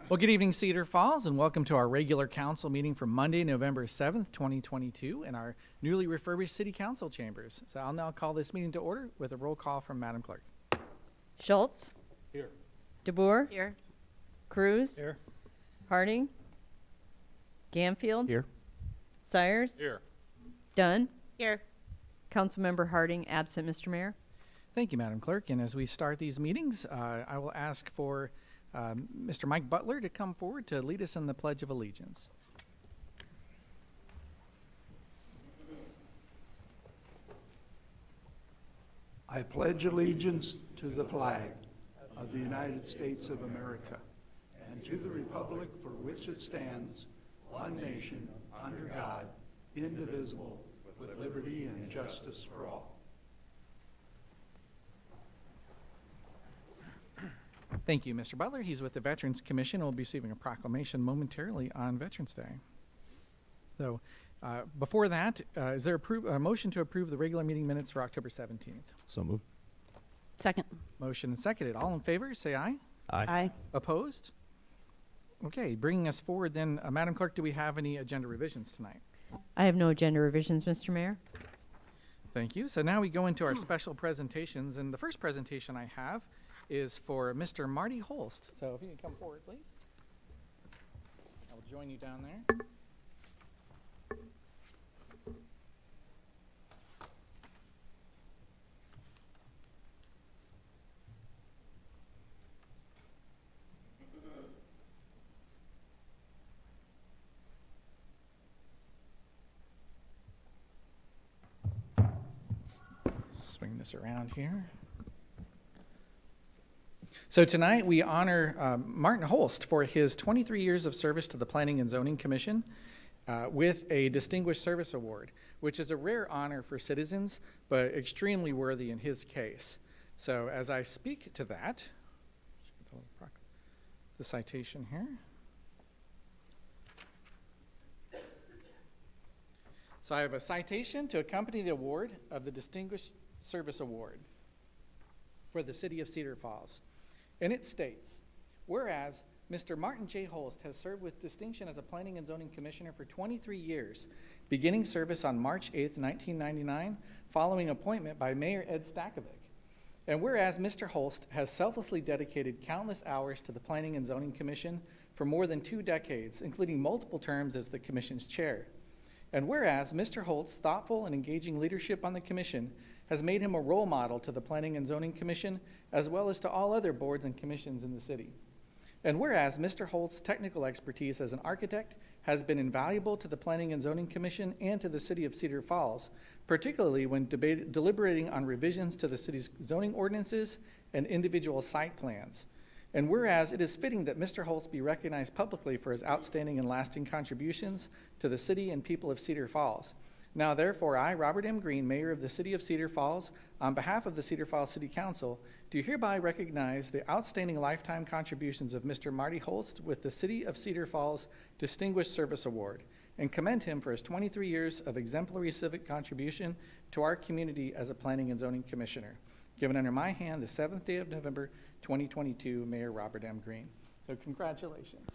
Well, good evening, Cedar Falls, and welcome to our regular council meeting for Monday, November 7th, 2022, in our newly refurbished City Council chambers. So I'll now call this meeting to order with a roll call from Madam Clerk. Schultz. Here. DeBoer. Here. Cruz. Here. Harding. Gamfield. Here. Sires. Here. Dunn. Here. Councilmember Harding absent, Mr. Mayor. Thank you, Madam Clerk. And as we start these meetings, I will ask for Mr. Mike Butler to come forward to lead us in the Pledge of Allegiance. I pledge allegiance to the flag of the United States of America and to the republic for which it stands, one nation, under God, indivisible, with liberty and justice for all. Thank you, Mr. Butler. He's with the Veterans Commission and will be receiving a proclamation momentarily on Veterans Day. So before that, is there a motion to approve the regular meeting minutes for October 17th? So moved. Second. Motion and seconded. All in favor, say aye. Aye. Opposed? Okay, bringing us forward then, Madam Clerk, do we have any agenda revisions tonight? I have no agenda revisions, Mr. Mayor. Thank you. So now we go into our special presentations, and the first presentation I have is for Mr. Marty Holst. So if you can come forward, please. I will join you down there. Swing this around here. So tonight we honor Martin Holst for his 23 years of service to the Planning and Zoning Commission with a Distinguished Service Award, which is a rare honor for citizens, but extremely worthy in his case. So as I speak to that, the citation here. So I have a citation to accompany the award of the Distinguished Service Award for the City of Cedar Falls. And it states, whereas Mr. Martin J. Holst has served with distinction as a Planning and Zoning Commissioner for 23 years, beginning service on March 8th, 1999, following appointment by Mayor Ed Stakovic. And whereas Mr. Holst has selflessly dedicated countless hours to the Planning and Zoning Commission for more than 2 decades, including multiple terms as the Commission's chair. And whereas Mr. Holst's thoughtful and engaging leadership on the Commission has made him a role model to the Planning and Zoning Commission, as well as to all other boards and commissions in the city. And whereas Mr. Holst's technical expertise as an architect has been invaluable to the Planning and Zoning Commission and to the City of Cedar Falls, particularly when deliberating on revisions to the city's zoning ordinances and individual site plans. And whereas it is fitting that Mr. Holst be recognized publicly for his outstanding and lasting contributions to the city and people of Cedar Falls. Now, therefore, I, Robert M. Green, Mayor of the City of Cedar Falls, on behalf of the Cedar Falls City Council, do hereby recognize the outstanding lifetime contributions of Mr. Marty Holst with the City of Cedar Falls Distinguished Service Award, and commend him for his 23 years of exemplary civic contribution to our community as a Planning and Zoning Commissioner. Given under my hand the 7th day of November, 2022, Mayor Robert M. Green. So congratulations.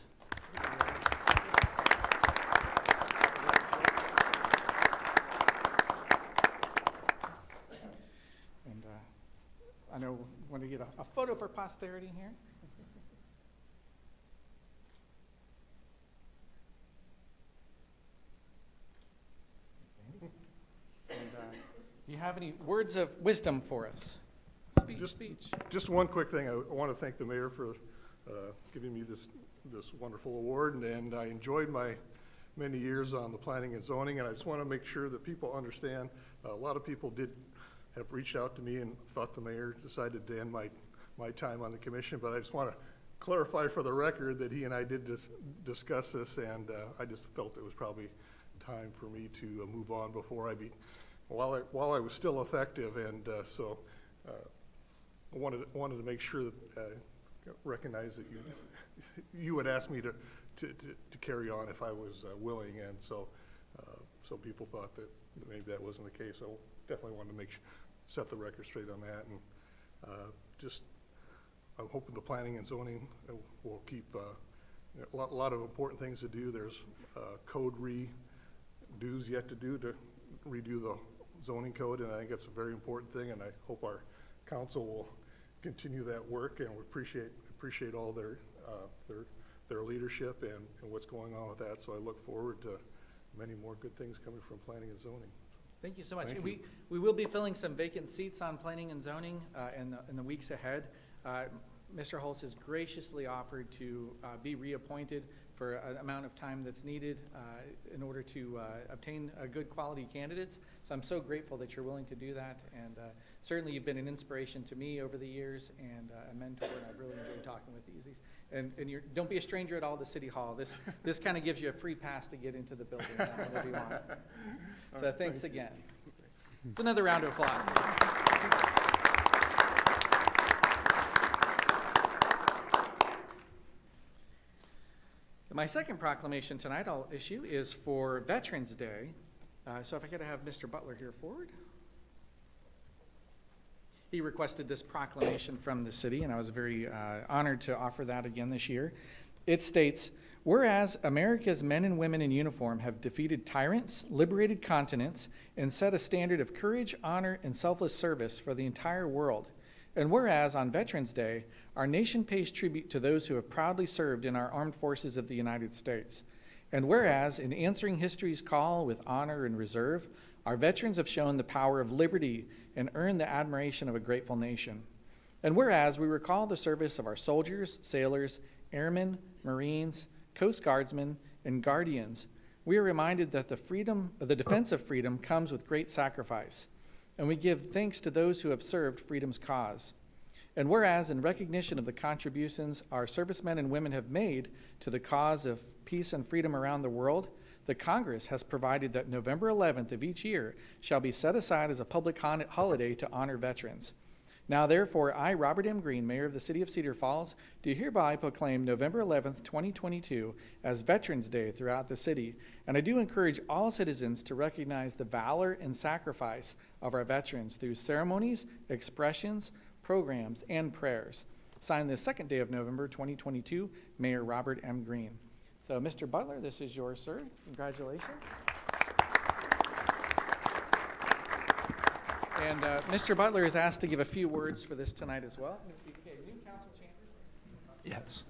And I know we want to get a photo for posterity here. And do you have any words of wisdom for us? Speech. Just one quick thing. I want to thank the mayor for giving me this wonderful award, and I enjoyed my many years on the planning and zoning, and I just want to make sure that people understand. A lot of people have reached out to me and thought the mayor decided to end my time on the commission, but I just want to clarify for the record that he and I did discuss this, and I just felt it was probably time for me to move on before while I was still effective, and so I wanted to make sure that recognize that you had asked me to carry on if I was willing, and so people thought that maybe that wasn't the case. So definitely wanted to set the record straight on that, and I'm hoping the planning and zoning will keep A lot of important things to do. There's code redos yet to do to redo the zoning code, and I think that's a very important thing, and I hope our council will continue that work, and we appreciate all their leadership and what's going on with that. So I look forward to many more good things coming from planning and zoning. Thank you so much. Thank you. We will be filling some vacant seats on planning and zoning in the weeks ahead. Mr. Hulse has graciously offered to be reappointed for an amount of time that's needed in order to obtain good quality candidates. So I'm so grateful that you're willing to do that, and certainly you've been an inspiration to me over the years and a mentor, and I've really enjoyed talking with you. And don't be a stranger at all to City Hall. This kind of gives you a free pass to get into the building whenever you want. So right, thanks thank you. again. It's another round of applause, please. My second proclamation tonight I'll issue is for Veterans Day. So if I could have Mr. Butler here forward. He requested this proclamation from the city, and I was very honored to offer that again this year. It states, whereas America's men and women in uniform have defeated tyrants, liberated continents, and set a standard of courage, honor, and selfless service for the entire world. And whereas on Veterans Day, our nation pays tribute to those who have proudly served in our armed forces of the United States. And whereas in answering history's call with honor and reserve, our veterans have shown the power of liberty and earned the admiration of a grateful nation. And whereas we recall the service of our soldiers, sailors, airmen, Marines, Coast Guardsmen, and Guardians, we are reminded that the defense of freedom comes with great sacrifice. And we give thanks to those who have served freedom's cause. And whereas in recognition of the contributions our servicemen and women have made to the cause of peace and freedom around the world, the Congress has provided that November 11th of each year shall be set aside as a public holiday to honor veterans. Now therefore, I, Robert M. Green, Mayor of the City of Cedar Falls, do hereby proclaim November 11th, 2022 as Veterans Day throughout the city. And I do encourage all citizens to recognize the valor and sacrifice of our veterans through ceremonies, expressions, programs, and prayers. Signed this second day of November 2022, Mayor Robert M. Green. So Mr. Butler, this is yours, sir. Congratulations. And Mr. Butler is asked to give a few words for this tonight as well. Okay, new council chambers. Yes.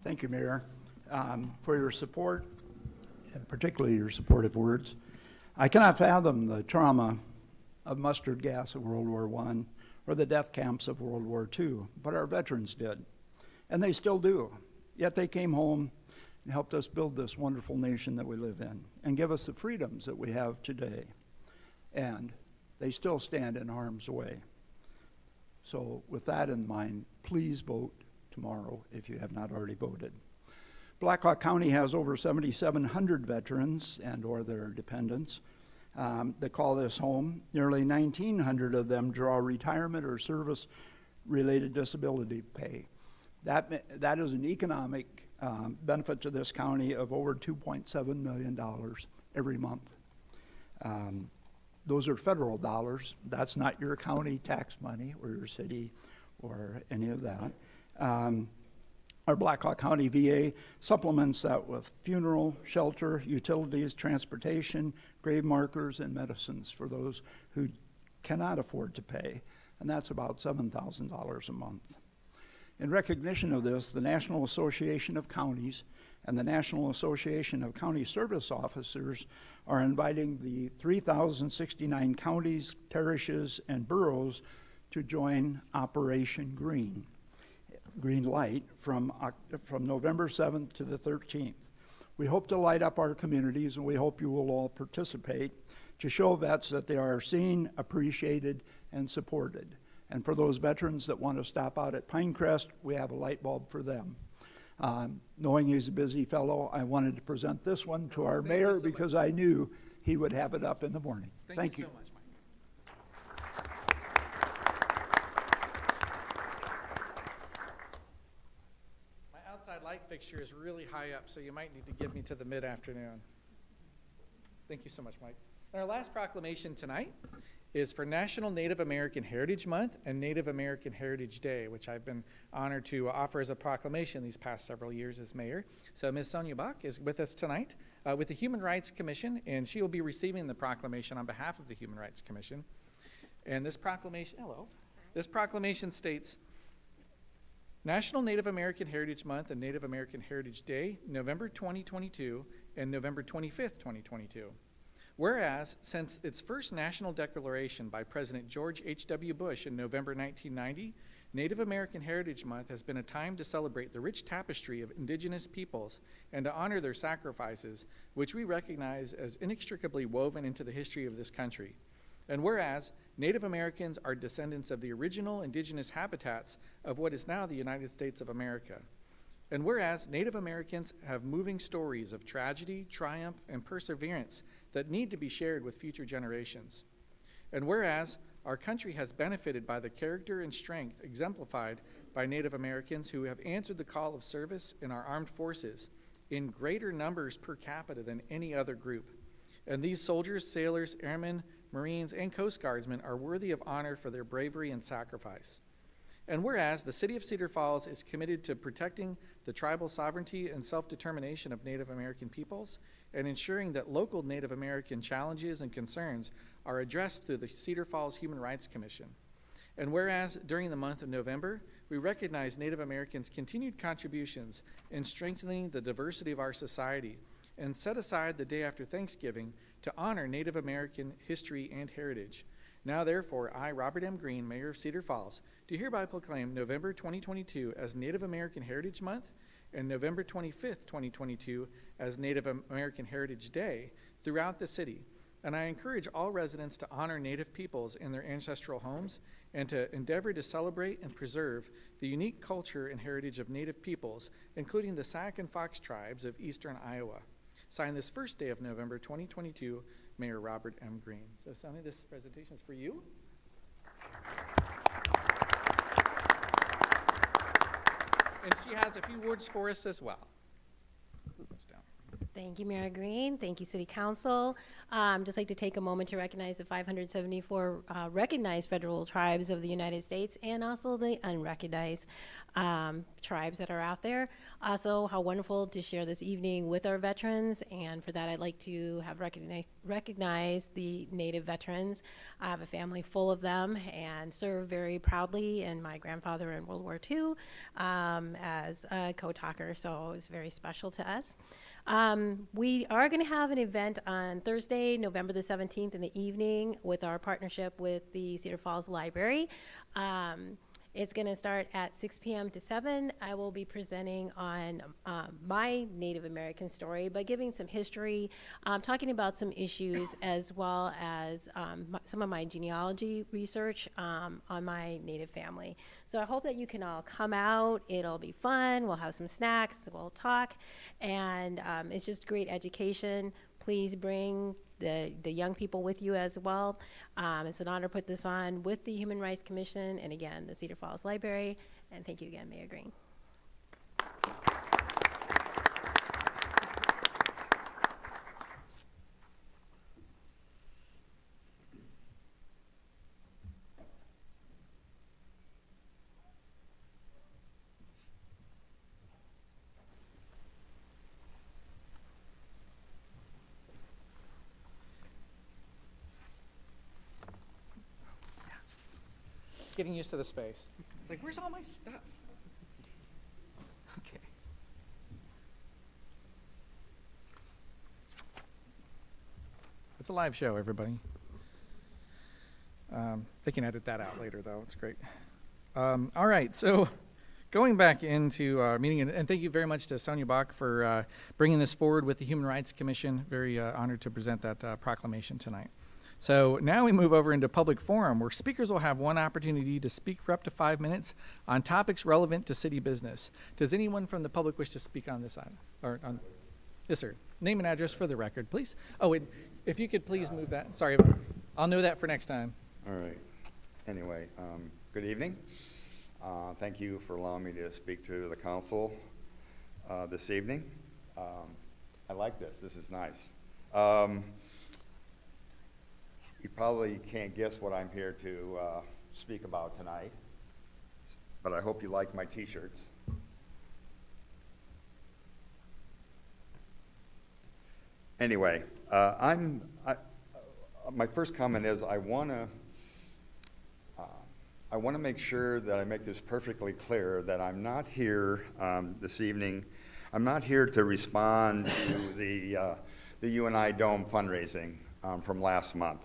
Thank you, Mayor, for your support, and particularly your supportive words. I cannot fathom the trauma of mustard gas of World War I or the death camps of World War II, but our veterans did, and they still do. Yet they came home and helped us build this wonderful nation that we live in and give us the freedoms that we have today. And they still stand in harm's way. So with that in mind, please vote tomorrow if you have not already voted. Black Hawk County has over 7,700 veterans and or their dependents that call this home. Nearly 1,900 of them draw retirement or service-related disability pay. That is an economic benefit to this county of over $2.7 million every month. Those are federal dollars. That's not your county tax money or your city or any of that. Our Black Hawk County VA supplements that with funeral, shelter, utilities, transportation, grave markers, and medicines for those who cannot afford to pay, and that's about $7,000 a month. In recognition of this, the National Association of Counties and the National Association of County Service Officers are inviting the 3,069 counties, parishes, and boroughs to join Operation Green Light from November 7th to the 13th. We hope to light up our communities, and we hope you will all participate to show vets that they are seen, appreciated, and supported. And for those veterans that want to stop out at Pinecrest, we have a light bulb for them. Knowing he's a busy fellow, I wanted to present this one to our mayor because I knew he would have it up in the morning. Thank you So much, Mike. My outside light fixture is really high up, so you might need to get me to the mid-afternoon. Thank you so much, Mike. And our last proclamation tonight is for National Native American Heritage Month and Native American Heritage Day, which I've been honored to offer as a proclamation these past several years as mayor. So Ms. Sonia Bach is with us tonight with the Human Rights Commission, and she will be receiving the proclamation on behalf of the Human Rights Commission. And this proclamation, this proclamation states, National Native American Heritage Month and Native American Heritage Day, November 2022 and November 25th, 2022. Whereas, since its first national declaration by President George H.W. Bush in November 1990, Native American Heritage Month has been a time to celebrate the rich tapestry of indigenous peoples and to honor their sacrifices, which we recognize as inextricably woven into the history of this country. And whereas, Native Americans are descendants of the original indigenous habitats of what is now the United States of America. And whereas Native Americans have moving stories of tragedy, triumph, and perseverance that need to be shared with future generations. And whereas our country has benefited by the character and strength exemplified by Native Americans who have answered the call of service in our armed forces in greater numbers per capita than any other group. And these soldiers, sailors, airmen, Marines, and Coast Guardsmen are worthy of honor for their bravery and sacrifice. And whereas the City of Cedar Falls is committed to protecting the tribal sovereignty and self-determination of Native American peoples and ensuring that local Native American challenges and concerns are addressed through the Cedar Falls Human Rights Commission. And whereas during the month of November, we recognize Native Americans' continued contributions in strengthening the diversity of our society and set aside the day after Thanksgiving to honor Native American history and heritage. Now, therefore, I, Robert M. Green, Mayor of Cedar Falls, do hereby proclaim November 2022 as Native American Heritage Month and November 25th, 2022 as Native American Heritage Day throughout the city. And I encourage all residents to honor Native peoples in their ancestral homes and to endeavor to celebrate and preserve the unique culture and heritage of Native peoples, including the Sac and Fox tribes of eastern Iowa. Signed this first day of November 2022, Mayor Robert M. Green. So Sonia, this presentation is for you. And she has a few words for us as well. Thank you, Mayor Green. Thank you, City Council. Just like to take a moment to recognize the 574 recognized federal tribes of the United States and also the unrecognized tribes that are out there. Also, how wonderful to share this evening with our veterans, and for that I'd like to have recognize the Native veterans. I have a family full of them and served very proudly, and my grandfather in World War II as a co-talker, so it's very special to us. We are going to have an event on Thursday, November the 17th in the evening with our partnership with the Cedar Falls Library. It's going to start at 6 p.m. to 7. I will be presenting on my Native American story by giving some history, talking about some issues, as well as some of my genealogy research on my Native family. So I hope that you can all come out. It'll be fun. We'll have some snacks. We'll talk. And it's just great education. Please bring the young people with you as well. It's an honor to put this on with the Human Rights Commission and, again, the Cedar Falls Library. And thank you again, Mayor Green. Getting used to the space. It's like, where's all my stuff? Okay. It's a live show, everybody. They can edit that out later, though. It's great. All right, so going back into our meeting, and thank you very much to Sonia Bach for bringing this forward with the Human Rights Commission. Very honored to present that proclamation tonight. So now we move over into public forum, where speakers will have one opportunity to speak for up to 5 minutes on topics relevant to city business. Does anyone from the public wish to speak on this item? Yes, sir. Name and address for the record, please. Oh, if you could please move that. Sorry, I'll know that for next time. All right. Anyway, good evening. Thank you for allowing me to speak to the council this evening. I like this. This is nice. You probably can't guess what I'm here to speak about tonight, but I hope you like my t-shirts. Anyway, my first comment is I want to make sure that I make this perfectly clear that I'm not here this evening. I'm not here to respond to the UNI Dome fundraising from last month.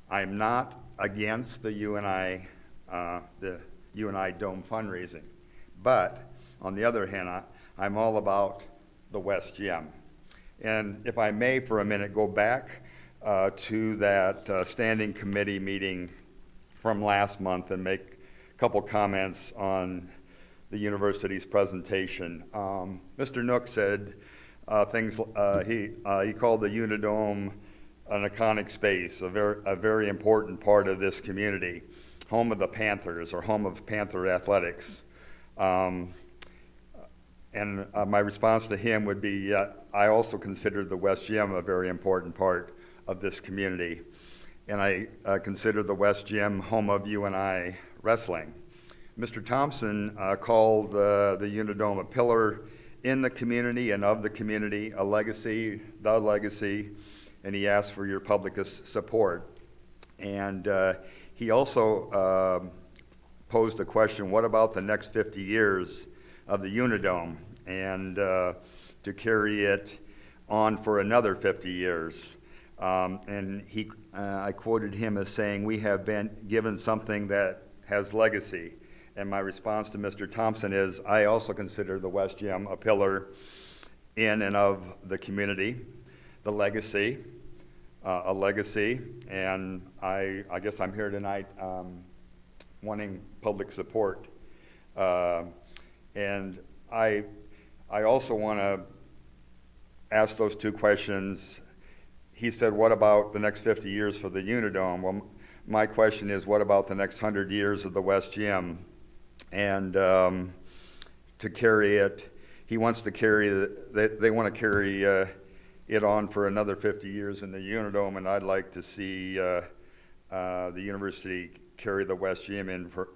I'm not against the UNI Dome fundraising, but on the other hand, I'm all about the West Gym. And if I may, for a minute, go back to that standing committee meeting from last month and make a couple comments on the university's presentation. Mr. Nook said things. He called the Unidome an iconic space, a very important part of this community, home of the Panthers or home of Panther athletics. And my response to him would be, I also consider the West Gym a very important part of this community. And I consider the West Gym home of UNI wrestling. Mr. Thompson called the Unidome a pillar in the community and of the community, a legacy, the legacy, and he asked for your public support. And he also posed a question, what about the next 50 years of the Unidome, and to carry it on for another 50 years. And I quoted him as saying, we have been given something that has legacy. And my response to Mr. Thompson is, I also consider the West Gym a pillar in and of the community, the legacy, a legacy. And I guess I'm here tonight wanting public support. And I also want to ask those two questions. He said, what about the next 50 years for the Unidome? Well, my question is, what about the next 100 years of the West Gym? And to carry it, he wants to carry, they want to carry it on for another 50 years in the Unidome, and I'd like to see the university carry the West Gym in for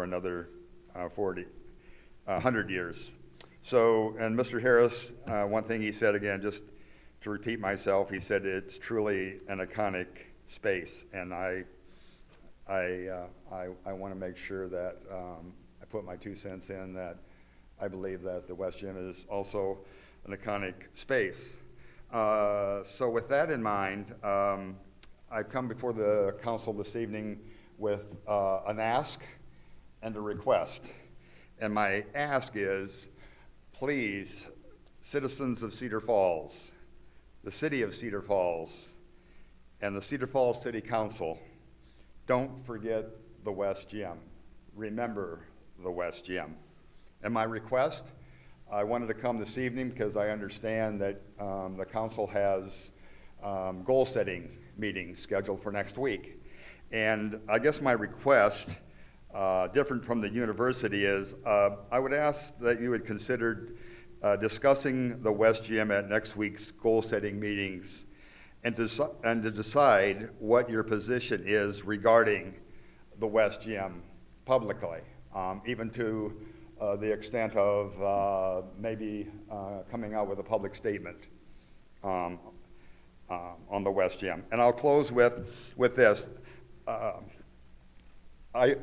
another 100 years. So, and Mr. Harris, one thing he said again, just to repeat myself, he said it's truly an iconic space, and I want to make sure that I put my 2 cents in that I believe that the West Gym is also an iconic space. So with that in mind, I've come before the council this evening with an ask and a request. And my ask is, please, citizens of Cedar Falls, the city of Cedar Falls, and the Cedar Falls City Council, don't forget the West Gym. Remember the West Gym. And my request, I wanted to come this evening because I understand that the council has goal-setting meetings scheduled for next week. And I guess my request, different from the university, is I would ask that you would consider discussing the West Gym at next week's goal-setting meetings and to decide what your position is regarding the West Gym publicly, even to the extent of maybe coming out with a public statement on the West Gym. And I'll close with this. I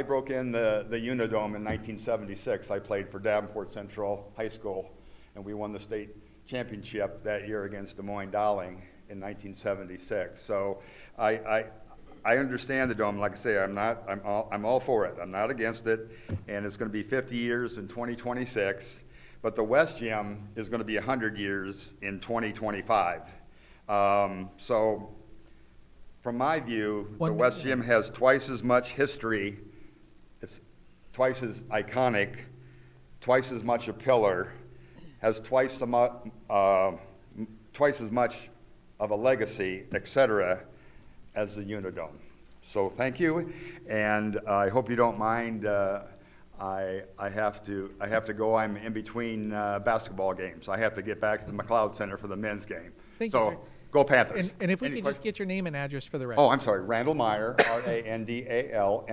broke in the Unidome in 1976. I played for Davenport Central High School, and we won the state championship that year against Des Moines Dowling in 1976. So I understand the Dome. Like I say, I'm all for it. I'm not against it, and it's going to be 50 years in 2026. But the West Gym is going to be 100 years in 2025. So, from my view, the West Gym has twice as much history. It's twice as iconic, twice as much a pillar, has twice as much of a legacy, etc., as the Unidome. So thank you, and I hope you don't mind. I have to go. I'm in between basketball games. I have to get back to the McLeod Center for the men's game. Thank you, sir. Go Panthers. And if we Any could just questions? get your name and address for the record. Oh, I'm sorry, Randall Meyer, Randalmeyer,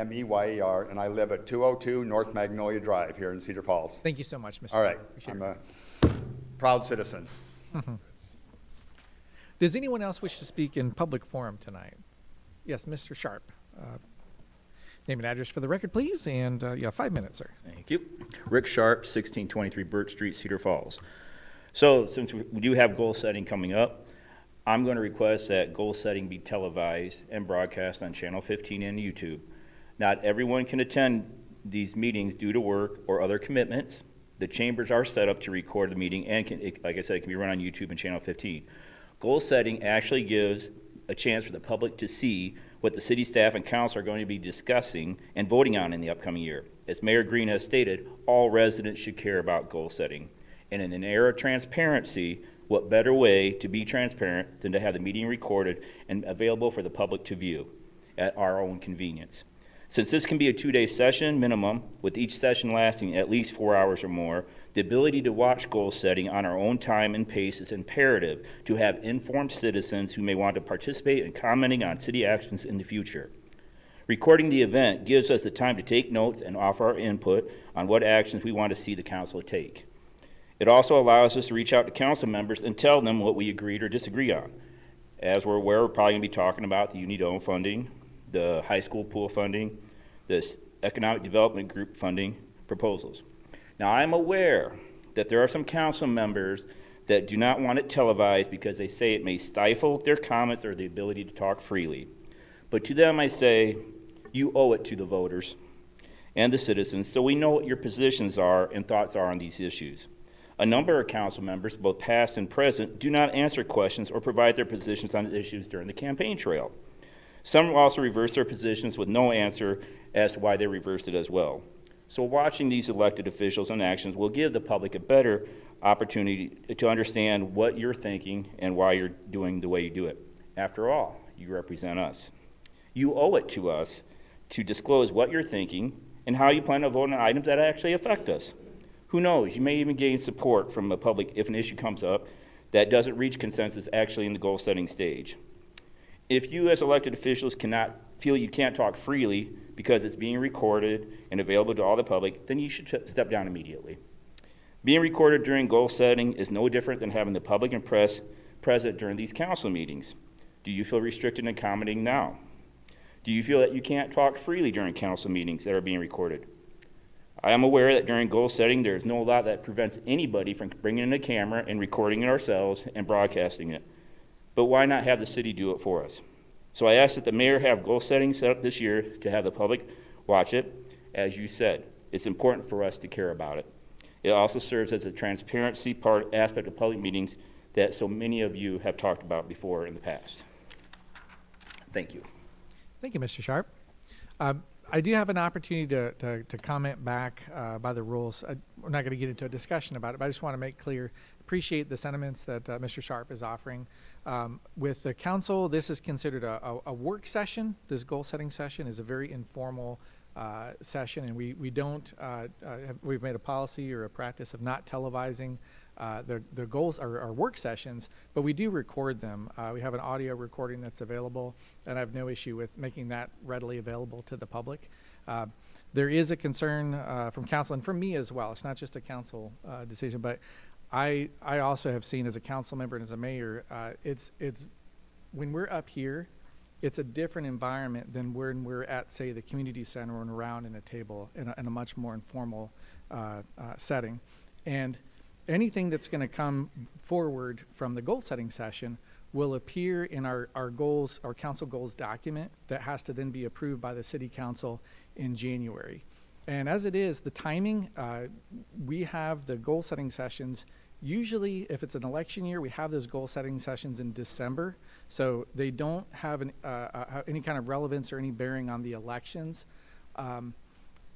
and I live at 202 North Magnolia Drive here in Cedar Falls. Thank you so much, Mr. All right, Appreciate I'm it. a proud citizen. Does anyone else wish to speak in public forum tonight? Yes, Mr. Sharp. Name and address for the record, please, and you have 5 minutes, sir. Thank you. Rick Sharp, 1623 Birch Street, Cedar Falls. So since we do have goal setting coming up, I'm going to request that goal setting be televised and broadcast on Channel 15 and YouTube. Not everyone can attend these meetings due to work or other commitments. The chambers are set up to record the meeting and, like I said, it can be run on YouTube and Channel 15. Goal setting actually gives a chance for the public to see what the city staff and council are going to be discussing and voting on in the upcoming year. As Mayor Green has stated, all residents should care about goal setting. And in an era of transparency, what better way to be transparent than to have the meeting recorded and available for the public to view at our own convenience. Since this can be a 2-day session minimum, with each session lasting at least 4 hours or more, the ability to watch goal setting on our own time and pace is imperative to have informed citizens who may want to participate in commenting on city actions in the future. Recording the event gives us the time to take notes and offer our input on what actions we want to see the council take. It also allows us to reach out to council members and tell them what we agreed or disagree on. As we're aware, we're probably going to be talking about the UNIDO funding, the high school pool funding, this economic development group funding proposals. Now, I'm aware that there are some council members that do not want it televised because they say it may stifle their comments or the ability to talk freely. But to them I say, you owe it to the voters and the citizens so we know what your positions are and thoughts are on these issues. A number of council members, both past and present, do not answer questions or provide their positions on the issues during the campaign trail. Some also reverse their positions with no answer as to why they reversed it as well. So watching these elected officials and actions will give the public a better opportunity to understand what you're thinking and why you're doing the way you do it. After all, you represent us. You owe it to us to disclose what you're thinking and how you plan to vote on items that actually affect us. Who knows, you may even gain support from the public if an issue comes up that doesn't reach consensus actually in the goal setting stage. If you as elected officials feel you can't talk freely because it's being recorded and available to all the public, then you should step down immediately. Being recorded during goal setting is no different than having the public and press present during these council meetings. Do you feel restricted in commenting now? Do you feel that you can't talk freely during council meetings that are being recorded? I am aware that during goal setting, there is no law that prevents anybody from bringing in a camera and recording it ourselves and broadcasting it. But why not have the city do it for us? So I ask that the mayor have goal setting set up this year to have the public watch it. As you said, it's important for us to care about it. It also serves as a transparency aspect of public meetings that so many of you have talked about before in the past. Thank you. Thank you, Mr. Sharp. I do have an opportunity to comment back by the rules. We're not going to get into a discussion about it, but I just want to make clear, appreciate the sentiments that Mr. Sharp is offering. With the council, this is considered a work session. This goal setting session is a very informal session, and we've made a policy or a practice of not televising the goals, our work sessions, but we do record them. We have an audio recording that's available, and I have no issue with making that readily available to the public. There is a concern from council and from me as well. It's not just a council decision, but I also have seen as a council member and as a mayor, it's when we're up here, it's a different environment than when we're at, say, the community center and around in a table in a much more informal setting. And anything that's going to come forward from the goal setting session will appear in our goals, our council goals document that has to then be approved by the city council in January. And as it is, the timing, we have the goal setting sessions. Usually, if it's an election year, we have those goal setting sessions in December. So they don't have any kind of relevance or any bearing on the elections.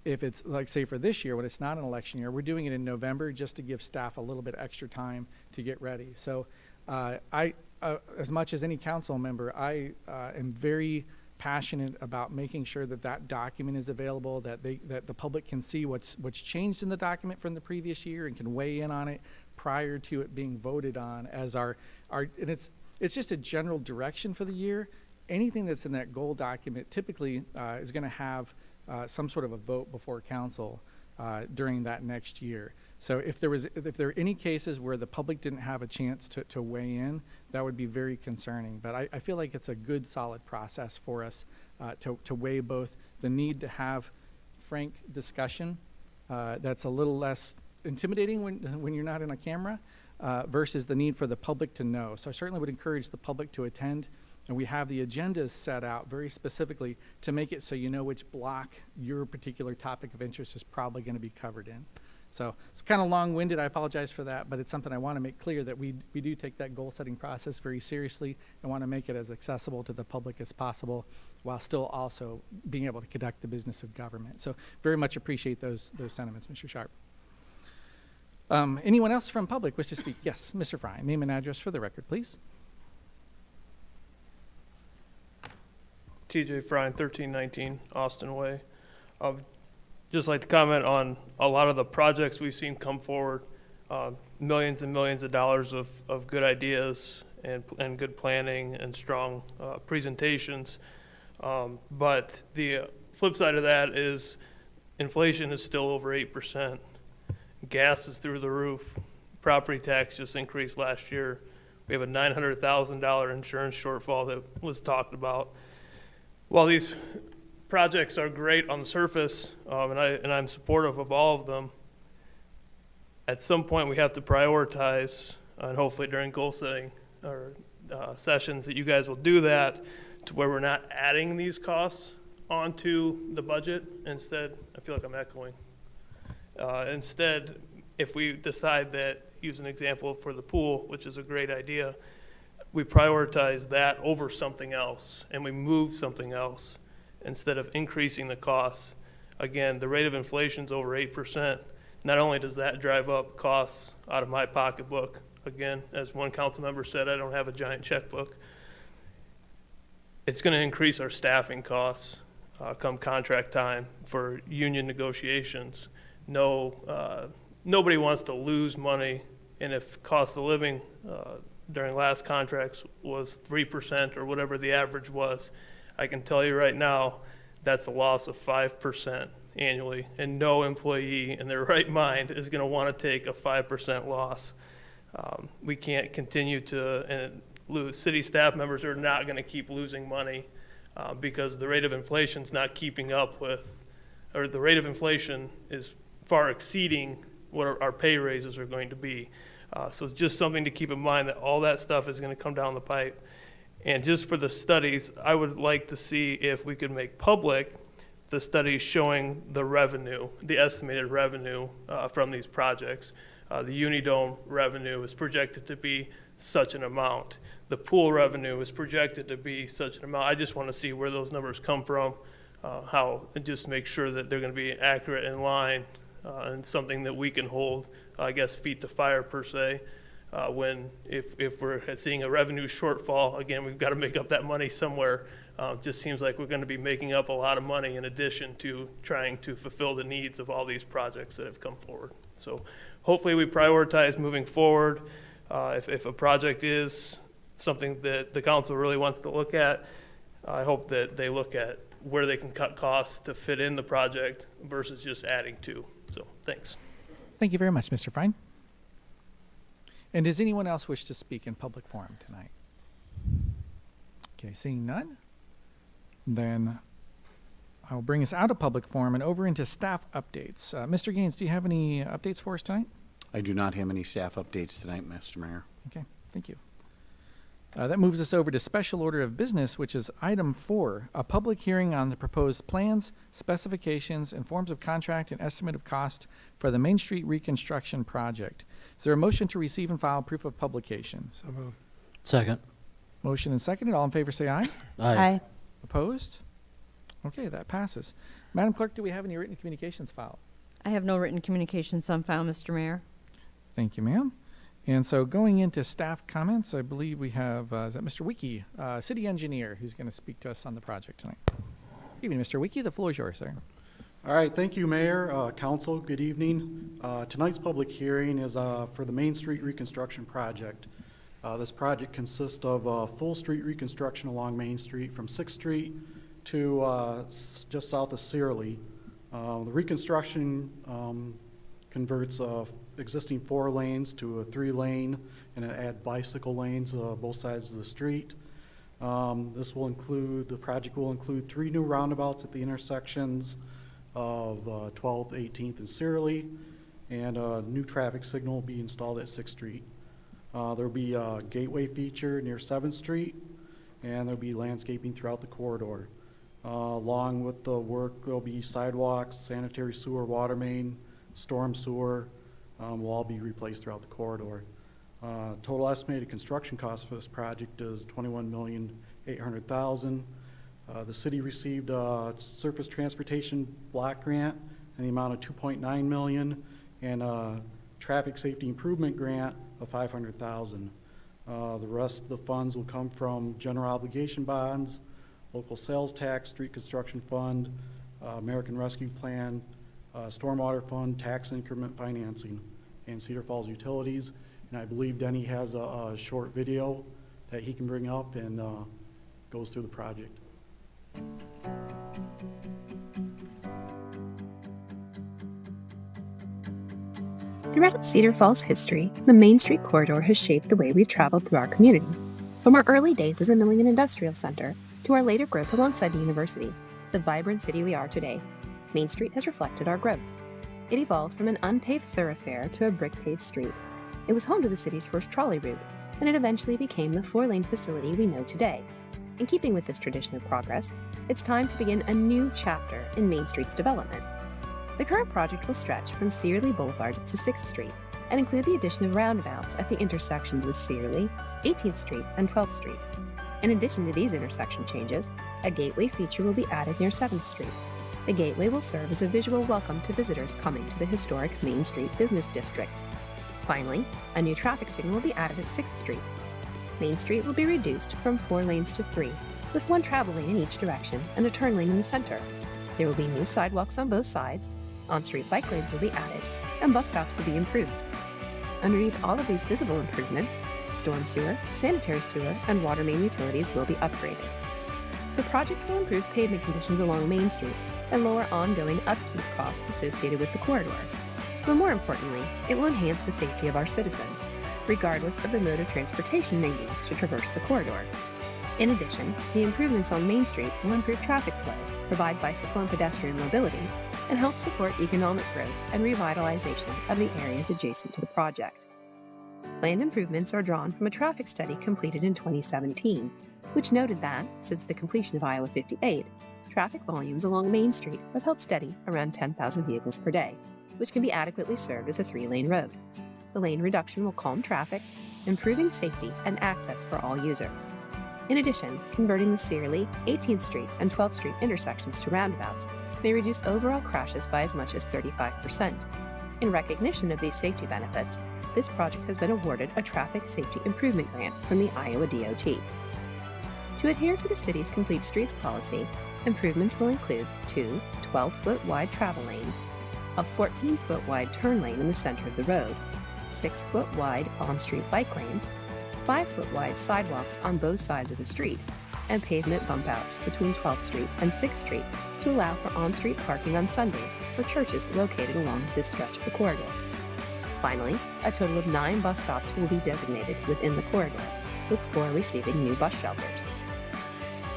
If it's like, say, for this year, when it's not an election year, we're doing it in November just to give staff a little bit extra time to get ready. So as much as any council member, I am very passionate about making sure that that document is available, that the public can see what's changed in the document from the previous year and can weigh in on it prior to it being voted on as and it's it's just a general direction for the year. Anything that's in that goal document typically is going to have some sort of a vote before council during that next year. So if there are any cases where the public didn't have a chance to weigh in, that would be very concerning. But I feel like it's a good, solid process for us to weigh both the need to have frank discussion that's a little less intimidating when you're not in a camera versus the need for the public to know. So I certainly would encourage the public to attend. And we have the agendas set out very specifically to make it so you know which block your particular topic of interest is probably going to be covered in. So it's kind of long-winded. I apologize for that, but it's something I want to make clear that we do take that goal-setting process very seriously and want to make it as accessible to the public as possible while still also being able to conduct the business of government. So very much appreciate those sentiments, Mr. Sharp. Anyone else from public wish to speak? Yes, Mr. Fry. Name and address for the record, please. TJ Fry, 1319 Austin Way. Just like to comment on a lot of the projects we've seen come forward, millions and millions of dollars of good ideas and good planning and strong presentations. But the flip side of that is inflation is still over 8%. Gas is through the roof. Property tax just increased last year. We have a $900,000 insurance shortfall that was talked about. While these projects are great on the surface, and I'm supportive of all of them, at some point we have to prioritize, and hopefully during goal setting or sessions that you guys will do that, to where we're not adding these costs onto the budget. Instead, I feel like I'm echoing. Instead, if we decide that, use an example for the pool, which is a great idea, we prioritize that over something else, and we move something else instead of increasing the costs. Again, the rate of inflation is over 8%. Not only does that drive up costs out of my pocketbook, again, as one council member said, I don't have a giant checkbook. It's going to increase our staffing costs come contract time for union negotiations. Nobody wants to lose money, and if cost of living during last contracts was 3% or whatever the average was, I can tell you right now that's a loss of 5% annually, and no employee in their right mind is going to want to take a 5% loss. We can't continue to lose. City staff members are not going to keep losing money because the rate of inflation is not keeping up with, or the rate of inflation is far exceeding what our pay raises are going to be. So it's just something to keep in mind that all that stuff is going to come down the pipe. And just for the studies, I would like to see if we could make public the studies showing the revenue, the estimated revenue from these projects. The Unidome revenue is projected to be such an amount. The pool revenue is projected to be such an amount. I just want to see where those numbers come from, and just make sure that they're going to be accurate, in line, and something that we can hold, I guess, feet to fire per se. If we're seeing a revenue shortfall, again, we've got to make up that money somewhere. Just seems like we're going to be making up a lot of money in addition to trying to fulfill the needs of all these projects that have come forward. So hopefully we prioritize moving forward. If a project is something that the council really wants to look at, I hope that they look at where they can cut costs to fit in the project versus just adding to. So thanks. Thank you very much, Mr. Fine. And does anyone else wish to speak in public forum tonight? Okay, seeing none, then I will bring us out of public forum and over into staff updates. Mr. Gaines, do you have any updates for us tonight? I do not have any staff updates tonight, Mr. Mayor. Okay, thank you. That moves us over to special order of business, which is item 4, a public hearing on the proposed plans, specifications, and forms of contract and estimate of cost for the Main Street reconstruction project. Is there a motion to receive and file proof of publication? So moved. Second. Motion and seconded. All in favor say aye. Aye. Opposed? Okay, that passes. Madam Clerk, do we have any written communications filed? I have no written communications on file, Mr. Mayor. Thank you, ma'am. And so going into staff comments, I believe we have, is that Mr. Wiki, city engineer, who's going to speak to us on the project tonight. Good evening, Mr. Wiki. The floor is yours, sir. All right, thank you, Mayor, Council. Good evening. Tonight's public hearing is for the Main Street reconstruction project. This project consists of full street reconstruction along Main Street from 6th Street to just south of Searly. The reconstruction converts existing 4 lanes to a 3-lane, and it adds bicycle lanes both sides of the street. The project will include 3 new roundabouts at the intersections of 12th, 18th, and Searly, and a new traffic signal will be installed at 6th Street. There will be a gateway feature near 7th Street, and there will be landscaping throughout the corridor. Along with the work, there will be sidewalks, sanitary sewer, water main, storm sewer, will all be replaced throughout the corridor. Total estimated construction cost for this project is $21,800,000. The city received a surface transportation block grant in the amount of $2.9 million and a traffic safety improvement grant of $500,000. The rest of the funds will come from general obligation bonds, local sales tax, street construction fund, American Rescue Plan, stormwater fund, tax increment financing, and Cedar Falls utilities. And I believe Denny has a short video that he can bring up and goes through the project. Throughout Cedar Falls history, the Main Street corridor has shaped the way we've traveled through our community. From our early days as a milling and industrial center to our later growth alongside the university, the vibrant city we are today, Main Street has reflected our growth. It evolved from an unpaved thoroughfare to a brick-paved street. It was home to the city's first trolley route, and it eventually became the 4-lane facility we know today. In keeping with this tradition of progress, it's time to begin a new chapter in Main Street's development. The current project will stretch from Searly Boulevard to 6th Street and include the addition of roundabouts at the intersections with Searly, 18th Street, and 12th Street. In addition to these intersection changes, a gateway feature will be added near 7th Street. The gateway will serve as a visual welcome to visitors coming to the historic Main Street Business District. Finally, a new traffic signal will be added at 6th Street. Main Street will be reduced from 4 lanes to 3, with 1 travel lane in each direction and a turn lane in the center. There will be new sidewalks on both sides, on-street bike lanes will be added, and bus stops will be improved. Underneath all of these visible improvements, storm sewer, sanitary sewer, and water main utilities will be upgraded. The project will improve pavement conditions along Main Street and lower ongoing upkeep costs associated with the corridor. But more importantly, it will enhance the safety of our citizens, regardless of the mode of transportation they use to traverse the corridor. In addition, the improvements on Main Street will improve traffic flow, provide bicycle and pedestrian mobility, and help support economic growth and revitalization of the areas adjacent to the project. Planned improvements are drawn from a traffic study completed in 2017, which noted that, since the completion of Iowa 58, traffic volumes along Main Street have held steady around 10,000 vehicles per day, which can be adequately served with a 3-lane road. The lane reduction will calm traffic, improving safety and access for all users. In addition, converting the Searly, 18th Street, and 12th Street intersections to roundabouts may reduce overall crashes by as much as 35%. In recognition of these safety benefits, this project has been awarded a Traffic Safety Improvement Grant from the Iowa DOT. To adhere to the city's Complete Streets policy, improvements will include 2 12-foot wide travel lanes, a 14-foot wide turn lane in the center of the road, 6-foot wide on-street bike lanes, 5-foot wide sidewalks on both sides of the street, and pavement bump outs between 12th Street and 6th Street to allow for on-street parking on Sundays for churches located along this stretch of the corridor. Finally, a total of 9 bus stops will be designated within the corridor, with 4 receiving new bus shelters.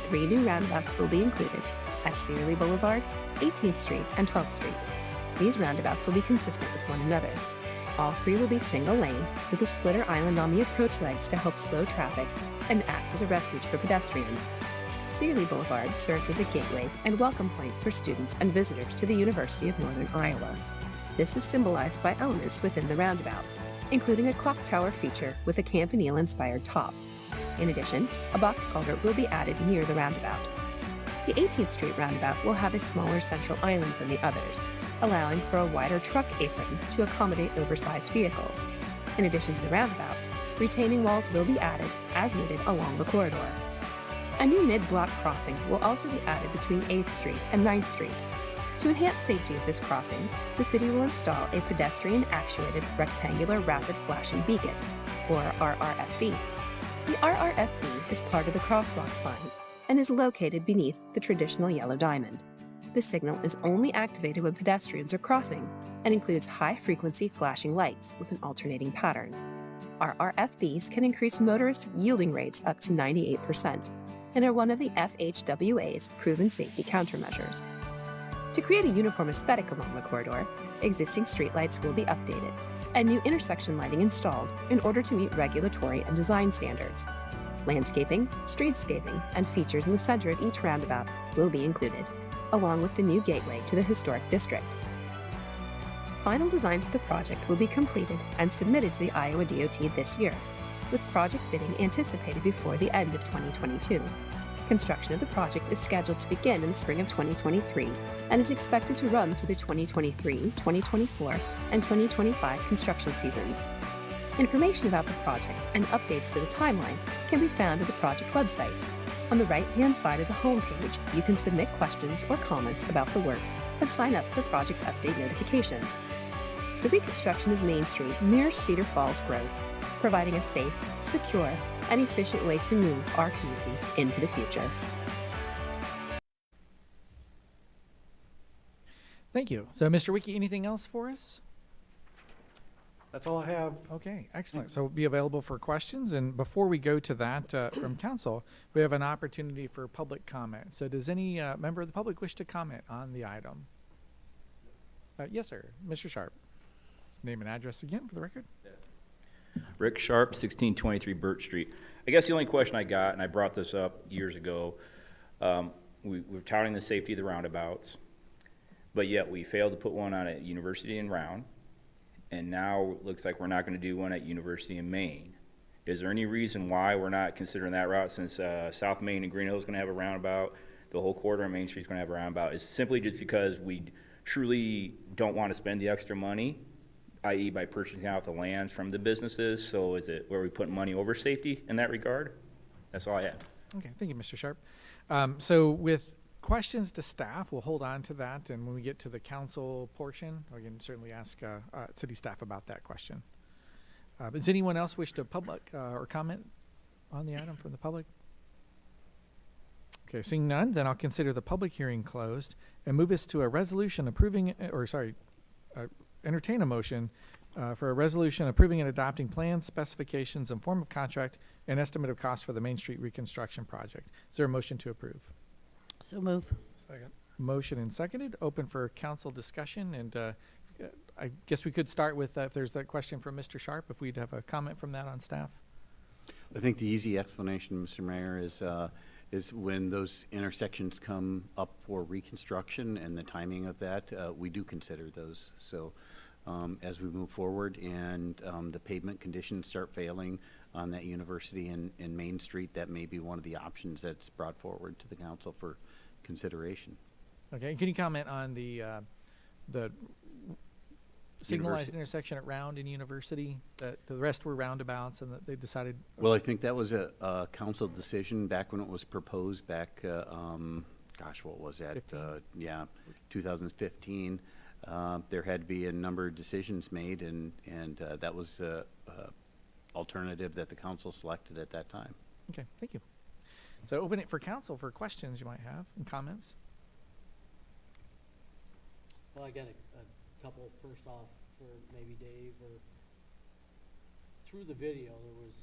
3 new roundabouts will be included at Searly Boulevard, 18th Street, and 12th Street. These roundabouts will be consistent with one another. All 3 will be single lane, with a splitter island on the approach legs to help slow traffic and act as a refuge for pedestrians. Searly Boulevard serves as a gateway and welcome point for students and visitors to the University of Northern Iowa. This is symbolized by elements within the roundabout, including a clock tower feature with a Campanile-inspired top. In addition, a box culvert will be added near the roundabout. The 18th Street roundabout will have a smaller central island than the others, allowing for a wider truck apron to accommodate oversized vehicles. In addition to the roundabouts, retaining walls will be added as needed along the corridor. A new mid-block crossing will also be added between 8th Street and 9th Street. To enhance safety at this crossing, the city will install a pedestrian-actuated rectangular rapid flashing beacon, or RRFB, The RRFB is part of the crosswalks line and is located beneath the traditional yellow diamond. The signal is only activated when pedestrians are crossing and includes high-frequency flashing lights with an alternating pattern. RRFBs can increase motorist yielding rates up to 98% and are one of the FHWA's proven safety countermeasures. To create a uniform aesthetic along the corridor, existing streetlights will be updated and new intersection lighting installed in order to meet regulatory and design standards. Landscaping, streetscaping, and features in the center of each roundabout will be included, along with the new gateway to the historic district. Final design for the project will be completed and submitted to the Iowa DOT this year, with project bidding anticipated before the end of 2022. Construction of the project is scheduled to begin in the spring of 2023 and is expected to run through the 2023, 2024, and 2025 construction seasons. Information about the project and updates to the timeline can be found at the project website. On the right-hand side of the homepage, you can submit questions or comments about the work and sign up for project update notifications. The reconstruction of Main Street mirrors Cedar Falls' growth, providing a safe, secure, and efficient way to move our community into the future. Thank you. So, Mr. Wiki, anything else for us? That's all I have. Okay, excellent. So be available for questions. And before we go to that from council, we have an opportunity for public comment. So does any member of the public wish to comment on the item? Yes, sir. Mr. Sharp. Name and address again for the record. Rick Sharp, 1623 Burt Street. I guess the only question I got, and I brought this up years ago, we're touting the safety of the roundabouts, but yet we failed to put one on at University and Round, and now it looks like we're not going to do one at University in Maine. Is there any reason why we're not considering that route, since South Main and Green Hill is going to have a roundabout, the whole corridor of Main Street is going to have a roundabout? Is it simply just because we truly don't want to spend the extra money, i.e. by purchasing out the lands from the businesses? So is it where we put money over safety in that regard? That's all I have. Okay, thank you, Mr. Sharp. So with questions to staff, we'll hold on to that, and when we get to the council portion, we can certainly ask city staff about that question. Does anyone else wish to public or comment on the item from the public? Okay, seeing none, then I'll consider the public hearing closed and move us to a resolution approving, entertain a motion for a resolution approving and adopting plans, specifications, and form of contract and estimate of cost for the Main Street reconstruction project. Is there a motion to approve? So move. Second. Motion and seconded. Open for council discussion, and I guess we could start with if there's that question from Mr. Sharp, if we'd have a comment from that on staff. I think the easy explanation, Mr. Mayor, is when those intersections come up for reconstruction and the timing of that, we do consider those. So as we move forward and the pavement conditions start failing on that University and Main Street, that may be one of the options that's brought forward to the council for consideration. Okay, can you comment on the signalized intersection at Round and University, that the rest were roundabouts and that they decided? Well, I think that was a council decision back when it was proposed back, gosh, what was that? 2015. There had to be a number of decisions made, and that was a alternative that the council selected at that time. Okay, thank you. So open it for council for questions you might have and comments. Well, I got a couple. First off, for maybe Dave, or through the video there was,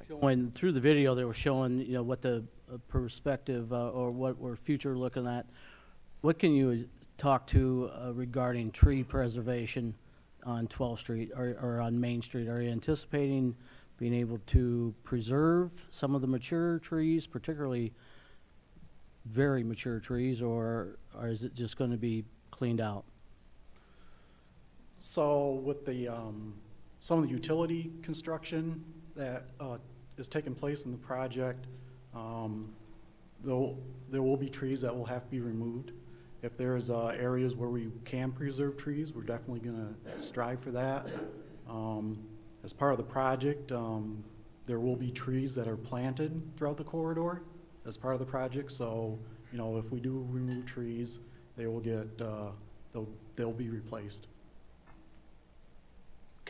showing through the video they were showing, what the perspective or what we're future looking at. What can you talk to regarding tree preservation on 12th Street or on Main Street? Are you anticipating being able to preserve some of the mature trees, particularly very mature trees, or is it just going to be cleaned out? So with the some of the utility construction that is taking place in the project, there will be trees that will have to be removed. If there's areas where we can preserve trees, we're definitely going to strive for that. As part of the project, there will be trees that are planted throughout the corridor as part of the project. So, if we do remove trees, they will get they'll be replaced.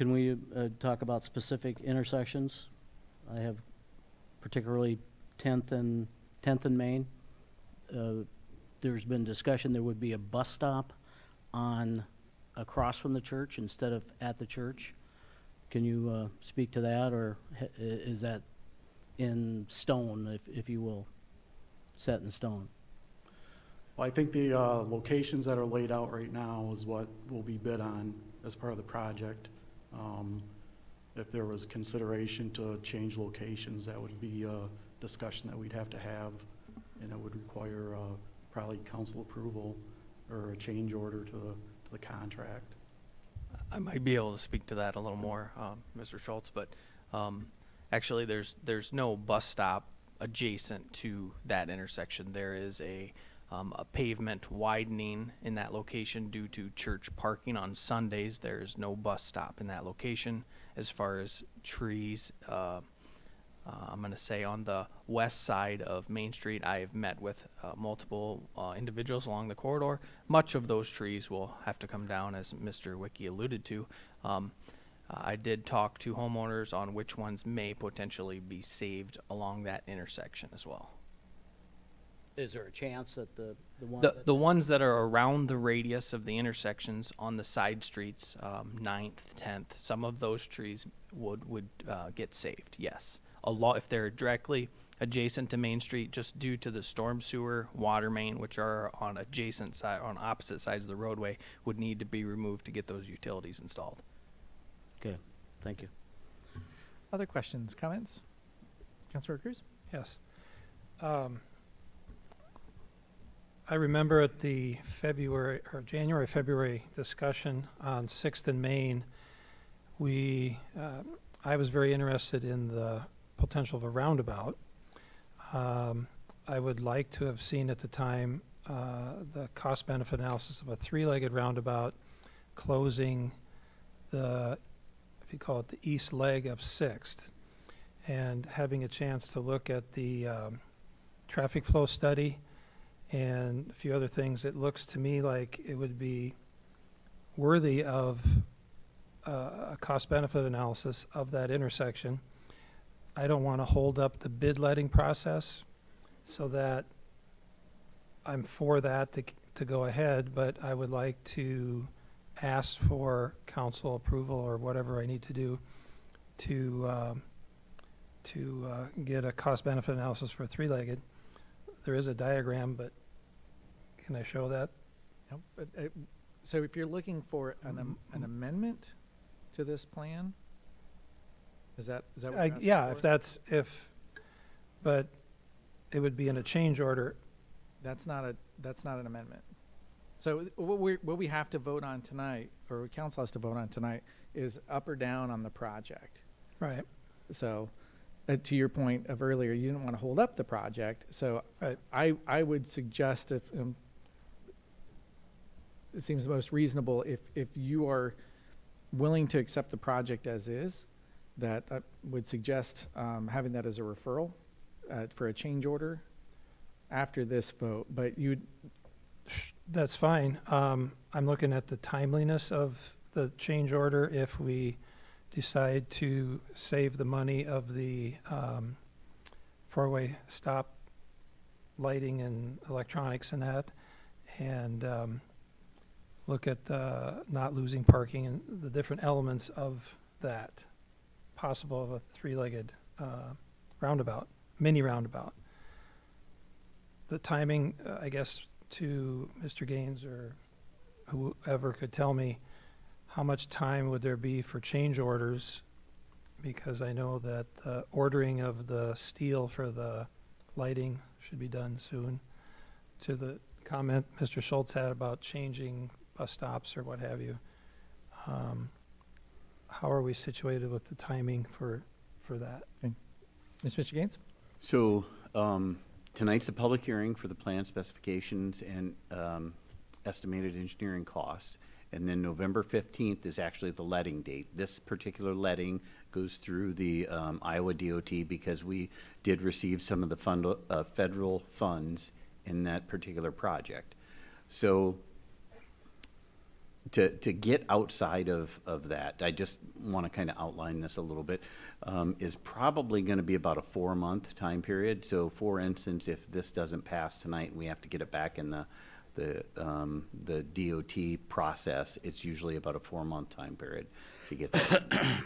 Can we talk about specific intersections? I have particularly 10th and Main. There's been discussion there would be a bus stop across from the church instead of at the church. Can you speak to that, or is that in stone, if you will, set in stone? Well, I think the locations that are laid out right now is what will be bid on as part of the project. If there was consideration to change locations, that would be a discussion that we'd have to have, and it would require probably council approval or a change order to the contract. I might be able to speak to that a little more, Mr. Schultz, but actually there's no bus stop adjacent to that intersection. There is a pavement widening in that location due to church parking on Sundays. There's no bus stop in that location. As far as trees, I'm going to say on the west side of Main Street, I have met with multiple individuals along the corridor. Much of those trees will have to come down, as Mr. Wiki alluded to. I did talk to homeowners on which ones may potentially be saved along that intersection as well. Is there a chance that the ones that are around the radius of the intersections on the side streets, 9th, 10th, some of those trees would get saved, yes. If they're directly adjacent to Main Street, just due to the storm sewer, water main, which are on opposite sides of the roadway, would need to be removed to get those utilities installed. Okay, thank you. Other questions, comments? Councilor Cruz? Yes. I remember at the January-February discussion on 6th and Main, I was very interested in the potential of a roundabout. I would like to have seen at the time the cost-benefit analysis of a three-legged roundabout closing the, if you call it the east leg of 6th, and having a chance to look at the traffic flow study and a few other things. It looks to me like it would be worthy of a cost-benefit analysis of that intersection. I don't want to hold up the bid letting process, so that I'm for that to go ahead, but I would like to ask for council approval or whatever I need to do to get a cost-benefit analysis for three-legged. There is a diagram, but can I show that? No, but, so if you're looking for an amendment to this plan, is that what you're asking yeah, for? But it would be in a change order. That's not an amendment. So what we have to vote on tonight, or council has to vote on tonight, is up or down on the project. Right. So to your point of earlier, you didn't want to hold up the project. So right. I would suggest, if it seems most reasonable, if you are willing to accept the project as is, that I would suggest having that as a referral for a change order after this vote. But that's fine. I'm looking at the timeliness of the change order. If we decide to save the money of the four-way stop lighting and electronics and that, and look at not losing parking and the different elements of that possible of a three-legged roundabout, mini roundabout. The timing, I guess, to Mr. Gaines or whoever could tell me how much time would there be for change orders, because I know that the ordering of the steel for the lighting should be done soon. To the comment Mr. Schultz had about changing bus stops or what have you, how are we situated with the timing for that? Okay. Mr. Gaines? So tonight's the public hearing for the plan specifications and estimated engineering costs. And then November 15th is actually the letting date. This particular letting goes through the Iowa DOT because we did receive some of the federal funds in that particular project. So to get outside of that, I just want to kind of outline this a little bit, is probably going to be about a 4-month time period. So for instance, if this doesn't pass tonight and we have to get it back in the DOT process, it's usually about a 4-month time period to get that.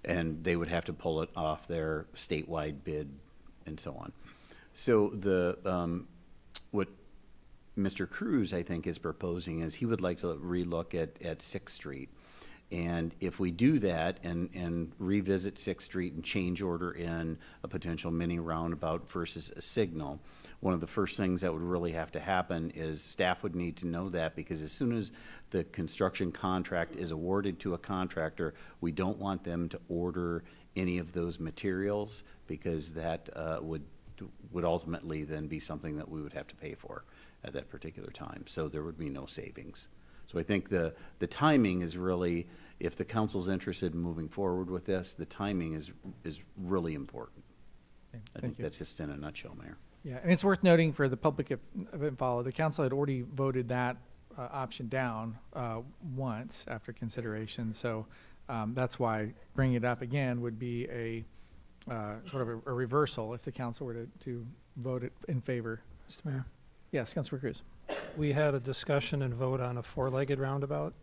And they would have to pull it off their statewide bid and so on. So what Mr. Cruz, I think, is proposing is he would like to relook at 6th Street. And if we do that and revisit 6th Street and change order in a potential mini roundabout versus a signal, one of the first things that would really have to happen is staff would need to know that, because as soon as the construction contract is awarded to a contractor, we don't want them to order any of those materials, because that would ultimately then be something that we would have to pay for at that particular time. So there would be no savings. So I think the timing is really, if the council's interested in moving forward with this, the timing is really important. I think that's just in a nutshell, Mayor. Yeah, and it's worth noting for the public if involved, the council had already voted that option down once after consideration. So that's why bringing it up again would be a sort of a reversal if the council were to vote it in favor. Mr. Mayor, Yes, Councilor Cruz. we had a discussion and vote on a 4-legged roundabout,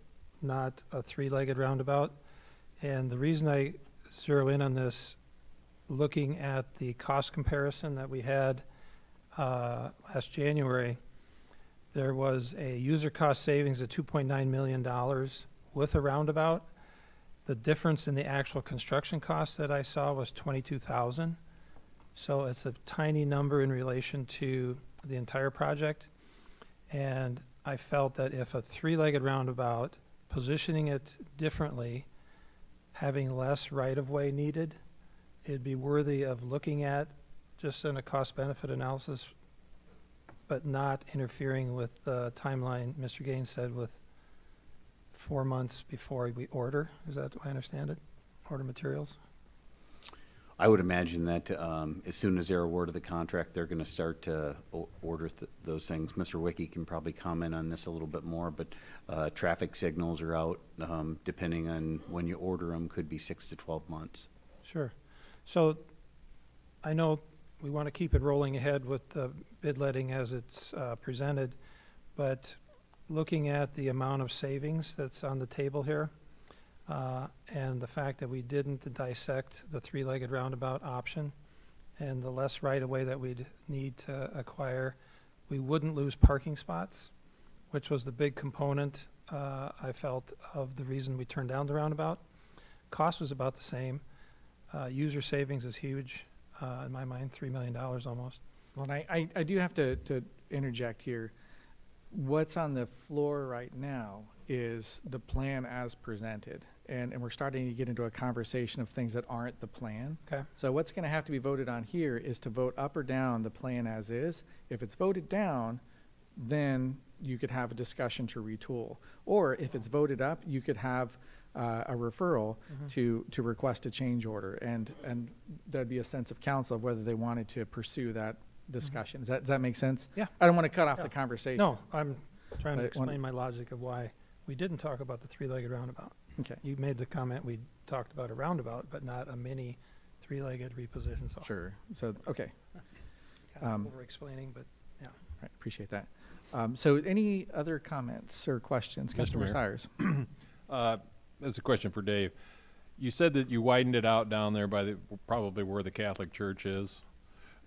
not a 3-legged roundabout. And the reason I zero in on this, looking at the cost comparison that we had last January, there was a user cost savings of $2.9 million with a roundabout. The difference in the actual construction cost that I saw was $22,000. So it's a tiny number in relation to the entire project. And I felt that if a 3-legged roundabout, positioning it differently, having less right-of-way needed, it'd be worthy of looking at just in a cost-benefit analysis, but not interfering with the timeline Mr. Gaines said with 4 months before we order. Is that, do I understand it? Order materials? I would imagine that as soon as they're awarded the contract, they're going to start to order those things. Mr. Wicki can probably comment on this a little bit more, but traffic signals are out, depending on when you order them, could be 6 to 12 months. Sure. So I know we want to keep it rolling ahead with the bid letting as it's presented, but looking at the amount of savings that's on the table here, and the fact that we didn't dissect the 3-legged roundabout option and the less right-of-way that we'd need to acquire, we wouldn't lose parking spots, which was the big component, I felt, of the reason we turned down the roundabout. Cost was about the same. User savings is huge, in my mind, $3 million almost. Well, and I do have to interject here. What's on the floor right now is the plan as presented. And we're starting to get into a conversation of things that aren't the plan. Okay. So what's going to have to be voted on here is to vote up or down the plan as is. If it's voted down, then you could have a discussion to retool. Or if it's voted up, you could have a referral to request a change order. And there'd be a sense of council of whether they wanted to pursue that discussion. Does that make sense? Yeah. I don't want to cut off the conversation. No, I'm trying to But explain my logic of why we didn't talk about the 3-legged roundabout. Okay. You made the comment we talked about a roundabout, but not a mini 3-legged reposition. So Sure. So, okay. kind of over-explaining, but yeah. Right, appreciate that. So any other comments or questions? Councilor Sires. That's a question for Dave. You said that you widened it out down there by probably where the Catholic Church is.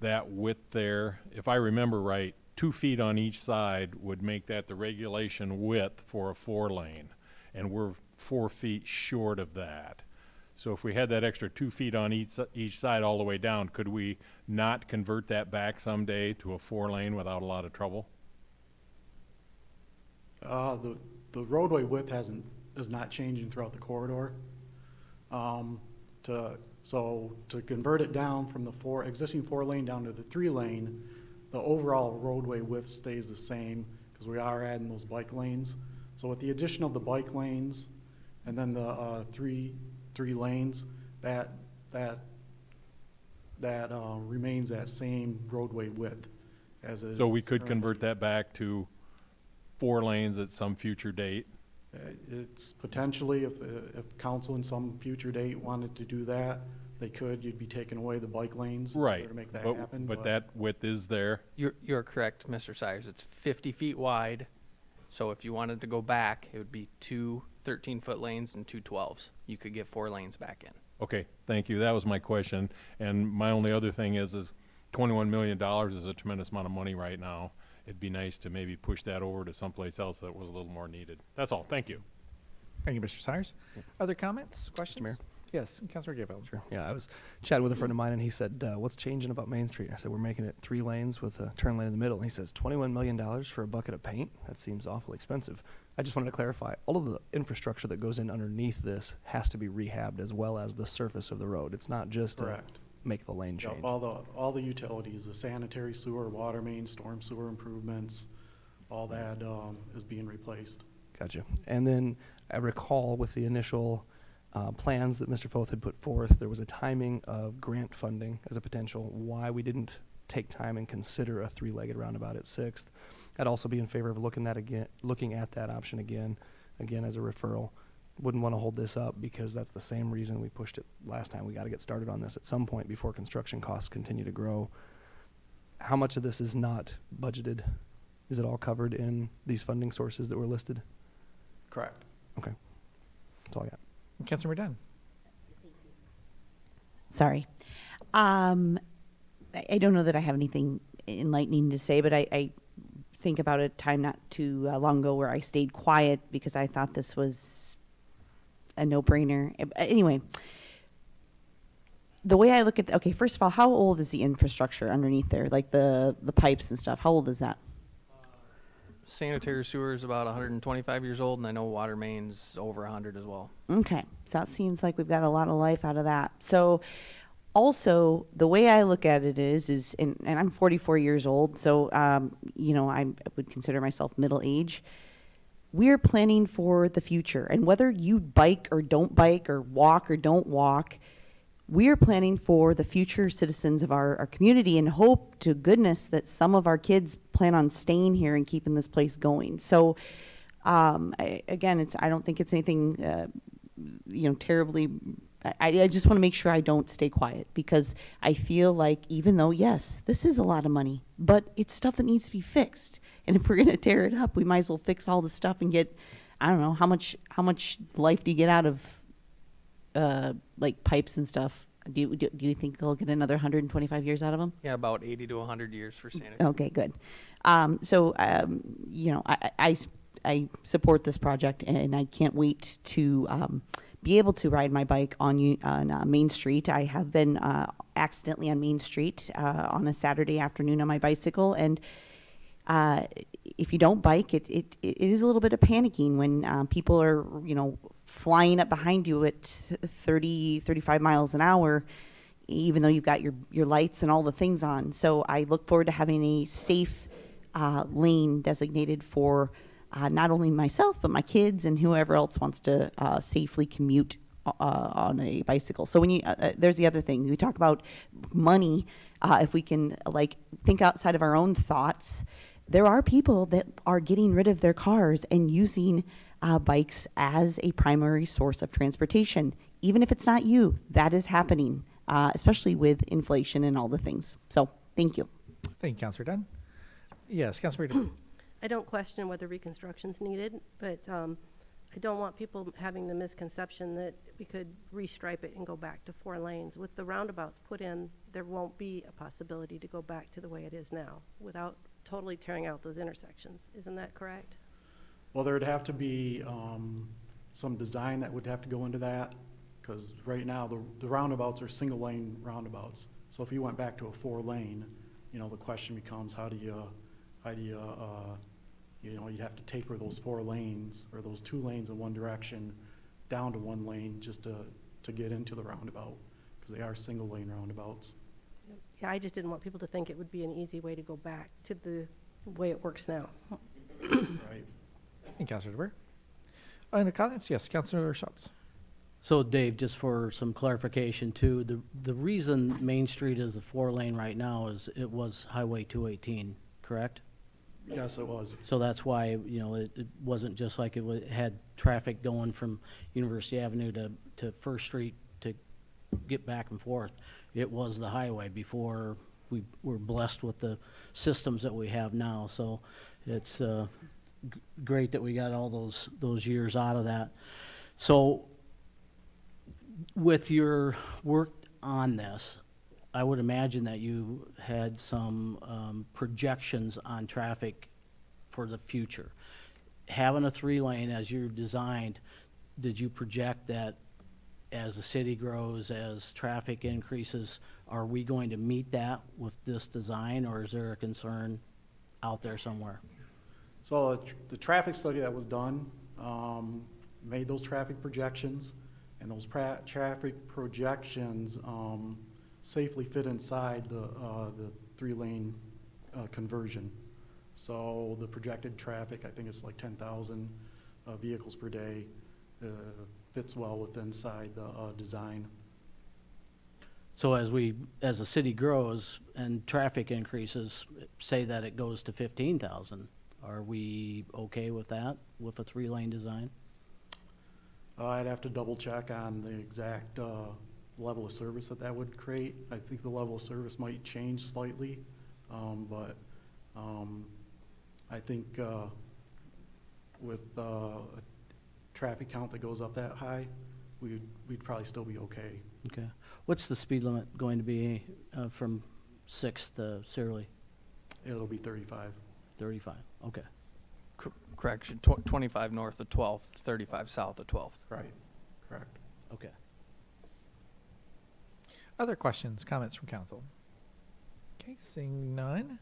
That width there, if I remember right, 2 feet on each side would make that the regulation width for a 4-lane. And we're 4 feet short of that. So if we had that extra 2 feet on each side all the way down, could we not convert that back someday to a 4-lane without a lot of trouble? The roadway width is not changing throughout the corridor. To convert it down from the existing 4-lane down to the 3-lane, the overall roadway width stays the same because we are adding those bike lanes. So with the addition of the bike lanes and then the three lanes, that remains that same roadway width as it is. So we could currently. convert that back to 4 lanes at some future date? It's potentially, if council in some future date wanted to do that, they could. You'd be taking away the bike lanes in order Right, to make that but, happen. but that width is there? You're correct, Mr. Sires. It's 50 feet wide. So if you wanted to go back, it would be 2 13-foot lanes and 2 12s. You could get 4 lanes back in. Okay, thank you. That was my question. And my only other thing is $21 million is a tremendous amount of money right now. It'd be nice to maybe push that over to someplace else that was a little more needed. That's all. Thank you. Thank you, Mr. Sires. Other comments, questions? Mayor? Yes, Councilor Gable. Sure. Yeah, I was chatting with a friend of mine, and he said, what's changing about Main Street? I said, we're making it 3 lanes with a turn lane in the middle. And he says, $21 million for a bucket of paint? That seems awfully expensive. I just wanted to clarify, all of the infrastructure that goes in underneath this has to be rehabbed as well as the surface of the road. It's not just Correct. make the lane Yep, change. all the utilities, the sanitary sewer, water main, storm sewer improvements, all that is being replaced. Gotcha. And then I recall with the initial plans that Mr. Foth had put forth, there was a timing of grant funding as a potential why we didn't take time and consider a 3-legged roundabout at 6th. I'd also be in favor of looking at that option again as a referral. Wouldn't want to hold this up because that's the same reason we pushed it last time. We got to get started on this at some point before construction costs continue to grow. How much of this is not budgeted? Is it all covered in these funding sources that were listed? Correct. Okay. That's all I got. Councilor Dunn. Sorry. I don't know that I have anything enlightening to say, but I think about a time not too long ago where I stayed quiet because I thought this was a no-brainer. Anyway, the way I look at, okay, first of all, how old is the infrastructure underneath there? Like the pipes and stuff, how old is that? Sanitary sewer is about 125 years old, and I know water main's over 100 as well. Okay, so that seems like we've got a lot of life out of that. So also, the way I look at it is and I'm 44 years old, so, you know, I would consider myself middle age. We're planning for the future, and whether you bike or don't bike or walk or don't walk, we are planning for the future citizens of our community and hope to goodness that some of our kids plan on staying here and keeping this place going. So, I don't think it's anything, you know, terribly. I just want to make sure I don't stay quiet because I feel like even though, yes, this is a lot of money, but it's stuff that needs to be fixed. And if we're going to tear it up, we might as well fix all the stuff and get, I don't know, how much life do you get out of like pipes and stuff? Do you think they'll get another 125 years out of them? Yeah, about 80 to 100 years for sanitary. Okay, good. You know, I support this project, and I can't wait to be able to ride my bike on Main Street. I have been accidentally on Main Street on a Saturday afternoon on my bicycle, and if you don't bike, it is a little bit of panicking when people are, you know, flying up behind you at 30, 35 miles an hour, even though you've got your lights and all the things on. So I look forward to having a safe lane designated for not only myself, but my kids and whoever else wants to safely commute on a bicycle. So when you, there's the other thing, we talk about money, if we can like think outside of our own thoughts, there are people that are getting rid of their cars and using bikes as a primary source of transportation. Even if it's not you, that is happening, especially with inflation and all the things. So, thank you. Thank you, Councilor Dunn. Yes, Councilor Reed. I don't question whether reconstruction's needed, but I don't want people having the misconception that we could restripe it and go back to 4 lanes. With the roundabouts put in, there won't be a possibility to go back to the way it is now without totally tearing out those intersections. Isn't that correct? Well, there'd have to be some design that would have to go into that, because right now the roundabouts are single lane roundabouts. So if you went back to a 4 lane, you know, the question becomes how do you you know, you'd have to taper those 4 lanes or those 2 lanes in one direction down to 1 lane just to get into the roundabout, because they are single lane roundabouts. Yeah, I just didn't want people to think it would be an easy way to go back to the way it works now. Right. Thank you, Councilor DeBoer. Any comments? Yes, Councilor Schultz. So Dave, just for some clarification too, the reason Main Street is a 4 lane right now is it was Highway 218, correct? Yes, it was. So that's why, you know, it wasn't just like had traffic going from University Avenue to First Street to get back and forth. It was the highway before we were blessed with the systems that we have now. So it's great that we got all those years out of that. So with your work on this, I would imagine that you had some projections on traffic for the future. Having a 3-lane as you've designed, did you project that as the city grows, as traffic increases, are we going to meet that with this design, or is there a concern out there somewhere? So the traffic study that was done made those traffic projections, and those traffic projections safely fit inside the 3-lane conversion. So the projected traffic, I think it's like 10,000 vehicles per day, fits well within inside the design. So as the city grows and traffic increases, say that it goes to 15,000, are we okay with that, with a 3-lane design? I'd have to double check on the exact level of service that would create. I think the level of service might change slightly, but I think with a traffic count that goes up that high, we'd probably still be okay. Okay. What's the speed limit going to be from 6th to Searly? It'll be 35. 35, okay. Correction, 25 north of 12th, 35 south of 12th. Right, correct. Okay. Other questions, comments from council? Okay, seeing none.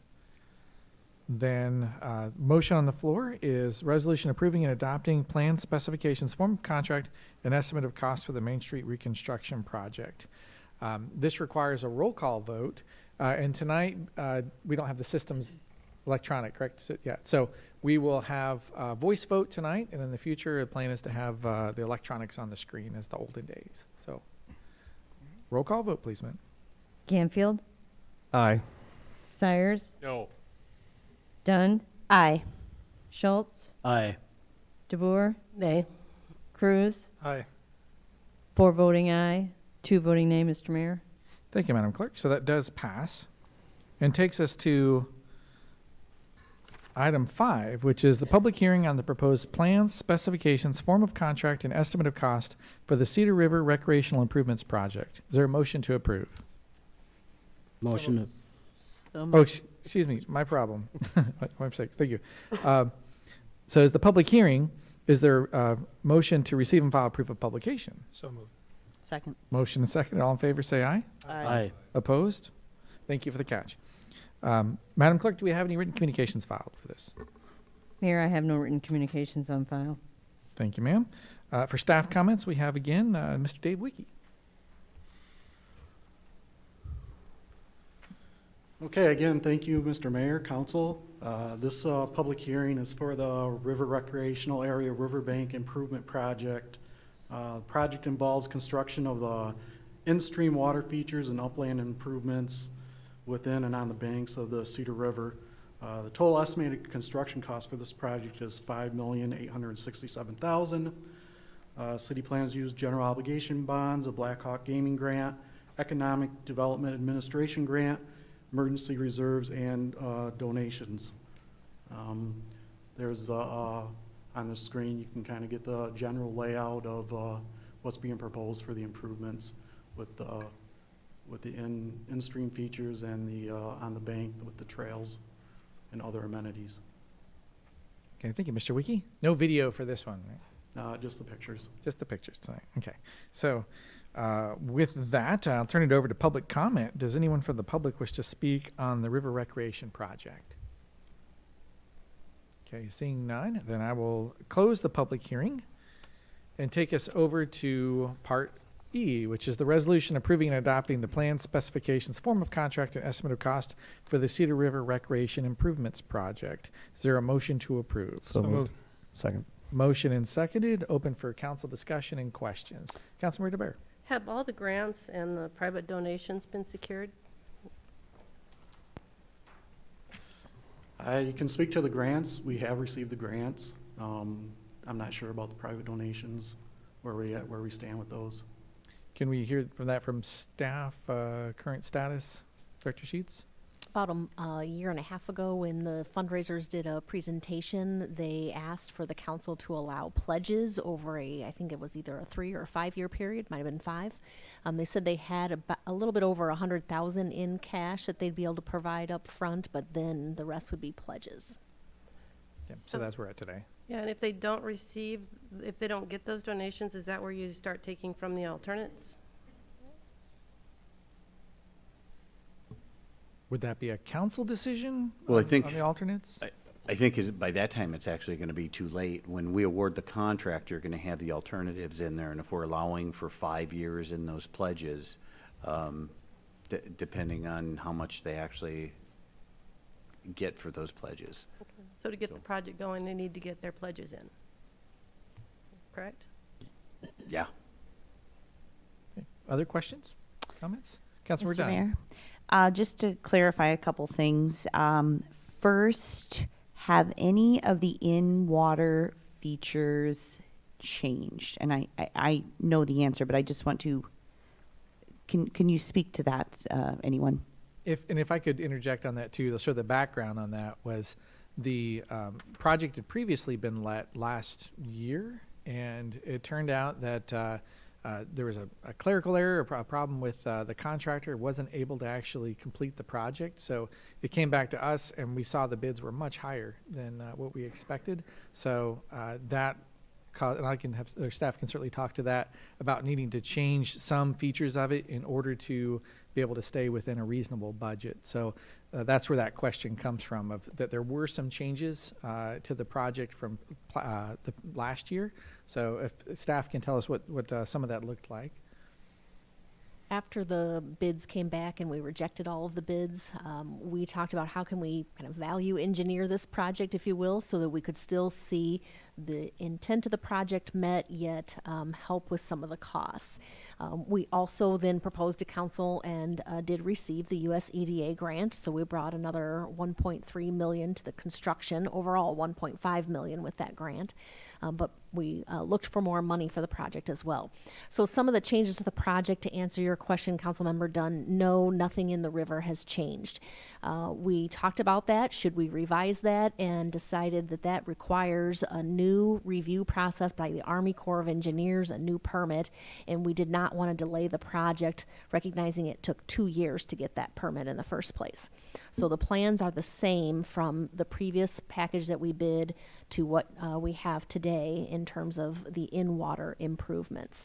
Then motion on the floor is resolution approving and adopting plan specifications, form of contract, and estimate of cost for the Main Street reconstruction project. This requires a roll call vote, and tonight we don't have the systems electronic, correct? So, yeah, so we will have a voice vote tonight, and in the future, the plan is to have the electronics on the screen as the olden days. So roll call vote, please, man. Canfield, Aye. Sires, No. Dunn, Aye. Schultz, Aye. DeBoer, Nay. Cruz, Aye. 4 voting aye, 2 voting nay, Mr. Mayor. Thank you, Madam Clerk. So that does pass and takes us to item 5, which is the public hearing on the proposed plans, specifications, form of contract, and estimate of cost for the Cedar River Recreational Improvements Project. Is there a motion to approve? Motion to. Oh, excuse me, my problem. My mistake. Thank you. So is the public hearing, is there a motion to receive and file proof of publication? So moved. Second. Motion and second. All in favor, say aye. Aye. Opposed? Thank you for the catch. Madam Clerk, do we have any written communications filed for this? Mayor, I have no written communications on file. Thank you, ma'am. For staff comments, we have again Mr. Dave Wiki. Okay, again, thank you, Mr. Mayor, Council. This public hearing is for the River Recreational Area Riverbank Improvement Project. The project involves construction of the in-stream water features and upland improvements within and on the banks of the Cedar River. The total estimated construction cost for this project is $5,867,000. City plans to use general obligation bonds, a Blackhawk Gaming grant, Economic Development Administration grant, emergency reserves, and donations. There's on the screen, you can kind of get the general layout of what's being proposed for the improvements with the in-stream features and the on the bank with the trails and other amenities. Okay, thank you, Mr. Wiki. No video for this one, right? Just the pictures. Just the pictures tonight. Okay. So with that, I'll turn it over to public comment. Does anyone from the public wish to speak on the River Recreation Project? Okay, seeing none, then I will close the public hearing and take us over to part E, which is the resolution approving and adopting the plan, specifications, form of contract, and estimate of cost for the Cedar River Recreation Improvements Project. Is there a motion to approve? So moved. Second. Motion and seconded. Open for council discussion and questions. Councilmember DeBear. Have all the grants and the private donations been secured? I can speak to the grants. We have received the grants. I'm not sure about the private donations, where we stand with those. Can we hear from staff, current status, Director Sheets? About a year and a half ago, when the fundraisers did a presentation, they asked for the council to allow pledges over I think it was either a 3 or a 5 year period, might have been 5. They said they had a little bit over 100,000 in cash that they'd be able to provide up front, but then the rest would be pledges. Yeah, so that's where we're at today. Yeah, and if they don't get those donations, is that where you start taking from the alternates? Would that be a council decision? Well, on, I think on the alternates. I think by that time it's actually going to be too late. When we award the contract, you're going to have the alternatives in there, and if we're allowing for 5 years in those pledges, depending on how much they actually get for those pledges. Okay. So to get the project going, they need to get their pledges in. Correct? Yeah. Okay. Other questions, comments? Councilor Mr. Dunn. Mayor, just to clarify a couple things. First, have any of the in-water features changed? And I know the answer, but I just want to, can you speak to that, anyone? If I could interject on that too, so the background on that was the project had previously been let last year, and it turned out that there was a clerical error, a problem with the contractor, wasn't able to actually complete the project. So it came back to us, and we saw the bids were much higher than what we expected. So that caused, and I can have, or staff can certainly talk to that, about needing to change some features of it in order to be able to stay within a reasonable budget. So that's where that question comes from, of that there were some changes to the project from the last year. So if staff can tell us what some of that looked like. After the bids came back and we rejected all of the bids, we talked about how can we kind of value engineer this project, if you will, so that we could still see the intent of the project met, yet help with some of the costs. We also then proposed to council and did receive the US EDA grant, so we brought another $1.3 million to the construction, overall $1.5 million with that grant, but we looked for more money for the project as well. So some of the changes to the project, to answer your question, Councilmember Dunn, no, nothing in the river has changed. We talked about that, should we revise that, and decided that that requires a new review process by the Army Corps of Engineers, a new permit, and we did not want to delay the project, recognizing it took 2 years to get that permit in the first place. So the plans are the same from the previous package that we bid to what we have today in terms of the in-water improvements.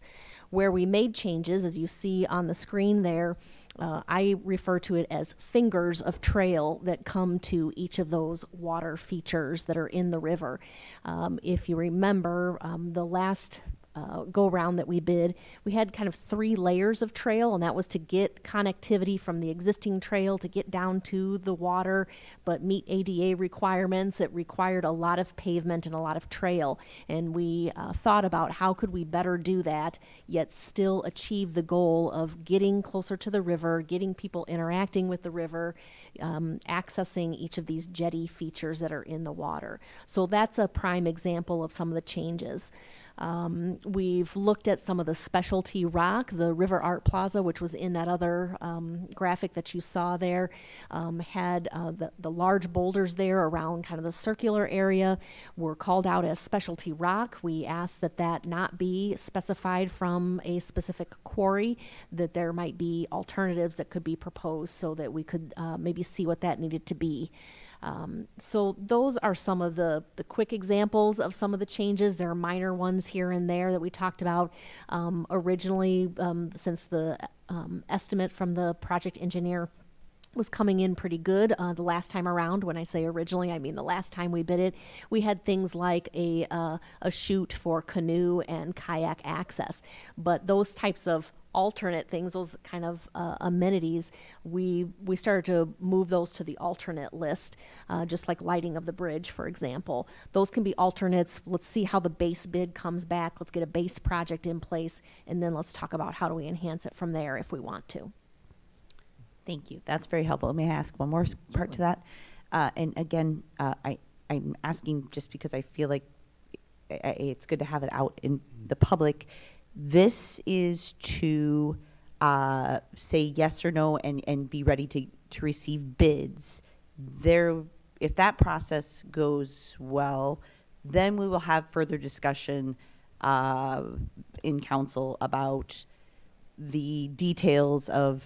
Where we made changes, as you see on the screen there, I refer to it as fingers of trail that come to each of those water features that are in the river. If you remember, the last go-round that we bid, we had kind of 3 layers of trail, and that was to get connectivity from the existing trail to get down to the water, but meet ADA requirements. It required a lot of pavement and a lot of trail, and we thought about how could we better do that, yet still achieve the goal of getting closer to the river, getting people interacting with the river, accessing each of these jetty features that are in the water. So that's a prime example of some of the changes. We've looked at some of the specialty rock. The River Art Plaza, which was in that other graphic that you saw there, had the large boulders there around kind of the circular area were called out as specialty rock. We asked that that not be specified from a specific quarry, that there might be alternatives that could be proposed so that we could maybe see what that needed to be. So those are some of the quick examples of some of the changes. There are minor ones here and there that we talked about originally, since the estimate from the project engineer was coming in pretty good the last time around. When I say originally, I mean the last time we bid it. We had things like a chute for canoe and kayak access, but those types of alternate things, those kind of amenities, we started to move those to the alternate list, just like lighting of the bridge, for example. Those can be alternates. Let's see how the base bid comes back. Let's get a base project in place, and then let's talk about how do we enhance it from there if we want to. Thank you. That's very helpful. May I ask one more part to that? And again, I'm asking just because I feel like it's good to have it out in the public. This is to say yes or no and be ready to receive bids. If that process goes well, then we will have further discussion in council about the details of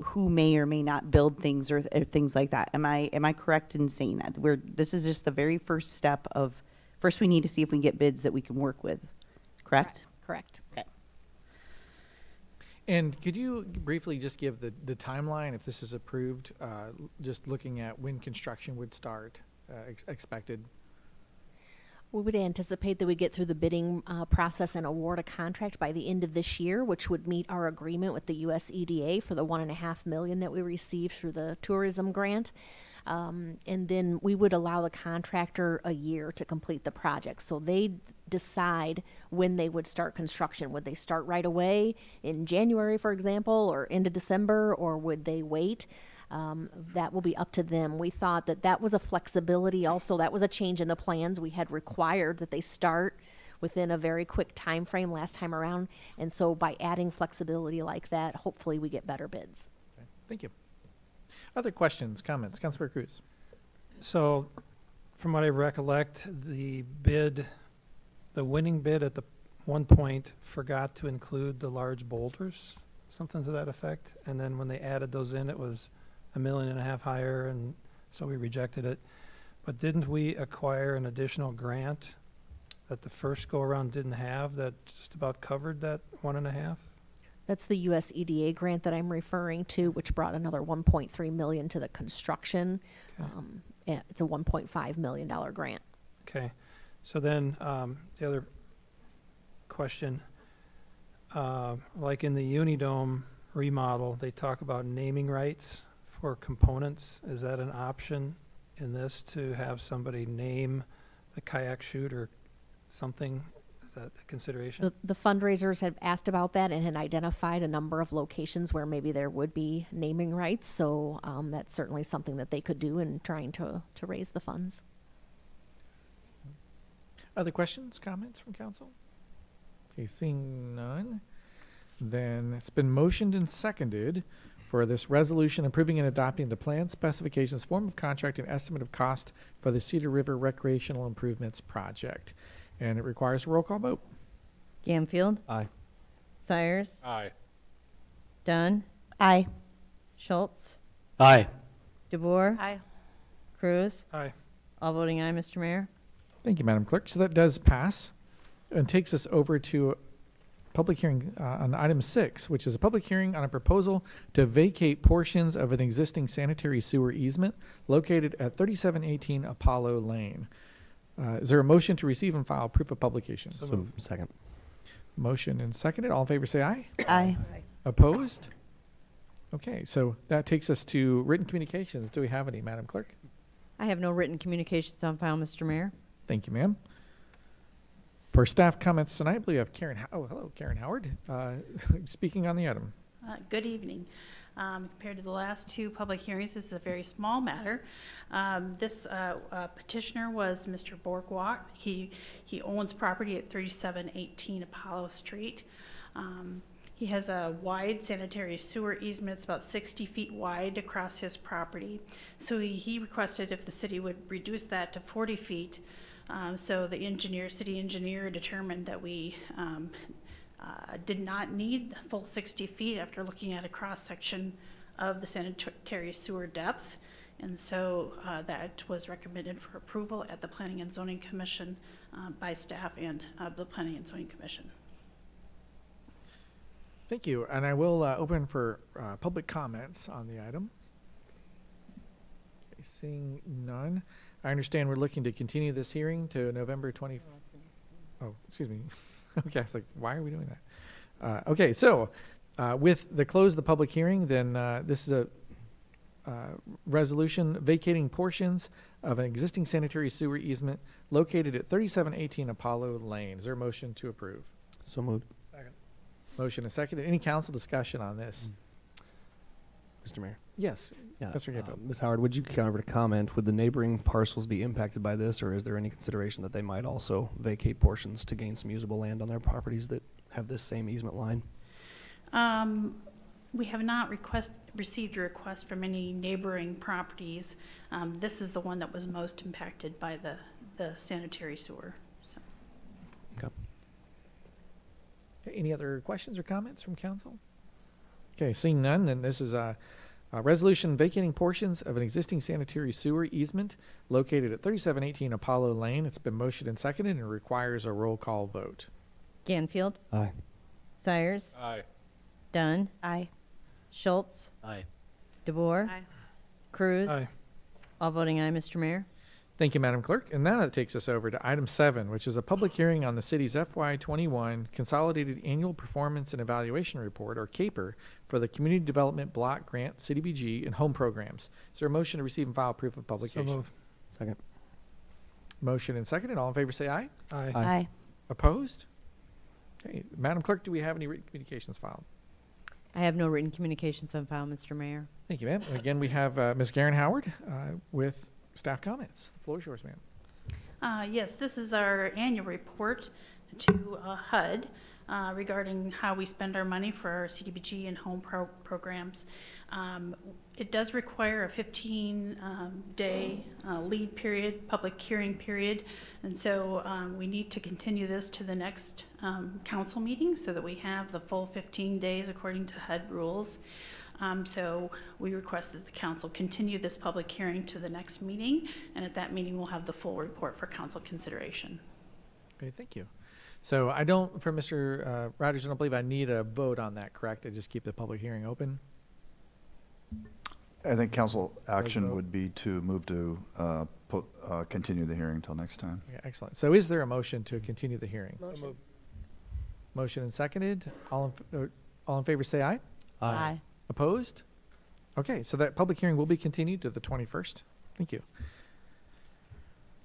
who may or may not build things or things like that. Am I correct in saying that? This is just the very first step of, first we need to see if we can get bids that we can work with, correct? Correct. Okay. And could you briefly just give the timeline if this is approved, just looking at when construction would start, expected? We would anticipate that we get through the bidding process and award a contract by the end of this year, which would meet our agreement with the US EDA for the $1.5 million that we received through the tourism grant. And then we would allow the contractor a year to complete the project. So they decide when they would start construction. Would they start right away in January, for example, or into December, or would they wait? That will be up to them. We thought that was a flexibility also. That was a change in the plans. We had required that they start within a very quick time frame last time around. And so by adding flexibility like that, hopefully we get better bids. Okay. Thank you. Other questions, comments? Councilor Cruz. So, from what I recollect, the winning bid at the one point forgot to include the large boulders, something to that effect. And then when they added those in, it was $1.5 million higher, and so we rejected it. But didn't we acquire an additional grant that the first go around didn't have that just about covered that 1.5? That's the US EDA grant that I'm referring to, which brought another $1.3 million to the construction. Okay. It's a $1.5 million grant. Okay. So then the other question, like in the Unidome remodel, they talk about naming rights for components. Is that an option in this, to have somebody name the kayak chute or something? Is that a consideration? The fundraisers have asked about that and had identified a number of locations where maybe there would be naming rights. So that's certainly something that they could do in trying to raise the funds. Other questions, comments from council? Okay, seeing none, then it's been motioned and seconded for this resolution approving and adopting the plan, specifications, form of contract, and estimate of cost for the Cedar River Recreational Improvements Project. And it requires a roll call vote. Gamfield? Aye. Sires? Aye. Dunn? Aye. Schultz? Aye. DeBoer? Aye. Cruz? Aye. All voting aye, Mr. Mayor. Thank you, Madam Clerk. So that does pass and takes us over to public hearing on item 6, which is a public hearing on a proposal to vacate portions of an existing sanitary sewer easement located at 3718 Apollo Lane. Is there a motion to receive and file proof of publication? So second. Motion and seconded. All in favor say aye. Aye. Opposed? Okay, so that takes us to written communications. Do we have any, Madam Clerk? I have no written communications on file, Mr. Mayor. Thank you, ma'am. For staff comments tonight, I believe we have Karen. Hello, Karen Howard, speaking on the item. Good evening. Compared to the last two public hearings, this is a very small matter. This petitioner was Mr. Borgwart. He owns property at 3718 Apollo Street. He has a wide sanitary sewer easement. It's about 60 feet wide across his property. So he requested if the city would reduce that to 40 feet. So the city engineer determined that we did not need the full 60 feet after looking at a cross-section of the sanitary sewer depth. And so that was recommended for approval at the Planning and Zoning Commission by staff and the Planning and Zoning Commission. Thank you. And I will open for public comments on the item. Okay, seeing none. I understand we're looking to continue this hearing to November 20. Oh, excuse me. Okay, I was like, why are we doing that? Okay, so with the close of the public hearing, then this is a resolution vacating portions of an existing sanitary sewer easement located at 3718 Apollo Lane. Is there a motion to approve? So moved. Second. Motion is seconded. Any council discussion on this? Mr. Mayor. Yes. Yeah. Mr. Gayfield. Ms. Howard, would you cover to comment, would the neighboring parcels be impacted by this, or is there any consideration that they might also vacate portions to gain some usable land on their properties that have this same easement line? We have not received a request from any neighboring properties. This is the one that was most impacted by the sanitary sewer. So. Okay. Any other questions or comments from council? Okay, seeing none, then this is a resolution vacating portions of an existing sanitary sewer easement located at 3718 Apollo Lane. It's been motioned and seconded and requires a roll call vote. Ganfield, Aye. Cyrus, Aye. Dunn, Aye. Schultz, Aye. DeBoer, Aye. Cruz. Aye. All voting aye, Mr. Mayor. Thank you, Madam Clerk. And now that takes us over to item 7, which is a public hearing on the city's FY21 Consolidated Annual Performance and Evaluation Report, or CAPER, for the Community Development Block Grant, CDBG, and Home Programs. Is there a motion to receive and file proof of publication? So move. Second. Motion and seconded. All in favor say aye. Aye. Aye. Opposed? Okay, Madam Clerk, do we have any written communications filed? I have no written communications on file, Mr. Mayor. Thank you, ma'am. And again, we have Ms. Garen Howard with staff comments. The floor is yours, ma'am. Yes, this is our annual report to HUD regarding how we spend our money for our CDBG and home programs. It does require a 15-day lead period, public hearing period, and so we need to continue this to the next council meeting so that we have the full 15 days according to HUD rules. So we request that the council continue this public hearing to the next meeting, and at that meeting we'll have the full report for council consideration. Okay, thank you. So I don't, for Mr. Rogers, I don't believe I need a vote on that, correct? I just keep the public hearing open? I think council action vote. would be to move to continue the hearing until next time. Okay, excellent. So is there a motion to continue the hearing? Motion. Motion and seconded. All in favor say aye. Aye. Opposed? Okay, so that public hearing will be continued to the 21st. Thank you.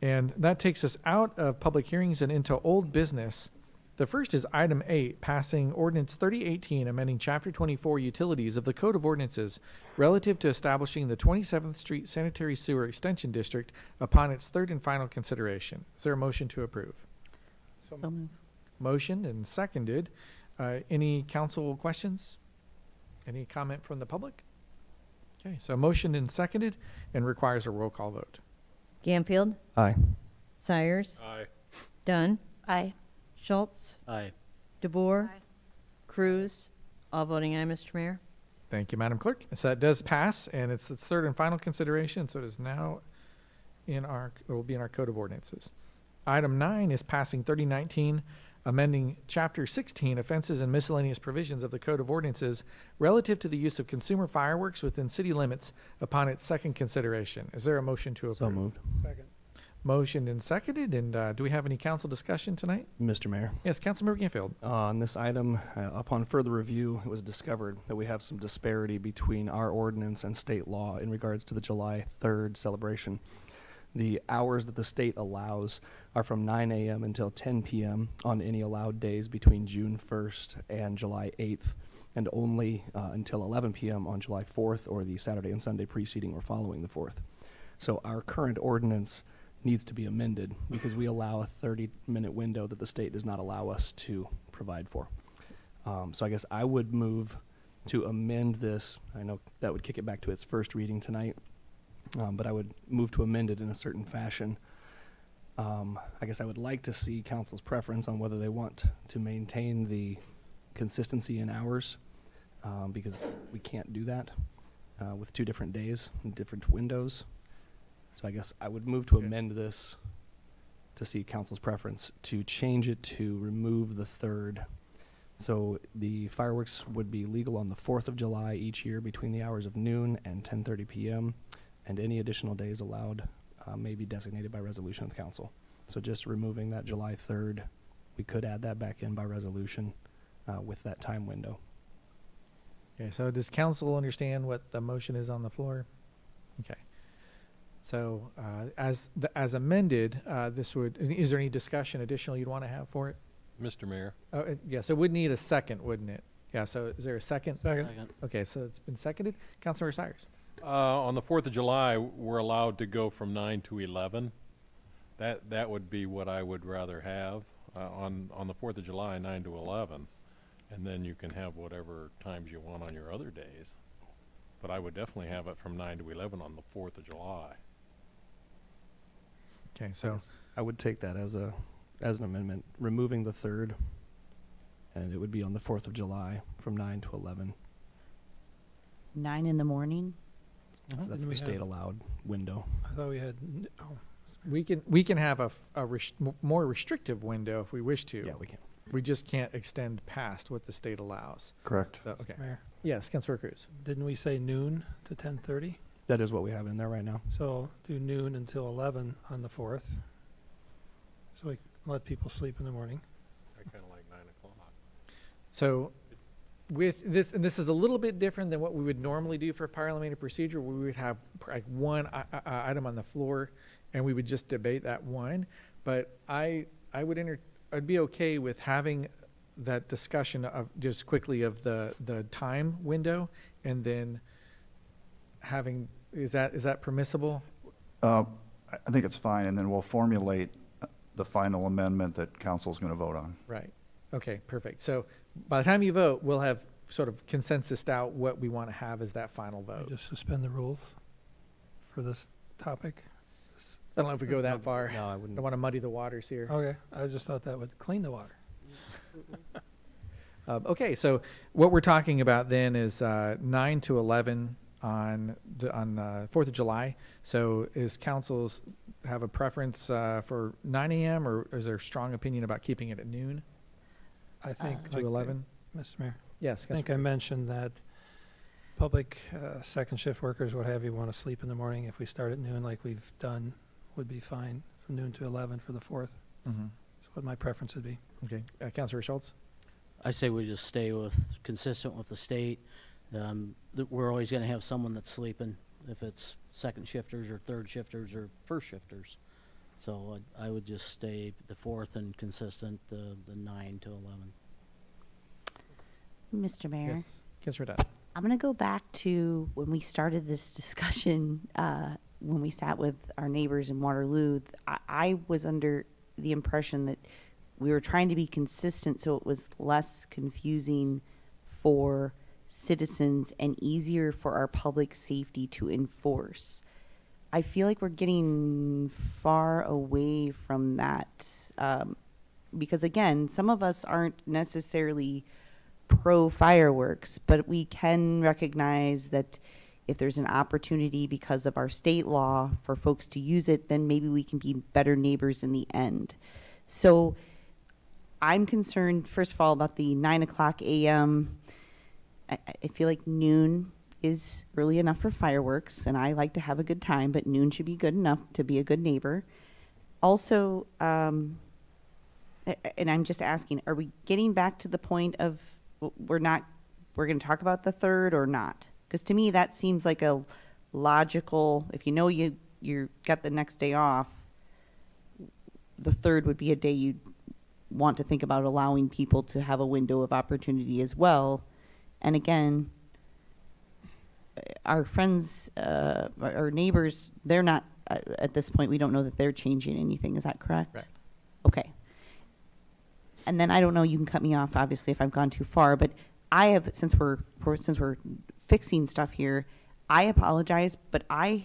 And that takes us out of public hearings and into old business. The first is item 8, passing ordinance 3018, amending chapter 24 utilities of the Code of Ordinances relative to establishing the 27th Street Sanitary Sewer Extension District upon its third and final consideration. Is there a motion to approve? So move. Motion and seconded. Any council questions? Any comment from the public? Okay, so motion and seconded and requires a roll call vote. Ganfield, Aye. Cyrus, Aye. Dunn, Aye. Schultz, Aye. DeBoer, Aye. Cruz. All voting aye, Mr. Mayor. Thank you, Madam Clerk. So that does pass, and it's its third and final consideration, so it is now in our, it will be in our Code of Ordinances. Item 9 is passing 3019, amending Chapter 16, Offenses and Miscellaneous Provisions of the Code of Ordinances relative to the use of consumer fireworks within city limits upon its second consideration. Is there a motion to approve? So moved. Second. Motioned and seconded, and do we have any council discussion tonight? Mr. Mayor. Yes, Councilmember Ganfield. On this item, upon further review, it was discovered that we have some disparity between our ordinance and state law in regards to the July 3rd celebration. The hours that the state allows are from 9 a.m. until 10 p.m. on any allowed days between June 1st and July 8th, and only until 11 p.m. on July 4th or the Saturday and Sunday preceding or following the 4th. So our current ordinance needs to be amended because we allow a 30-minute window that the state does not allow us to provide for. So I guess I would move to amend this. I know that would kick it back to its first reading tonight, but I would move to amend it in a certain fashion. I guess I would like to see council's preference on whether they want to maintain the consistency in hours, because we can't do that with 2 different days and different windows. So I guess I would move to amend this to see council's preference to change it to remove the 3rd. So the fireworks would be legal on the 4th of July each year between the hours of noon and 10:30 p.m. and any additional days allowed may be designated by resolution of the council. So just removing that July 3rd, we could add that back in by resolution with that time window. Okay, so does council understand what the motion is on the floor? Okay. So as amended, this would, is there any discussion additional you'd want to have for it? Mr. Mayor. Yes, it would need a second, wouldn't it? Yeah, so is there a second? Second. Okay, so it's been seconded. Councilmember Cyrus. On the 4th of July, we're allowed to go from 9 to 11. That would be what I would rather have, on the 4th of July, 9 to 11. And then you can have whatever times you want on your other days. But I would definitely have it from 9 to 11 on the 4th of July. Okay, so I would take that as an amendment, removing the 3rd, and it would be on the 4th of July from 9 to 11. 9 in the morning? That's Didn't the we state have- allowed window. I thought we had, we can have a more restrictive window if we wish to. Yeah, we can. We just can't extend past what the state allows. Correct. So, okay. Mayor, Yes, Councilor Cruz. didn't we say noon to 10:30? That is what we have in there right now. So do noon until 11 on the 4th. So we let people sleep in the morning. I kind of like 9 o'clock. So with this, and this is a little bit different than what we would normally do for parliamentary procedure, where we would have like one item on the floor and we would just debate that one. But I'd be okay with having that discussion of just quickly of the time window, and then having, is that permissible? I think it's fine, and then we'll formulate the final amendment that council's going to vote on. Right. Okay, perfect. So by the time you vote, we'll have sort of consensused out what we want to have as that final vote. Just suspend the rules for this topic. I don't know if we go that far. No, I wouldn't. Don't want to muddy the waters here. Okay, I just thought that would clean the water. Okay, so what we're talking about then is 9 to 11 on 4th of July. So is councils have a preference for 9 a.m. or is there a strong opinion about keeping it at noon I think. to 11? Mr. Mayor. Yes, I think I mentioned that public second shift workers, what have you, want to sleep in the morning. If we start at noon like we've done, would be fine from noon to 11 for the 4th. Mm-hmm. That's what my preference would be. Okay, Councilor Schultz? I say we just stay consistent with the state. That we're always going to have someone that's sleeping, if it's second shifters or third shifters or first shifters. So I would just stay the 4th and consistent, the 9 to 11. Mr. Mayor? Yes, Councilor Dunn. I'm going to go back to when we started this discussion, when we sat with our neighbors in Waterloo. I was under the impression that we were trying to be consistent so it was less confusing for citizens and easier for our public safety to enforce. I feel like we're getting far away from that because, again, some of us aren't necessarily pro fireworks, but we can recognize that if there's an opportunity because of our state law for folks to use it, then maybe we can be better neighbors in the end. So I'm concerned, first of all, about the 9 o'clock a.m. I feel like noon is early enough for fireworks, and I like to have a good time, but noon should be good enough to be a good neighbor. Also, and I'm just asking, are we getting back to the point of we're going to talk about the 3rd or not? Because to me, that seems like a logical, if you know you got the next day off, the 3rd would be a day you'd want to think about allowing people to have a window of opportunity as well. And again, our friends, our neighbors, they're not, at this point, we don't know that they're changing anything. Is that correct? Correct. Okay. And then I don't know, you can cut me off, obviously, if I've gone too far, but I have, since we're fixing stuff here, I apologize, but I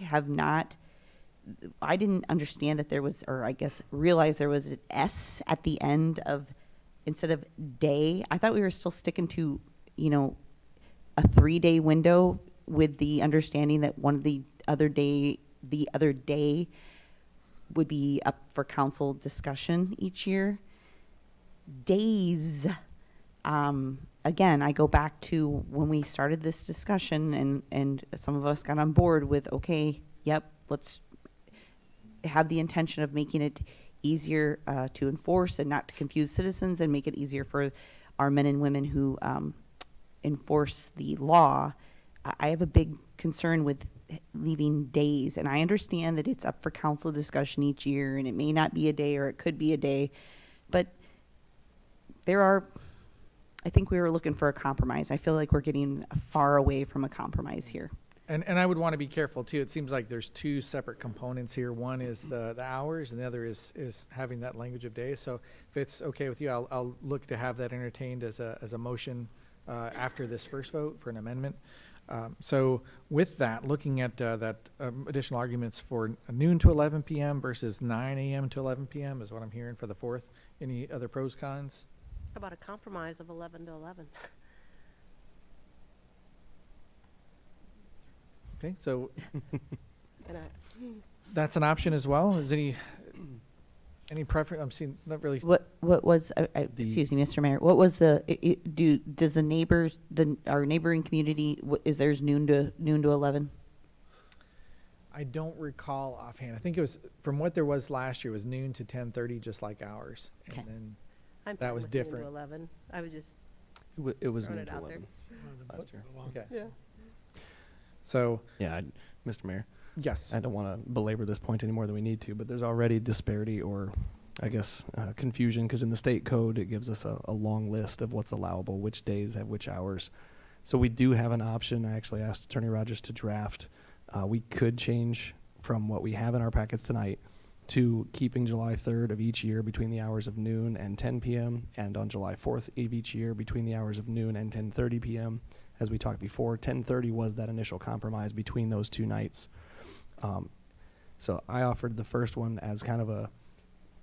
didn't understand that there was, or I guess realize there was an S at the end of, instead of day. I thought we were still sticking to, a 3-day window with the understanding that the other day would be up for council discussion each year. Days. Again, I go back to when we started this discussion and some of us got on board with, okay, yep, let's have the intention of making it easier to enforce and not to confuse citizens and make it easier for our men and women who enforce the law. I have a big concern with leaving days, and I understand that it's up for council discussion each year and it may not be a day or it could be a day, but there are I think we were looking for a compromise. I feel like we're getting far away from a compromise here. And I would want to be careful too. It seems like there's two separate components here. One is the hours, and the other is having that language of days. So if it's okay with you, I'll look to have that entertained as a motion after this first vote for an amendment. So with that, looking at that additional arguments for noon to 11 p.m. versus 9 a.m. to 11 p.m. is what I'm hearing for the 4th. Any other pros, cons? How about a compromise of 11 to 11? Okay, so And that's an option as well. Is any preference? I'm seeing not really. What was, excuse me, Mr. Mayor, what was does the neighbors, our neighboring community, is theirs noon to 11? I don't recall offhand. I think it was, from what there was last year, it was noon to 10:30, just like ours. Okay. And then I'm that fine was with noon to different. 11. I was just It was throwing noon it to out there. 11 last year. Okay. Yeah. So, Yeah, Mr. Mayor. yes. I don't want to belabor this point any more than we need to, but there's already disparity or, I guess, confusion, because in the state code, it gives us a long list of what's allowable, which days have which hours. So we do have an option. I actually asked Attorney Rogers to draft. We could change from what we have in our packets tonight to keeping July 3rd of each year between the hours of noon and 10 p.m. and on July 4th of each year between the hours of noon and 10:30 p.m. As we talked before, 10:30 was that initial compromise between those two nights. So I offered the first one as kind of a,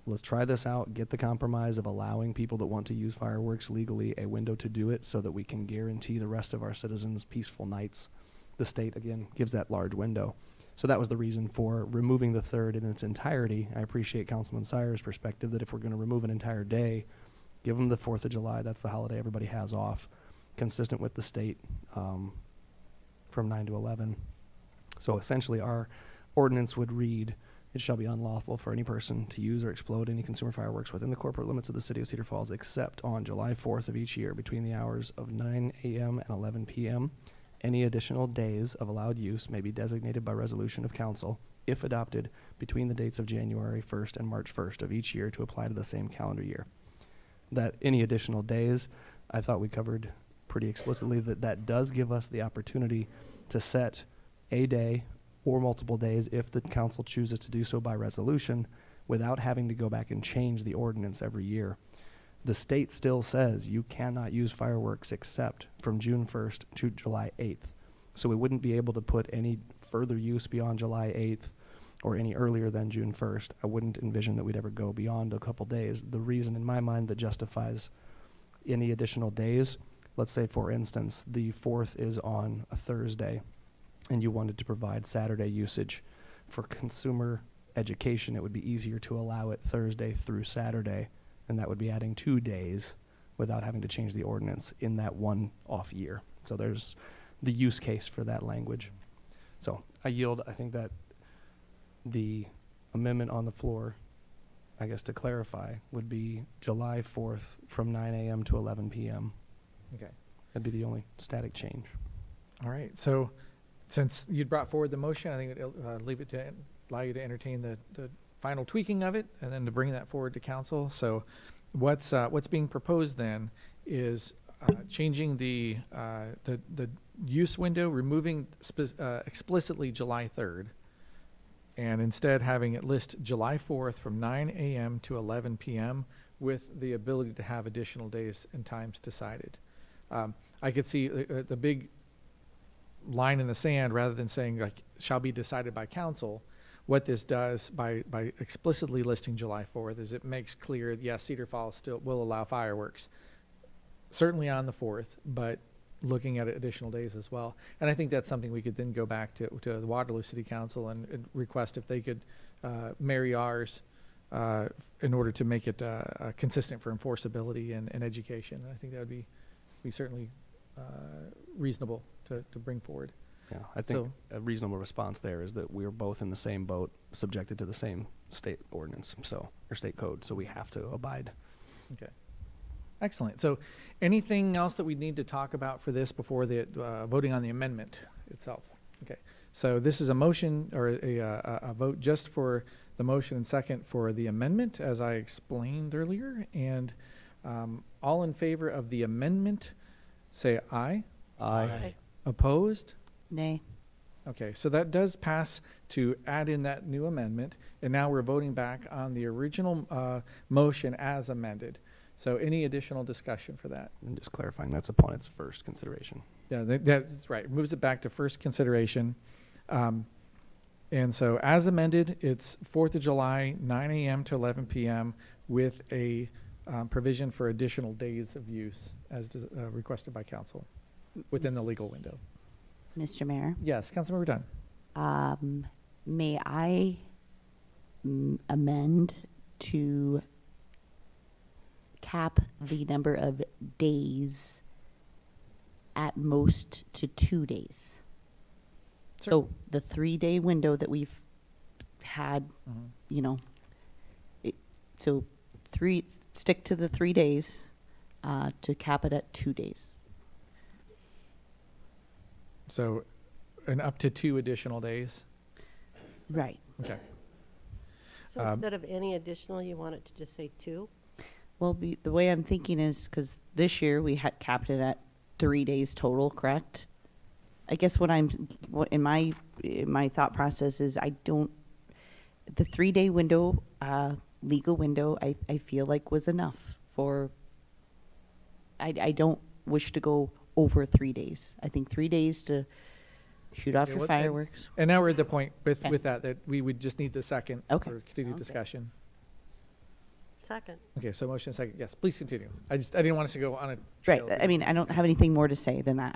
let's try this out, get the compromise of allowing people that want to use fireworks legally a window to do it so that we can guarantee the rest of our citizens peaceful nights. The state, again, gives that large window. So that was the reason for removing the 3rd in its entirety. I appreciate Councilman Sires' perspective that if we're going to remove an entire day, give them the 4th of July. That's the holiday everybody has off, consistent with the state, from 9 to 11. So essentially our ordinance would read, it shall be unlawful for any person to use or explode any consumer fireworks within the corporate limits of the city of Cedar Falls except on July 4th of each year between the hours of 9 a.m. and 11 p.m. Any additional days of allowed use may be designated by resolution of council, if adopted, between the dates of January 1st and March 1st of each year to apply to the same calendar year. That any additional days, I thought we covered pretty explicitly that does give us the opportunity to set a day or multiple days if the council chooses to do so by resolution without having to go back and change the ordinance every year. The state still says you cannot use fireworks except from June 1st to July 8th. So we wouldn't be able to put any further use beyond July 8th or any earlier than June 1st. I wouldn't envision that we'd ever go beyond a couple days. The reason in my mind that justifies any additional days, let's say for instance, the 4th is on a Thursday and you wanted to provide Saturday usage for consumer education, it would be easier to allow it Thursday through Saturday, and that would be adding 2 days without having to change the ordinance in that one off year. So there's the use case for that language. So I yield. I think that the amendment on the floor, I guess to clarify, would be July 4th from 9 a.m. to 11 p.m. Okay. That'd be the only static change. All right. So since you'd brought forward the motion, I think leave it to allow you to entertain the final tweaking of it and then to bring that forward to council. So what's being proposed then is changing the use window, removing explicitly July 3rd, and instead having it list July 4th from 9 a.m. to 11 p.m. with the ability to have additional days and times decided. I could see the big line in the sand rather than saying like shall be decided by council. What this does by explicitly listing July 4th is it makes clear, yes, Cedar Falls still will allow fireworks, certainly on the 4th, but looking at additional days as well. And I think that's something we could then go back to the Waterloo City Council and request if they could marry ours in order to make it consistent for enforceability and education. And I think that would be certainly reasonable to bring forward. Yeah, I think a reasonable response there is that we're both in the same boat, subjected to the same state ordinance, or state code, so we have to abide. Okay. Excellent. So anything else that we need to talk about for this before the voting on the amendment itself? Okay. So this is a motion or a vote just for the motion and second for the amendment, as I explained earlier. And All in favor of the amendment, say aye. Aye. Opposed? Nay. Okay, so that does pass to add in that new amendment, and now we're voting back on the original motion as amended. So any additional discussion for that? And just clarifying, that's upon its first consideration. Yeah, that's right. Moves it back to first consideration. And so as amended, it's 4th of July, 9 a.m. to 11 p.m. with a provision for additional days of use as requested by council within the legal window. Mr. Mayor? Yes, Councilmember Dunn. May I amend to cap the number of days at most to 2 days? So the 3-day window that we've had, you know, so stick to the 3 days to cap it at 2 days. So, and up to 2 additional days? Right. Okay. So instead of any additional, you want it to just say 2? Well, the way I'm thinking is, because this year we had capped it at 3 days total, correct? I guess what in my thought process is the 3-day window, legal window, I feel like was enough for, I don't wish to go over 3 days. I think 3 days to shoot off your fireworks. And now we're at the point with that we would just need the second for continued Okay. discussion. Second. Okay, so motion second. Yes, please continue. I didn't want us to go on a Right. trail. I mean, I don't have anything more to say than that.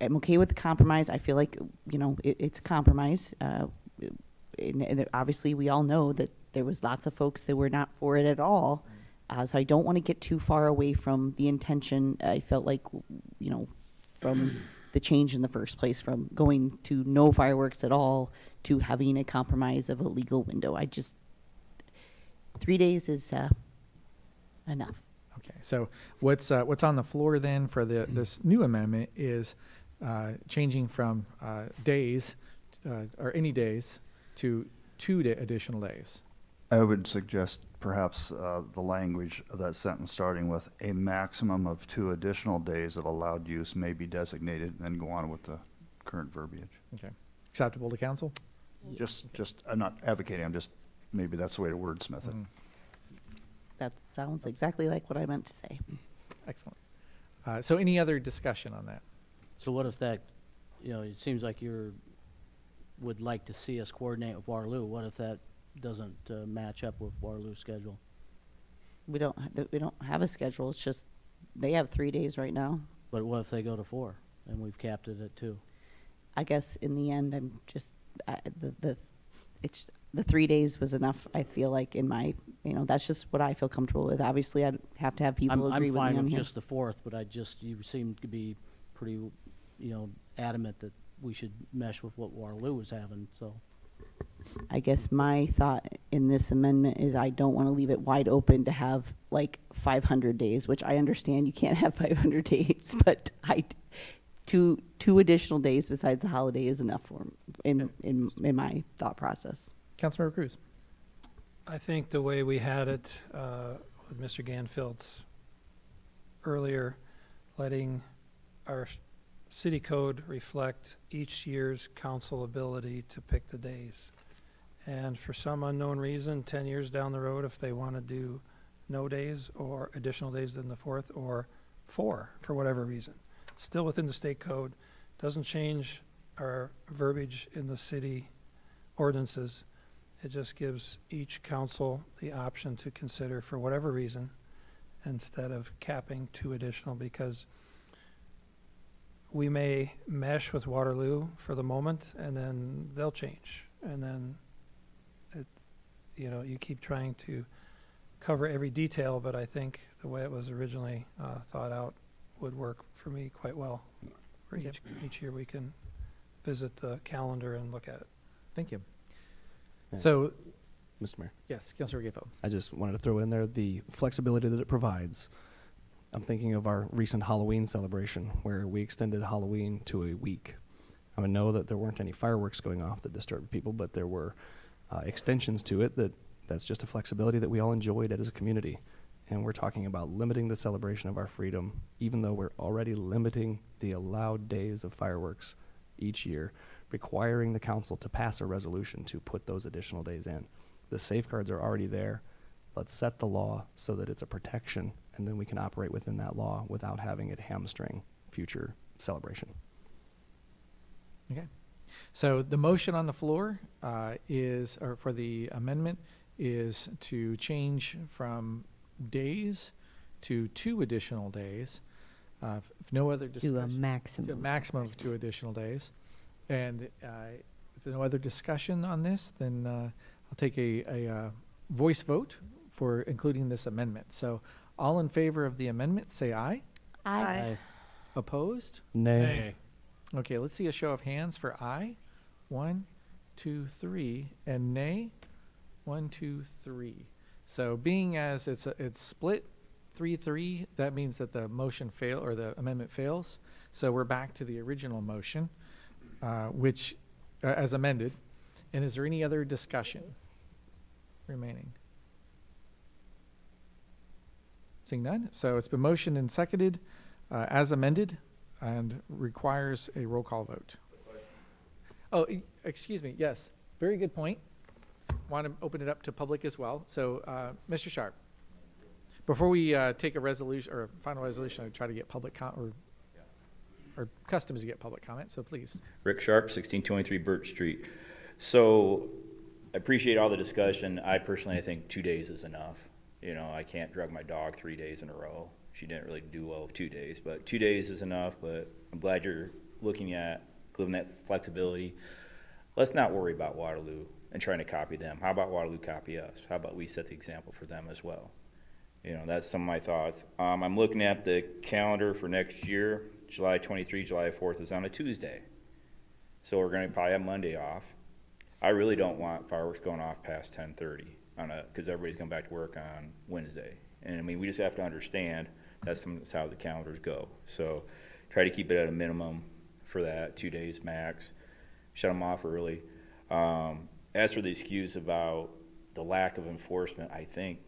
I'm okay with the compromise. I feel like, you know, it's a compromise. And obviously, we all know that there was lots of folks that were not for it at all. So I don't want to get too far away from the intention. I felt like, you know, from the change in the first place, from going to no fireworks at all to having a compromise of a legal window. 3 days is enough. Okay, so what's on the floor then for this new amendment is changing from days or any days to 2 additional days. I would suggest perhaps the language of that sentence starting with a maximum of 2 additional days of allowed use may be designated, and then go on with the current verbiage. Okay, acceptable to council? Just, I'm not advocating, maybe that's the way to wordsmith it. That sounds exactly like what I meant to say. Excellent. So any other discussion on that? So what if that, you know, it seems like would like to see us coordinate with Waterloo. What if that doesn't match up with Waterloo's schedule? We don't have a schedule. It's just they have 3 days right now. But what if they go to 4 and we've capped it at 2? I guess in the end, I'm just the 3 days was enough. I feel like in my, you know, that's just what I feel comfortable with. Obviously, I'd have to have people agree I'm with me fine on with here. just the 4th, but you seem to be pretty, you know, adamant that we should mesh with what Waterloo was having. So I guess my thought in this amendment is I don't want to leave it wide open to have like 500 days, which I understand you can't have 500 days, but two additional days besides the holiday is enough for in my thought process. Councilmember Cruz. I think the way we had it with Mr. Ganfield's earlier, letting our city code reflect each year's council ability to pick the days. And for some unknown reason, 10 years down the road, if they want to do no days or additional days than the 4th or 4 for whatever reason, still within the state code, doesn't change our verbiage in the city ordinances. It just gives each council the option to consider for whatever reason instead of capping 2 additional, because we may mesh with Waterloo for the moment and then they'll change. And then, you keep trying to cover every detail, but I think the way it was originally thought out would work for me quite well. For each year we can visit the calendar and look at it. Thank you. Yeah. So, Mr. Mayor. Yes, Councilor Gayfeld. I just wanted to throw in there the flexibility that it provides. I'm thinking of our recent Halloween celebration where we extended Halloween to a week. I know that there weren't any fireworks going off that disturbed people, but there were extensions to it that's just a flexibility that we all enjoyed as a community. and we're talking about limiting the celebration of our freedom, even though we're already limiting the allowed days of fireworks each year, requiring the council to pass a resolution to put those additional days in. The safeguards are already there. Let's set the law so that it's a protection, and then we can operate within that law without having it hamstring future celebration. Okay. So the motion on the floor or for the amendment, is to change from days to 2 additional days. If no other discussion. To a maximum. To a maximum of 2 additional days. And if there's no other discussion on this, then I'll take a voice vote for including this amendment. So all in favor of the amendment, say aye. Aye. Aye. Opposed? Nay. Okay, let's see a show of hands for aye. 1, 2, 3. And nay? 1, 2, 3. So being as it's split 3-3, that means that the motion or the amendment fails. So we're back to the original motion, which as amended. And is there any other discussion remaining? Seeing none. So it's been motioned and seconded as amended and requires a roll call vote. Oh, excuse me. Yes. Very good point. Want to open it up to public as well. So, Mr. Sharp, before we take a resolution or a final resolution, I try to get public or custom is to get public comment. So please. Rick Sharp, 1623 Birch Street. So I appreciate all the discussion. I personally think 2 days is enough. You know, I can't drug my dog 3 days in a row. She didn't really do well with 2 days, but 2 days is enough. But I'm glad you're looking at giving that flexibility. Let's not worry about Waterloo and trying to copy them. How about Waterloo copy us? How about we set the example for them as well? You know, that's some of my thoughts. I'm looking at the calendar for next year. July 23, July 4th is on a Tuesday. So we're going to probably have Monday off. I really don't want fireworks going off past 10:30 because everybody's going back to work on Wednesday. And I mean, we just have to understand that's how the calendars go. So try to keep it at a minimum for that, 2 days max. Shut them off early. As for the excuse about the lack of enforcement, I think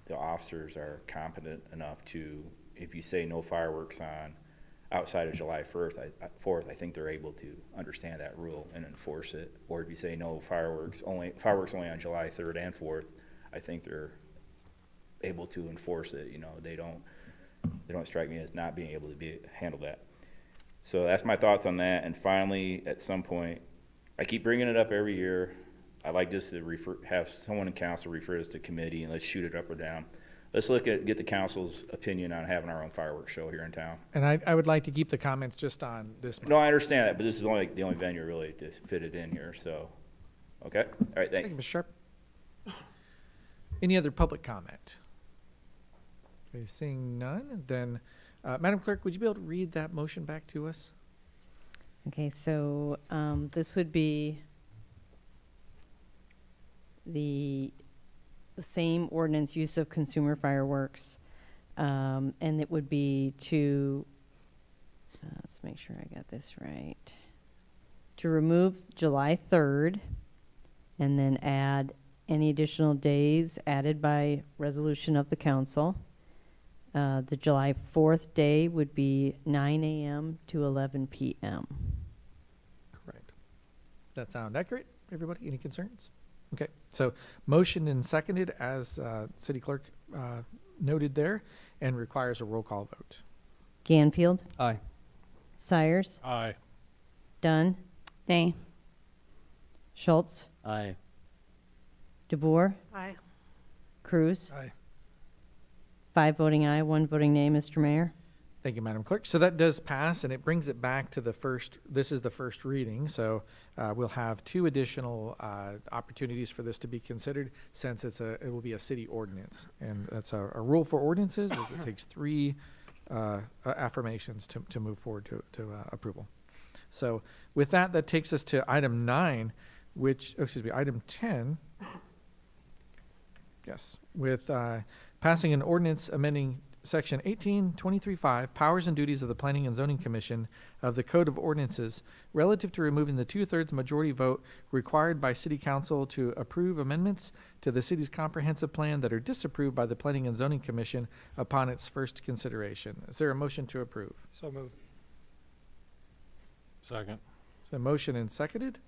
the officers are competent enough to, if you say no fireworks on outside of July 4th, I think they're able to understand that rule and enforce it. Or if you say no fireworks only on July 3rd and 4th, I think they're able to enforce it. You know, they don't strike me as not being able to handle that. So that's my thoughts on that. And finally, at some point, I keep bringing it up every year. I like just to have someone in council refer this to committee and let's shoot it up or down. Let's get the council's opinion on having our own fireworks show here in town. And I would like to keep the comments just on this. No, I understand that, but this is the only venue really to fit it in here. So, okay, all right, thanks. Thank you, Mr. Sharp. Any other public comment? Okay, seeing none, then Madam Clerk, would you be able to read that motion back to us? Okay, so this would be the same ordinance, use of consumer fireworks, and it would be to, let's make sure I got this right, to remove July 3rd and then add any additional days added by resolution of the council. The July 4th day would be 9 a.m. to 11 p.m. Correct. That sound accurate, everybody? Any concerns? Okay, so motion and seconded as City Clerk noted there and requires a roll call vote. Ganfield? Aye. Sires? Aye. Dunn? Nay. Schultz? Aye. DeBoer? Aye. Cruz? Aye. 5 voting aye, 1 voting nay, Mr. Mayor. Thank you, Madam Clerk. So that does pass, and it brings it back to this is the first reading, so we'll have 2 additional opportunities for this to be considered since it will be a city ordinance. And that's a rule for ordinances, is it takes 3 affirmations to move forward to approval. So with that, that takes us to item 9, item 10. Yes, with passing an ordinance amending Section 1823.5, Powers and Duties of the Planning and Zoning Commission of the Code of Ordinances relative to removing the 2/3 majority vote required by City Council to approve amendments to the city's comprehensive plan that are disapproved by the Planning and Zoning Commission upon its first consideration. Is there a motion to approve? So moved. Second. So motion and seconded.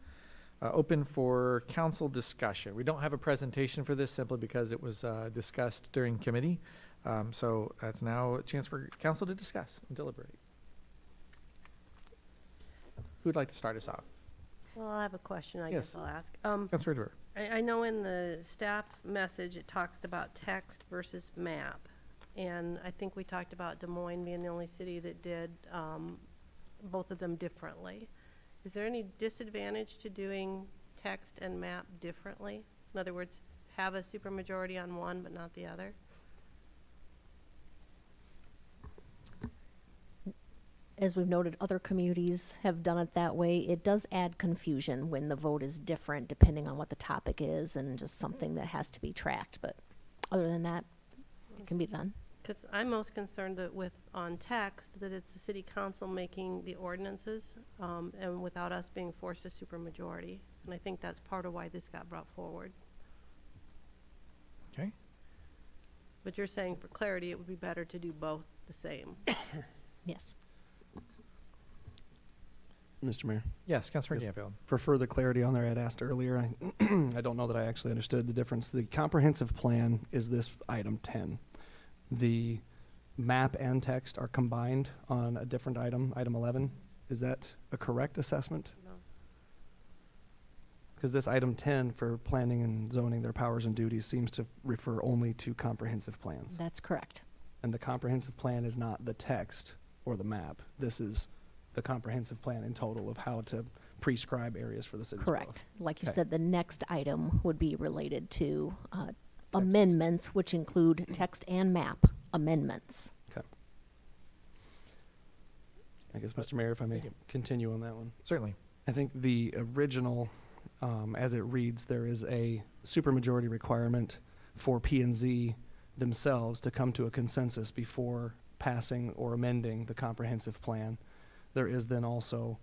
Open for council discussion. We don't have a presentation for this simply because it was discussed during committee. So that's now a chance for council to discuss and deliberate. Who'd like to start us off? Well, I have a question I Yes. guess I'll ask. Councilor Dewar. I know in the staff message, it talks about text versus map. And I think we talked about Des Moines being the only city that did both of them differently. Is there any disadvantage to doing text and map differently? In other words, have a supermajority on one but not the other? As we've noted, other communities have done it that way. It does add confusion when the vote is different depending on what the topic is and just something that has to be tracked. But other than that, it can be done. Because I'm most concerned that with, on text, that it's the city council making the ordinances, and without us being forced a supermajority. And I think that's part of why this got brought forward. Okay. But you're saying for clarity, it would be better to do both the same. Yes. Mr. Mayor? Yes, Councilor Yes. Gamfield. For further clarity on there, I'd asked earlier, I don't know that I actually understood the difference. The comprehensive plan is this item 10. The map and text are combined on a different item, item 11. Is that a correct assessment? No. Because this item 10 for planning and zoning, their powers and duties, seems to refer only to comprehensive plans. That's correct. And the comprehensive plan is not the text or the map. This is the comprehensive plan in total of how to prescribe areas for the city's growth. Correct. Like you Okay. said, the next item would be related to amendments, which include text and map amendments. Okay. I guess, Mr. Mayor, if I may continue on that one. Certainly. I think the original, as it reads, there is a supermajority requirement for P&Z themselves to come to a consensus before passing or amending the comprehensive plan. There is then also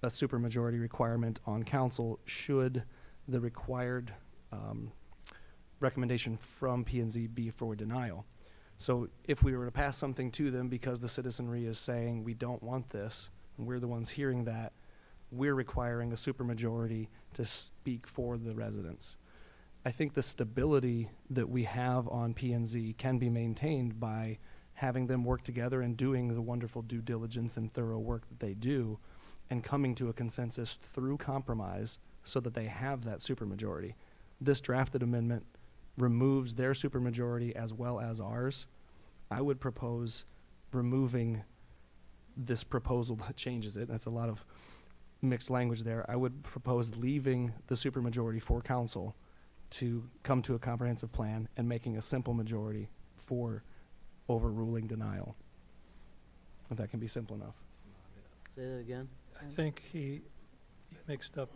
a supermajority requirement on council should the required recommendation from P&Z be for denial. So if we were to pass something to them because the citizenry is saying we don't want this, and we're the ones hearing that, we're requiring a supermajority to speak for the residents. I think the stability that we have on P&Z can be maintained by having them work together and doing the wonderful due diligence and thorough work that they do and coming to a consensus through compromise so that they have that supermajority. This drafted amendment removes their supermajority as well as ours. I would propose removing this proposal that changes it. That's a lot of mixed language there. I would propose leaving the supermajority for council to come to a comprehensive plan and making a simple majority for overruling denial. If that can be simple enough. Say that again? I think he mixed up.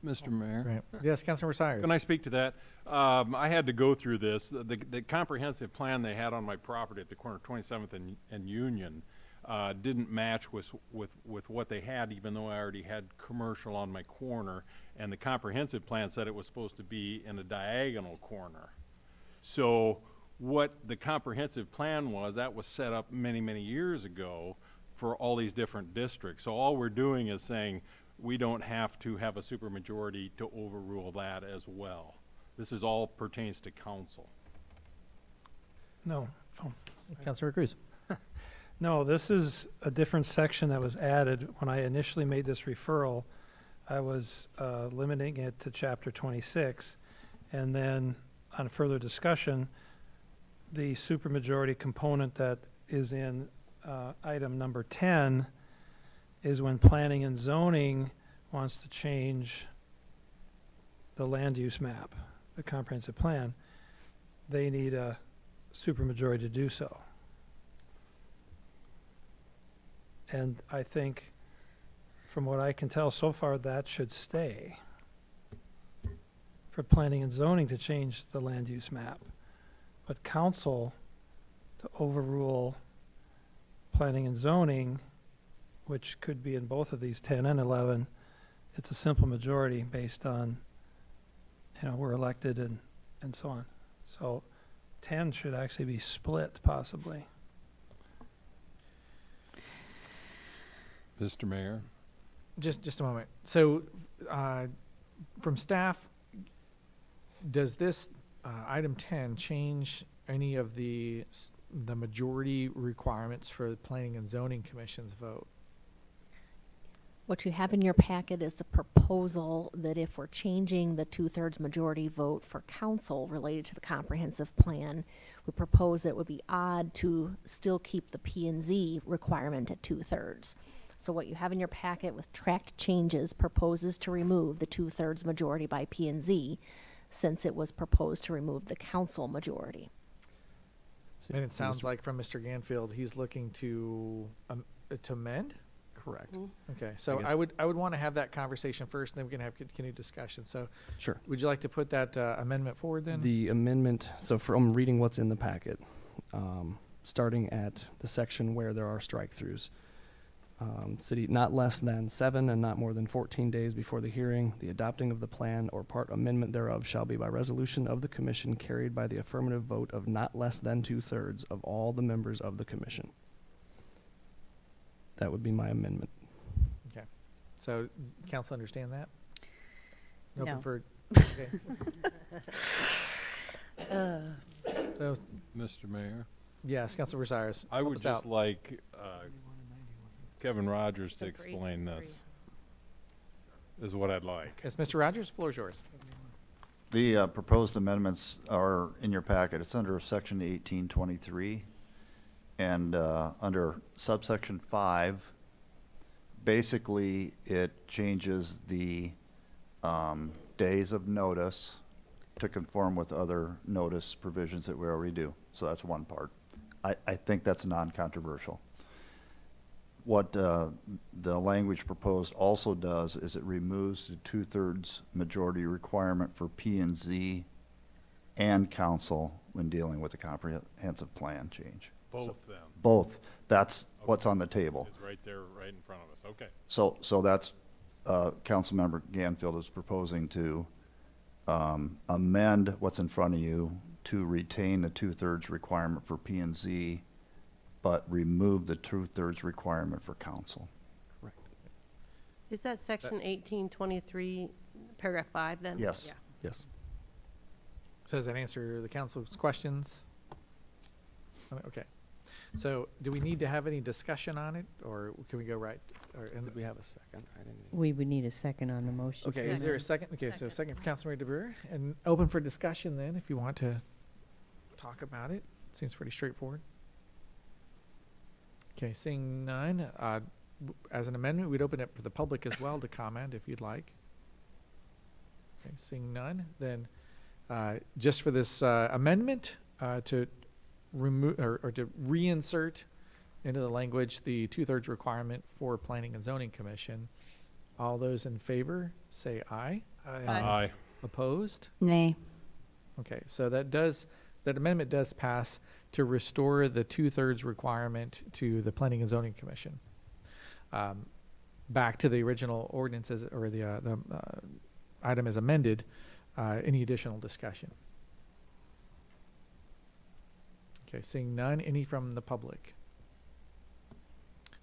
Mr. Mayor? Right. Yes, Councilor Sires. Can I speak to that? I had to go through this. The comprehensive plan they had on my property at the corner of 27th and Union didn't match with what they had, even though I already had commercial on my corner. And the comprehensive plan said it was supposed to be in a diagonal corner. So what the comprehensive plan was, that was set up many, many years ago for all these different districts. So all we're doing is saying we don't have to have a supermajority to overrule that as well. This is all pertains to council. No. Councilor Cruz. No, this is a different section that was added. When I initially made this referral, I was limiting it to chapter 26. And then on further discussion, the supermajority component that is in item number 10 is when planning and zoning wants to change the land use map, the comprehensive plan, they need a supermajority to do so. And I think, from what I can tell so far, that should stay for planning and zoning to change the land use map. But council to overrule planning and zoning, which could be in both of these 10 and 11, it's a simple majority based on, we're elected and so on. So 10 should actually be split possibly. Mr. Mayor? Just a moment. So, from staff, does this item 10 change any of the majority requirements for the Planning and Zoning Commission's vote? What you have in your packet is a proposal that if we're changing the 2/3 majority vote for council related to the comprehensive plan, we propose that it would be odd to still keep the P&Z requirement at 2/3. So what you have in your packet with tracked changes proposes to remove the 2/3 majority by P&Z, since it was proposed to remove the council majority. And it sounds like from Mr. Ganfield, he's looking to amend? Correct. Okay, so I would want to have that conversation first, and then we can have continued discussion. So, Sure. Would you like to put that amendment forward then? The amendment, so from reading what's in the packet, starting at the section where there are strike-throughs, city not less than 7 and not more than 14 days before the hearing, the adopting of the plan or part amendment thereof shall be by resolution of the commission carried by the affirmative vote of not less than 2/3 of all the members of the commission. That would be my amendment. Okay. So, council understand that? Open No. for, okay. So, Mr. Mayor? yes, Councilor Cyrus. I help would us just out. like Kevin Rogers to explain this, is what I'd like. Yes, Mr. Rogers, floor is yours. The proposed amendments are in your packet. It's under section 1823. And under subsection 5, basically it changes the days of notice to conform with other notice provisions that we already do. So that's one part. I think that's non-controversial. What the language proposed also does is it removes the 2/3 majority requirement for P&Z and council when dealing with the comprehensive plan change. Both then? Both. That's what's on the table. It's right there, right in front of us, okay. So that's, Councilmember Ganfield is proposing to amend what's in front of you to retain the 2/3 requirement for P&Z, but remove the 2/3 requirement for council. Correct. Is that section 1823, paragraph 5 then? Yes. Yeah. Yes. So does that answer the council's questions? Okay. So do we need to have any discussion on it, or can we go right? Did we have a second? I didn't. We would need a second on the motion. Okay, is there a second? Okay, so second for Councilmember DeBrewer, and open for discussion then, if you want to talk about it. Seems pretty straightforward. Okay, seeing none, as an amendment, we'd open it for the public as well to comment if you'd like. Okay, seeing none, then just for this amendment to remove or to reinsert into the language the 2/3 requirement for Planning and Zoning Commission. All those in favor say aye. Aye. Aye. Opposed? Nay. Okay, so that amendment does pass to restore the 2/3 requirement to the Planning and Zoning Commission. Back to the original ordinances or the item as amended. Any additional discussion? Okay, seeing none. Any from the public?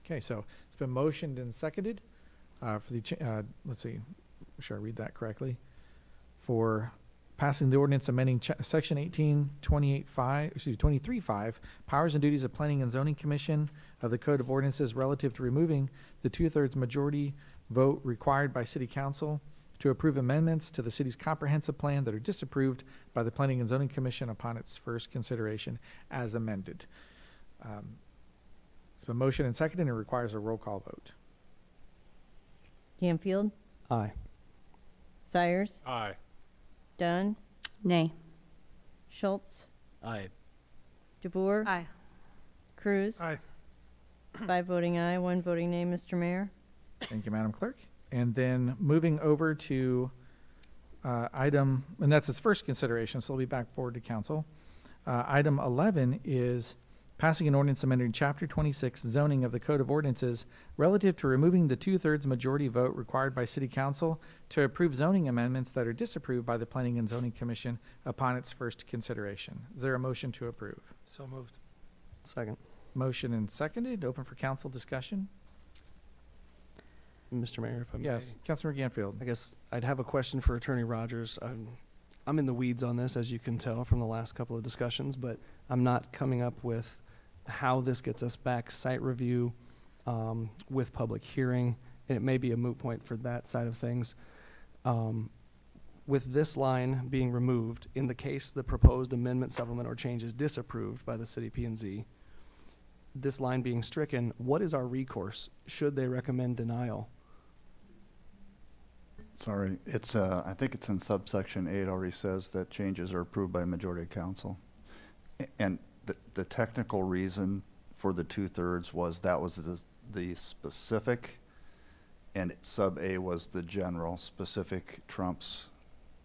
Okay, so it's been motioned and seconded for the, let's see, should I read that correctly? For passing the ordinance amending section 23.5, powers and duties of Planning and Zoning Commission of the Code of Ordinances relative to removing the 2/3 majority vote required by City Council to approve amendments to the city's comprehensive plan that are disapproved by the Planning and Zoning Commission upon its first consideration as amended. It's been motioned and seconded and it requires a roll call vote. Canfield? Aye. Sires? Aye. Dunn? Nay. Schultz? Aye. DeBoer? Aye. Cruz? Aye. 5 voting aye, 1 voting nay, Mr. Mayor. Thank you, Madam Clerk. And then moving over to item, and that's its first consideration, so we'll be back forward to council. Item 11 is passing an ordinance amending Chapter 26 zoning of the Code of Ordinances relative to removing the 2/3 majority vote required by City Council to approve zoning amendments that are disapproved by the Planning and Zoning Commission upon its first consideration. Is there a motion to approve? So moved. Second. Motion and seconded. Open for council discussion. Mr. Mayor, if I may. Yes, Councilor Ganfield. I guess I'd have a question for Attorney Rogers. I'm in the weeds on this, as you can tell from the last couple of discussions, but I'm not coming up with how this gets us back site review with public hearing, and it may be a moot point for that side of things. With this line being removed, in the case the proposed amendment, supplement, or change is disapproved by the city P&Z, this line being stricken, what is our recourse should they recommend denial? Sorry, it's, I think it's in subsection 8 already says that changes are approved by a majority of council. And the technical reason for the 2/3 was that was the specific, and sub A was the general. Specific trumps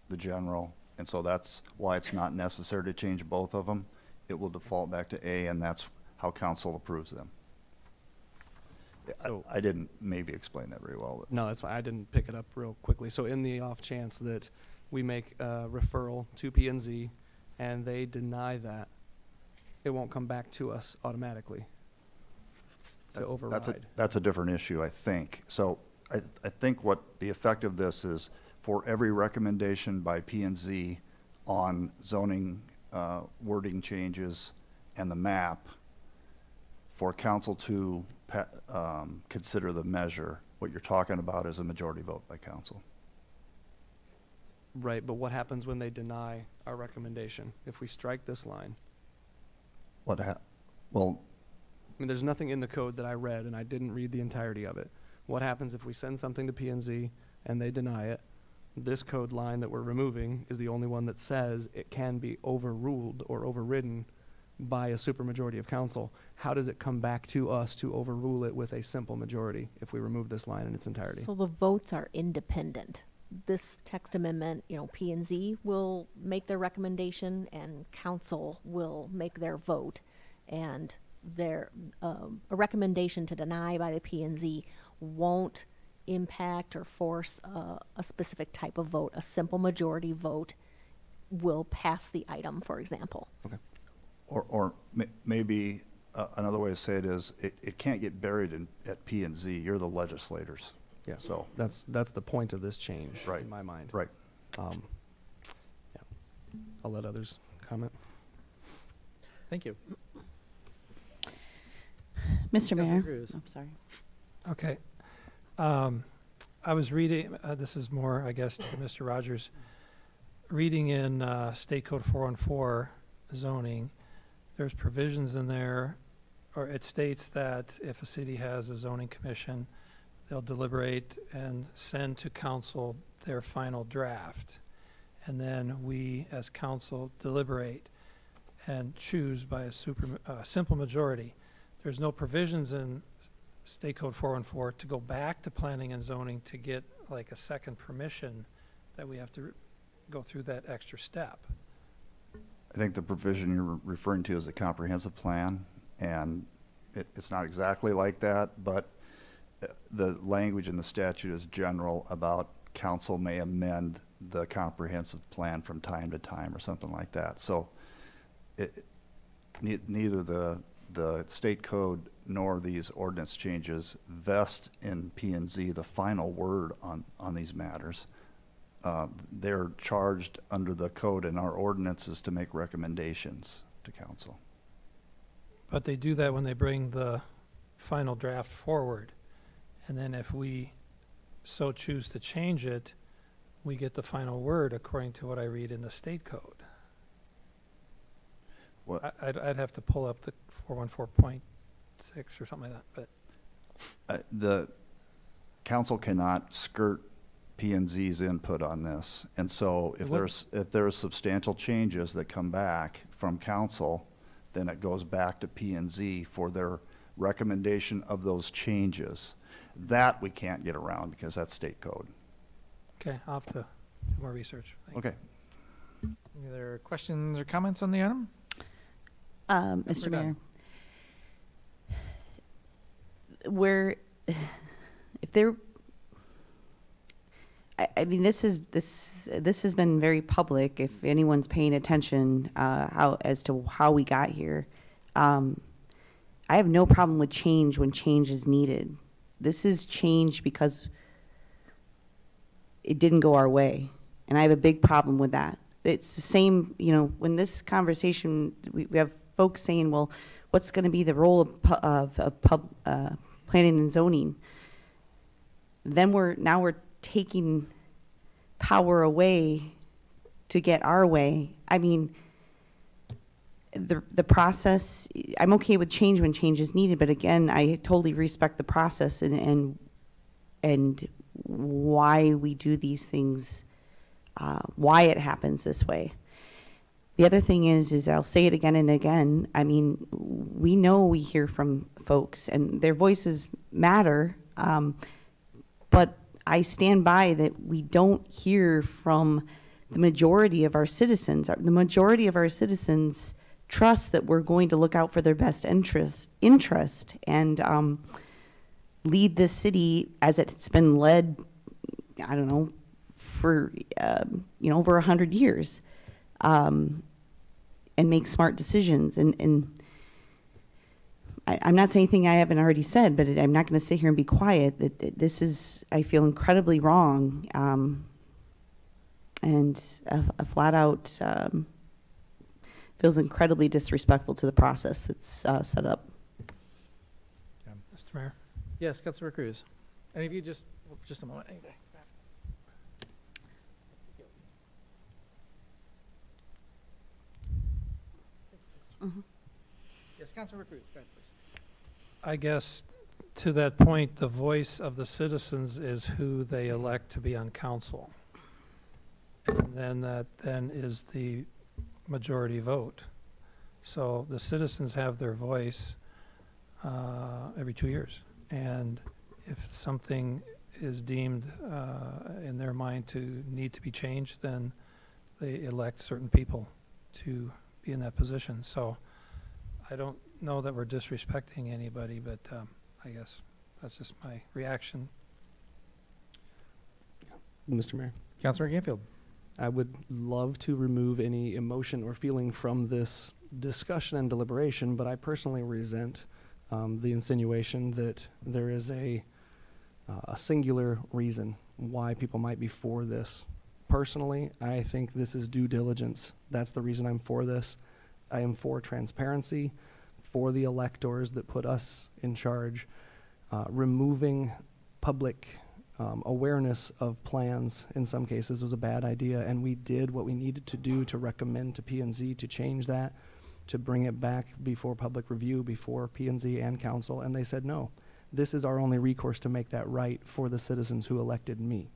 the general, and so that's why it's not necessary to change both of them. It will default back to A, and that's how council approves them. So I didn't maybe explain that very well. No, that's fine. I didn't pick it up real quickly. So in the off chance that we make a referral to P&Z and they deny that, it won't come back to us automatically to override. That's a different issue, I think. So I think what the effect of this is, for every recommendation by P&Z on zoning wording changes and the map, for council to consider the measure, what you're talking about is a majority vote by council. Right, but what happens when they deny our recommendation? If we strike this line? Well, I mean, there's nothing in the code that I read, and I didn't read the entirety of it. What happens if we send something to P&Z and they deny it? This code line that we're removing is the only one that says it can be overruled or overridden by a supermajority of council. How does it come back to us to overrule it with a simple majority if we remove this line in its entirety? So the votes are independent. This text amendment, P&Z will make their recommendation and council will make their vote. And a recommendation to deny by the P&Z won't impact or force a specific type of vote. A simple majority vote will pass the item, for example. Okay. Or maybe another way to say it is, it can't get buried at P&Z. You're the legislators. Yeah. So that's the point of this change, right, in my mind. Right. Yeah. I'll let others comment. Thank you. Mr. Mayor. Cruz. I'm sorry. Okay. I was reading, this is more, I guess, to Mr. Rogers. Reading in State Code 414 zoning, there's provisions in there, or it states that if a city has a zoning commission, they'll deliberate and send to council their final draft. And then we, as council, deliberate and choose by a simple majority. There's no provisions in State Code 414 to go back to planning and zoning to get like a second permission that we have to go through that extra step. I think the provision you're referring to is a comprehensive plan, and it's not exactly like that, but the language in the statute is general about council may amend the comprehensive plan from time to time or something like that. So neither the state code nor these ordinance changes vest in P&Z the final word on these matters. They're charged under the code and our ordinances to make recommendations to council. But they do that when they bring the final draft forward. And then if we so choose to change it, we get the final word according to what I read in the state code. What? I'd have to pull up the 414.6 or something like that, but. The council cannot skirt P&Z's input on this, and so if there's substantial changes that come back from council, then it goes back to P&Z for their recommendation of those changes. That we can't get around because that's state code. Okay, I'll have to do more research. Okay. Any other questions or comments on the item? Mr. Mayor, where, if there, I mean, this has been very public. If anyone's paying attention, as to how we got here, I have no problem with change when change is needed. This is change because it didn't go our way, and I have a big problem with that. It's the same, when this conversation, we have folks saying, well, what's going to be the role of planning and zoning? Then we're taking power away to get our way. I mean, the process, I'm okay with change when change is needed, but again, I totally respect the process and why we do these things, why it happens this way. The other thing is I'll say it again and again. I mean, we know we hear from folks and their voices matter, but I stand by that we don't hear from the majority of our citizens. The majority of our citizens trust that we're going to look out for their best interest and lead this city as it's been led, I don't know, for over 100 years, and make smart decisions. And I'm not saying anything I haven't already said, but I'm not going to sit here and be quiet. That this is, I feel, incredibly wrong, and a flat out feels incredibly disrespectful to the process that's set up. Mr. Mayor? Yes, Councilor Cruz. And if you just a moment. Yes, Councilor Cruz, go ahead, please. I guess to that point, the voice of the citizens is who they elect to be on council. And then that then is the majority vote. So the citizens have their voice every 2 years. And if something is deemed in their mind to need to be changed, then they elect certain people to be in that position. So I don't know that we're disrespecting anybody, but I guess that's just my reaction. Mr. Mayor. Councilor Ganfield. I would love to remove any emotion or feeling from this discussion and deliberation, but I personally resent the insinuation that there is a singular reason why people might be for this. Personally, I think this is due diligence. That's the reason I'm for this. I am for transparency, for the electors that put us in charge. Removing public awareness of plans in some cases was a bad idea, and we did what we needed to do to recommend to P&Z to change that, to bring it back before public review, before P&Z and council, and they said no. This is our only recourse to make that right for the citizens who elected me.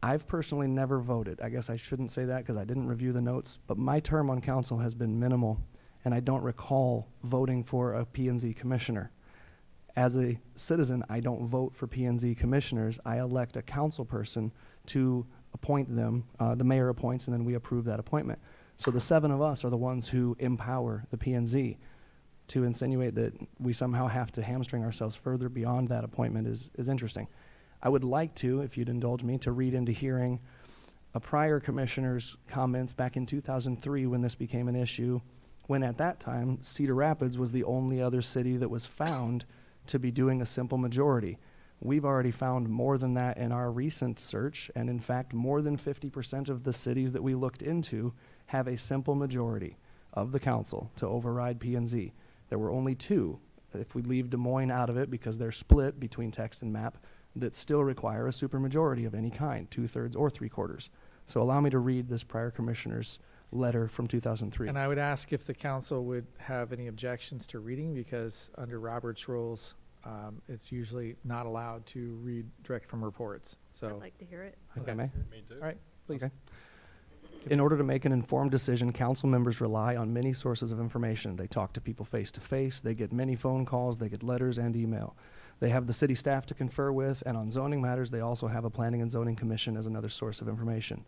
I've personally never voted. I guess I shouldn't say that because I didn't review the notes, but my term on council has been minimal, and I don't recall voting for a P&Z commissioner. As a citizen, I don't vote for P&Z commissioners. I elect a council person to appoint them. The mayor appoints, and then we approve that appointment. So the 7 of us are the ones who empower the P&Z. To insinuate that we somehow have to hamstring ourselves further beyond that appointment is interesting. I would like to, if you'd indulge me, to read into hearing a prior commissioner's comments back in 2003 when this became an issue, when at that time, Cedar Rapids was the only other city that was found to be doing a simple majority. We've already found more than that in our recent search, and in fact, more than 50% of the cities that we looked into have a simple majority of the council to override P&Z. There were only 2, if we leave Des Moines out of it because they're split between text and map, that still require a supermajority of any kind, 2/3 or 3/4. So allow me to read this prior commissioner's letter from 2003. And I would ask if the council would have any objections to reading, because under Robert's rules, it's usually not allowed to read direct from reports. So I'd like to hear it. Okay. Me too. All right, please. Okay. In order to make an informed decision, council members rely on many sources of information. They talk to people face to face, they get many phone calls, they get letters and email. They have the city staff to confer with, and on zoning matters, they also have a Planning and Zoning Commission as another source of information.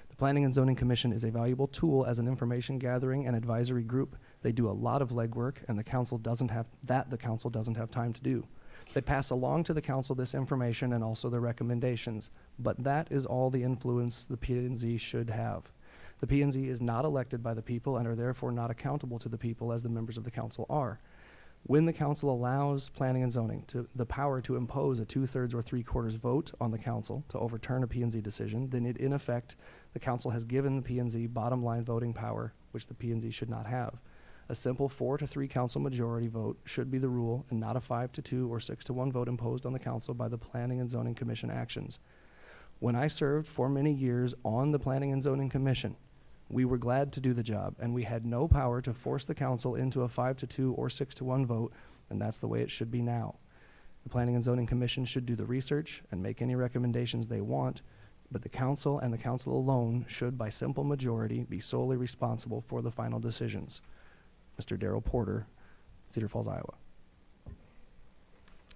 The Planning and Zoning Commission is a valuable tool as an information gathering and advisory group. They do a lot of legwork, and the council doesn't have time to do. They pass along to the council this information and also their recommendations, but that is all the influence the P&Z should have. The P&Z is not elected by the people and are therefore not accountable to the people as the members of the council are. When the council allows planning and zoning the power to impose a 2/3 or 3/4 vote on the council to overturn a P&Z decision, then in effect, the council has given the P&Z bottom line voting power, which the P&Z should not have. A simple 4-3 council majority vote should be the rule and not a 5-2 or 6-1 vote imposed on the council by the Planning and Zoning Commission actions. When I served for many years on the Planning and Zoning Commission, we were glad to do the job, and we had no power to force the council into a 5-2 or 6-1 vote, and that's the way it should be now. The Planning and Zoning Commission should do the research and make any recommendations they want, but the council and the council alone should, by simple majority, be solely responsible for the final decisions. Mr. Darrell Porter, Cedar Falls, Iowa.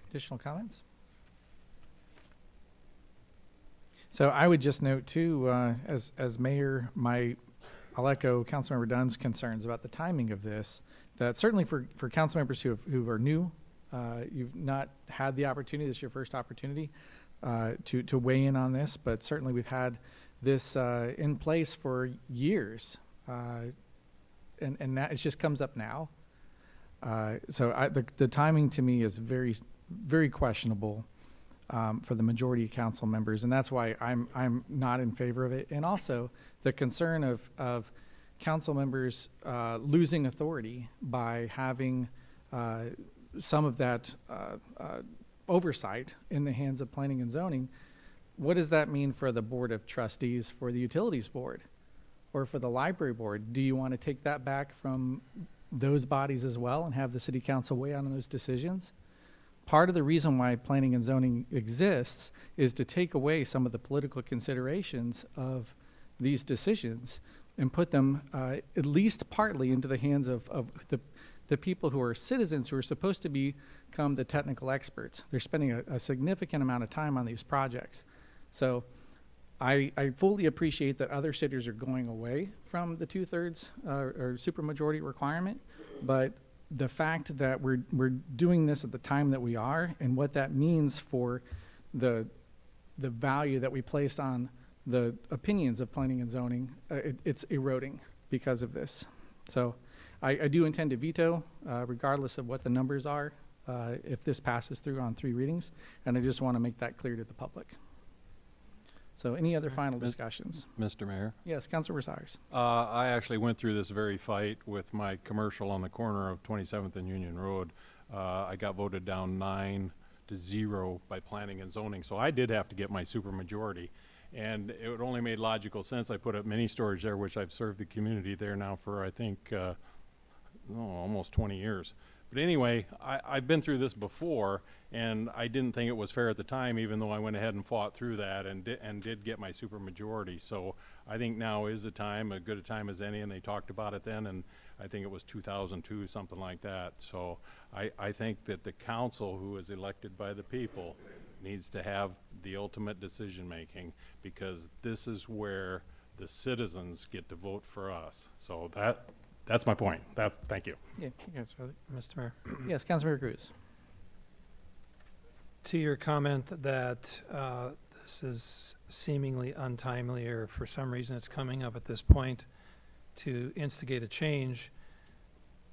Additional comments? So I would just note too, as mayor, I'll echo Councilmember Dunn's concerns about the timing of this, that certainly for council members who are new, you've not had the opportunity, this is your first opportunity to weigh in on this, but certainly we've had this in place for years, and that it just comes up now. So the timing to me is very, very questionable for the majority of council members, and that's why I'm not in favor of it. And also the concern of council members losing authority by having some of that oversight in the hands of planning and zoning. What does that mean for the board of trustees, for the utilities board, or for the library board? Do you want to take that back from those bodies as well and have the city council weigh in on those decisions? Part of the reason why planning and zoning exists is to take away some of the political considerations of these decisions and put them at least partly into the hands of the people who are citizens who are supposed to become the technical experts. They're spending a significant amount of time on these projects. So I fully appreciate that other cities are going away from the 2/3 or supermajority requirement, but the fact that we're doing this at the time that we are, and what that means for the value that we place on the opinions of planning and zoning, it's eroding because of this. So I do intend to veto, regardless of what the numbers are, if this passes through on 3 readings, and I just want to make that clear to the public. So any other final discussions? Mr. Mayor? Yes, Councilor Rosales. I actually went through this very fight with my commercial on the corner of 27th and Union Road. I got voted down 9-0 by planning and zoning, so I did have to get my supermajority. And it only made logical sense. I put up mini storage there, which I've served the community there now for, I think, almost 20 years. But anyway, I've been through this before, and I didn't think it was fair at the time, even though I went ahead and fought through that and did get my supermajority. So I think now is the time, as good a time as any, and they talked about it then, and I think it was 2002, something like that. So I think that the council, who is elected by the people, needs to have the ultimate decision-making, because this is where the citizens get to vote for us. So that's my point. Thank you. Yeah, yes, Mr. Mayor. Yes, Councilmember Cruz. To your comment that this is seemingly untimely, or for some reason it's coming up at this point to instigate a change,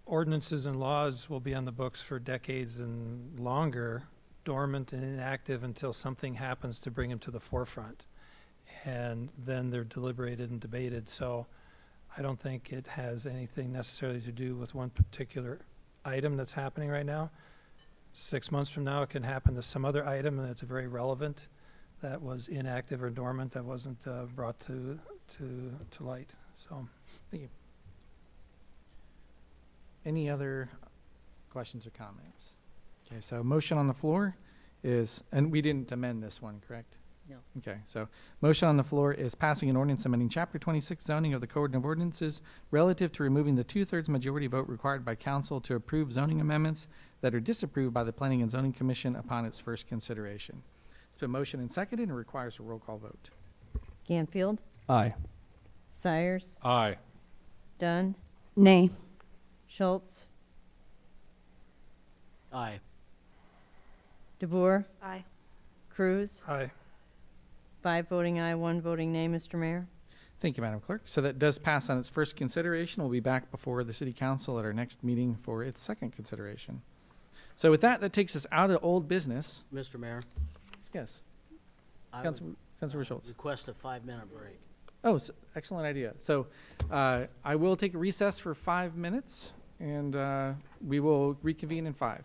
ordinances and laws will be on the books for decades and longer, dormant and inactive until something happens to bring them to the forefront. And then they're deliberated and debated. So I don't think it has anything necessarily to do with one particular item that's happening right now. 6 months from now, it can happen to some other item and it's very relevant that was inactive or dormant, that wasn't brought to light. So, thank you. Any other questions or comments? Okay, so motion on the floor is, and we didn't amend this one, correct? No. Okay, so motion on the floor is passing an ordinance amending Chapter 26 zoning of the Code of Ordinances relative to removing the 2/3 majority vote required by council to approve zoning amendments that are disapproved by the Planning and Zoning Commission upon its first consideration. It's been motioned and seconded and requires a roll call vote. Ganfield, Aye. Sires, Aye. Dunn, Nay. Schultz, Aye. DeBoer? Aye. Cruz? Aye. 5 voting aye, 1 voting nay, Mr. Mayor. Thank you, Madam Clerk. So that does pass on its first consideration. We'll be back before the City Council at our next meeting for its second consideration. So with that, that takes us out of old business. Mr. Mayor, Yes. I Councilor Schultz. request a 5-minute break. Oh, excellent idea. So I will take a recess for 5 minutes, and we will reconvene in 5.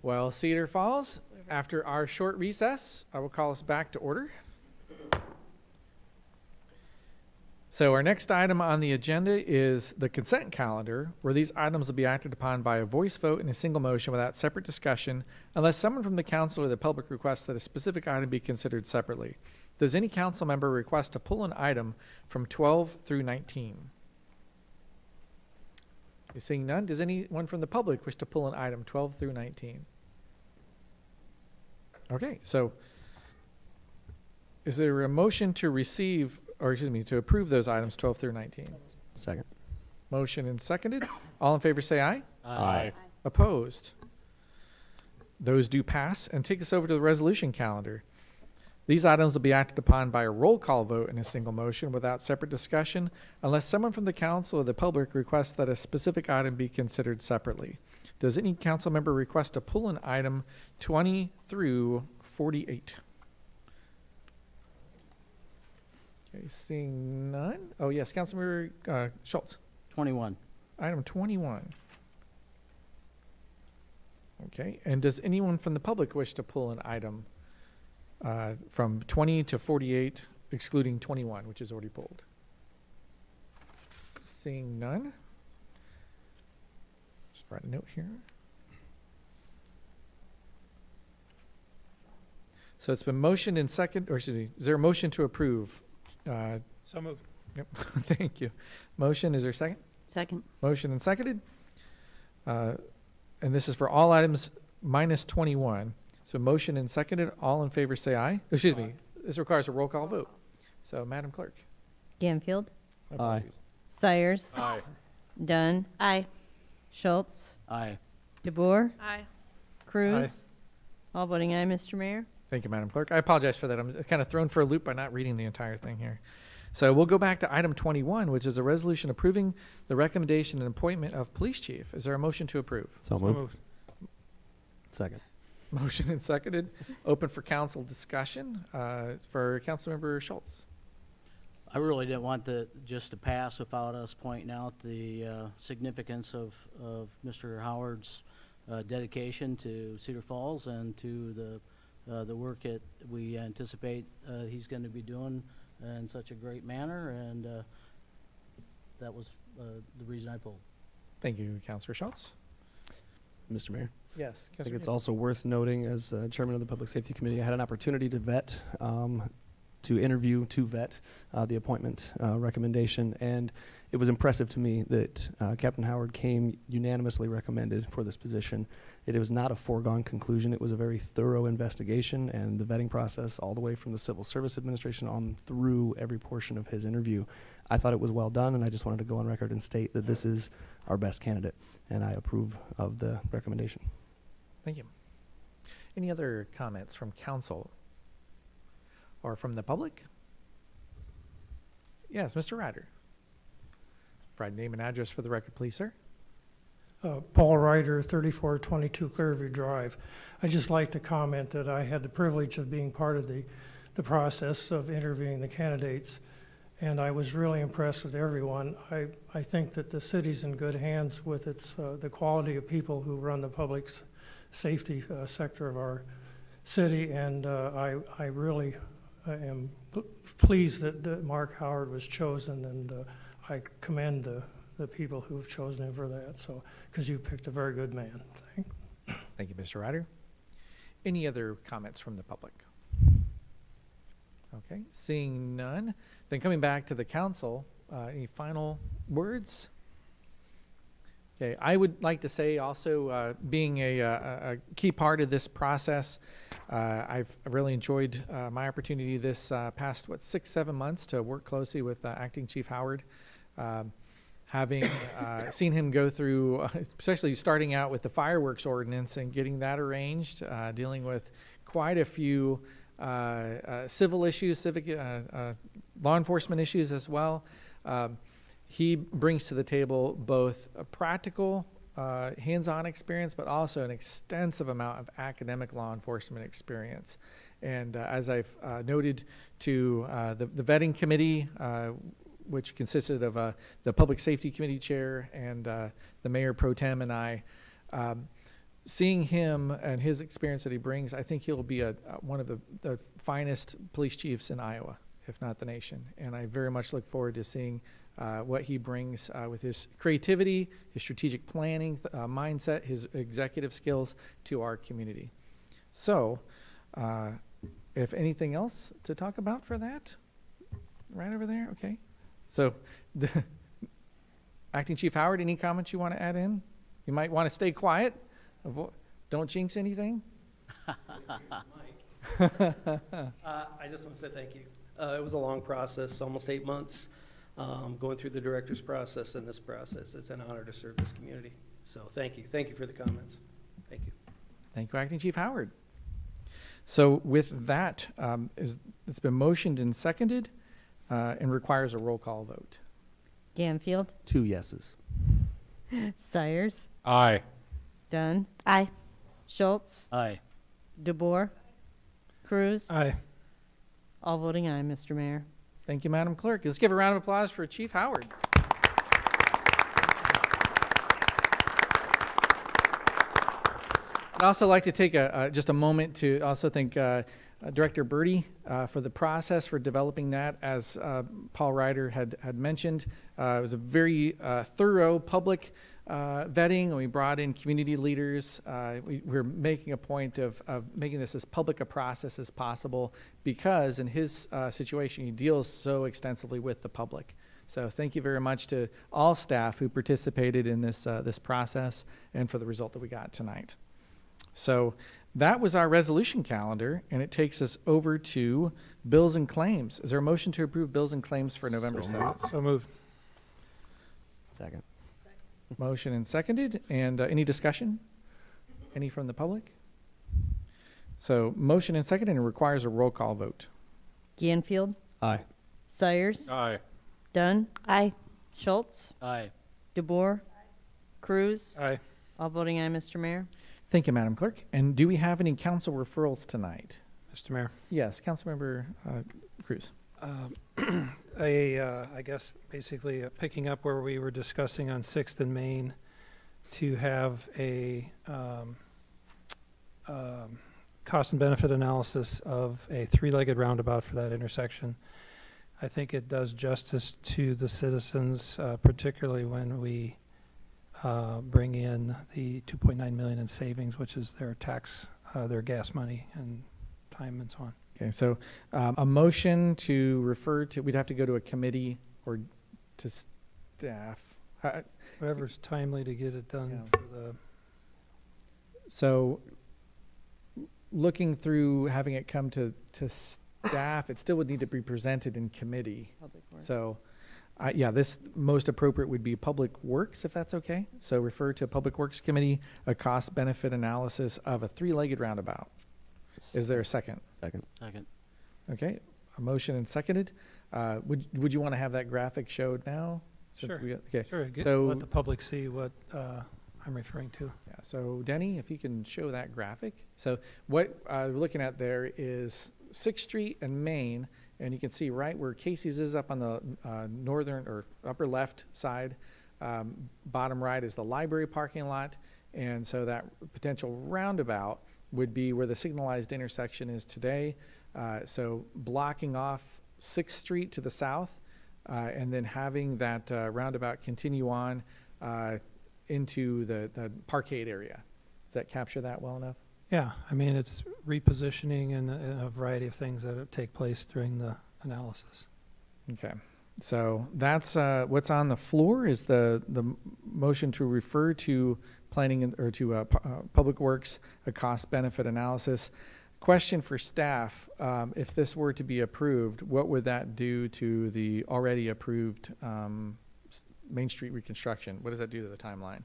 Well, Cedar Falls, after our short recess, I will call us back to order. So our next item on the agenda is the consent calendar, where these items will be acted upon by a voice vote in a single motion without separate discussion, unless someone from the council or the public requests that a specific item be considered separately. Does any council member request to pull an item from 12 through 19? Seeing none, does anyone from the public wish to pull an item 12 through 19? Okay, so is there a motion to receive, or excuse me, to approve those items 12 through 19? Second. Motion and seconded. All in favor say aye. Aye. Opposed? Those do pass, and take us over to the resolution calendar. These items will be acted upon by a roll call vote in a single motion without separate discussion, unless someone from the council or the public requests that a specific item be considered separately. Does any council member request to pull an item 20 through 48? Okay, seeing none. Oh, yes, Councilmember Schultz. 21. Item 21. Okay, and does anyone from the public wish to pull an item from 20 to 48, excluding 21, which is already pulled? Seeing none. Just write a note here. So it's been motioned and second, or excuse me, is there a motion to approve? So moved. Yep. Thank you. Motion, is there a second? Second. Motion and seconded. And this is for all items minus 21. So motion and seconded. All in favor say aye. Excuse me. This requires a roll call vote. So Madam Clerk. Ganfield, Aye. Sayers, Aye. Dunn, Aye. Schultz, Aye. DeBoer, Aye. Cruz. Aye. All voting aye, Mr. Mayor. Thank you, Madam Clerk. I apologize for that. I'm kind of thrown for a loop by not reading the entire thing here. So we'll go back to item 21, which is a resolution approving the recommendation and appointment of police chief. Is there a motion to approve? So moved. Second. Motion and seconded. Open for council discussion for Councilmember Schultz. I really didn't want just to pass without us pointing out the significance of Mr. Howard's dedication to Cedar Falls and to the work that we anticipate he's going to be doing in such a great manner, and that was the reason I pulled. Thank you, Councilor Schultz. Mr. Mayor. Yes. I think it's also worth noting, as chairman of the Public Safety Committee, I had an opportunity to vet, to vet the appointment recommendation, and it was impressive to me that Captain Howard came unanimously recommended for this position. It was not a foregone conclusion. It was a very thorough investigation, and the vetting process all the way from the Civil Service Administration on through every portion of his interview. I thought it was well done, and I just wanted to go on record and state that this is our best candidate, and I approve of the recommendation. Thank you. Any other comments from council or from the public? Yes, Mr. Ryder. Provide name and address for the record, please, sir. Paul Ryder, 3422 Clearview Drive. I'd just like to comment that I had the privilege of being part of the process of interviewing the candidates, and I was really impressed with everyone. I think that the city's in good hands with its the quality of people who run the public safety sector of our city, and I really am pleased that Mark Howard was chosen, and I commend the people who have chosen him for that. So, because you picked a very good man. Thank you, Mr. Ryder. Any other comments from the public? Okay, seeing none. Then coming back to the council, any final words? Okay, I would like to say also, being a key part of this process, I've really enjoyed my opportunity this past, 6-7 months to work closely with Acting Chief Howard. Having seen him go through, especially starting out with the fireworks ordinance and getting that arranged, dealing with quite a few civil issues, civic law enforcement issues as well. He brings to the table both a practical, hands-on experience, but also an extensive amount of academic law enforcement experience. And as I've noted to the vetting committee, which consisted of the Public Safety Committee Chair and the Mayor Pro Tem and I, seeing him and his experience that he brings, I think he'll be one of the finest police chiefs in Iowa, if not the nation. And I very much look forward to seeing what he brings with his creativity, his strategic planning mindset, his executive skills to our community. So, if anything else to talk about for that, right over there, okay. So, Acting Chief Howard, any comments you want to add in? You might want to stay quiet. Don't jinx anything. I just want to say thank you. It was a long process, almost 8 months, going through the director's process and this process. It's an honor to serve this community. So thank you. Thank you for the comments. Thank you. Thank you, Acting Chief Howard. So with that, it's been motioned and seconded and requires a roll call vote. Ganfield, 2 yeses. Sires, Aye. Dunn, Aye. Schultz, Aye. DeBoer, Cruz. Aye. All voting aye, Mr. Mayor. Thank you, Madam Clerk. Let's give a round of applause for Chief Howard. I'd also like to take just a moment to also thank Director Birdie for the process for developing that. As Paul Ryder had mentioned, it was a very thorough public vetting. We brought in community leaders. We're making a point of making this as public a process as possible because in his situation, he deals so extensively with the public. So thank you very much to all staff who participated in this process and for the result that we got tonight. So that was our resolution calendar, and it takes us over to bills and claims. Is there a motion to approve bills and claims for November 7th? So moved. Second. Motion and seconded. And any discussion? Any from the public? So motion and seconded, and it requires a roll call vote. Ganfield, Aye. Sires, Aye. Dunn, Aye. Schultz, Aye. DeBoer, Cruz. Aye. All voting aye, Mr. Mayor. Thank you, Madam Clerk. And do we have any council referrals tonight? Mr. Mayor. Yes, Councilmember Cruz. I guess basically picking up where we were discussing on 6th and Main to have a cost and benefit analysis of a 3-legged roundabout for that intersection. I think it does justice to the citizens, particularly when we bring in the $2.9 million in savings, which is their tax, their gas money and time and so on. Okay, so a motion to refer to, we'd have to go to a committee or to staff. Whatever's timely to get it done for the. So looking through having it come to staff, it still would need to be presented in committee. So yeah, this most appropriate would be Public Works, if that's okay. So refer to Public Works Committee, a cost benefit analysis of a 3-legged roundabout. Is there a second? Second. Second. Okay, a motion and seconded. Would you want to have that graphic showed now? Sure. Okay. Sure. So let the public see what I'm referring to. Yeah. So Denny, if you can show that graphic. So what we're looking at there is 6th Street and Main, and you can see right where Casey's is up on the northern or upper left side. Bottom right is the library parking lot, and so that potential roundabout would be where the signalized intersection is today. So blocking off 6th Street to the south, and then having that roundabout continue on into the parkade area. Does that capture that well enough? Yeah, I mean, it's repositioning and a variety of things that take place during the analysis. Okay. So that's what's on the floor is the motion to refer to planning or to Public Works, a cost benefit analysis. Question for staff, if this were to be approved, what would that do to the already approved Main Street reconstruction? What does that do to the timeline?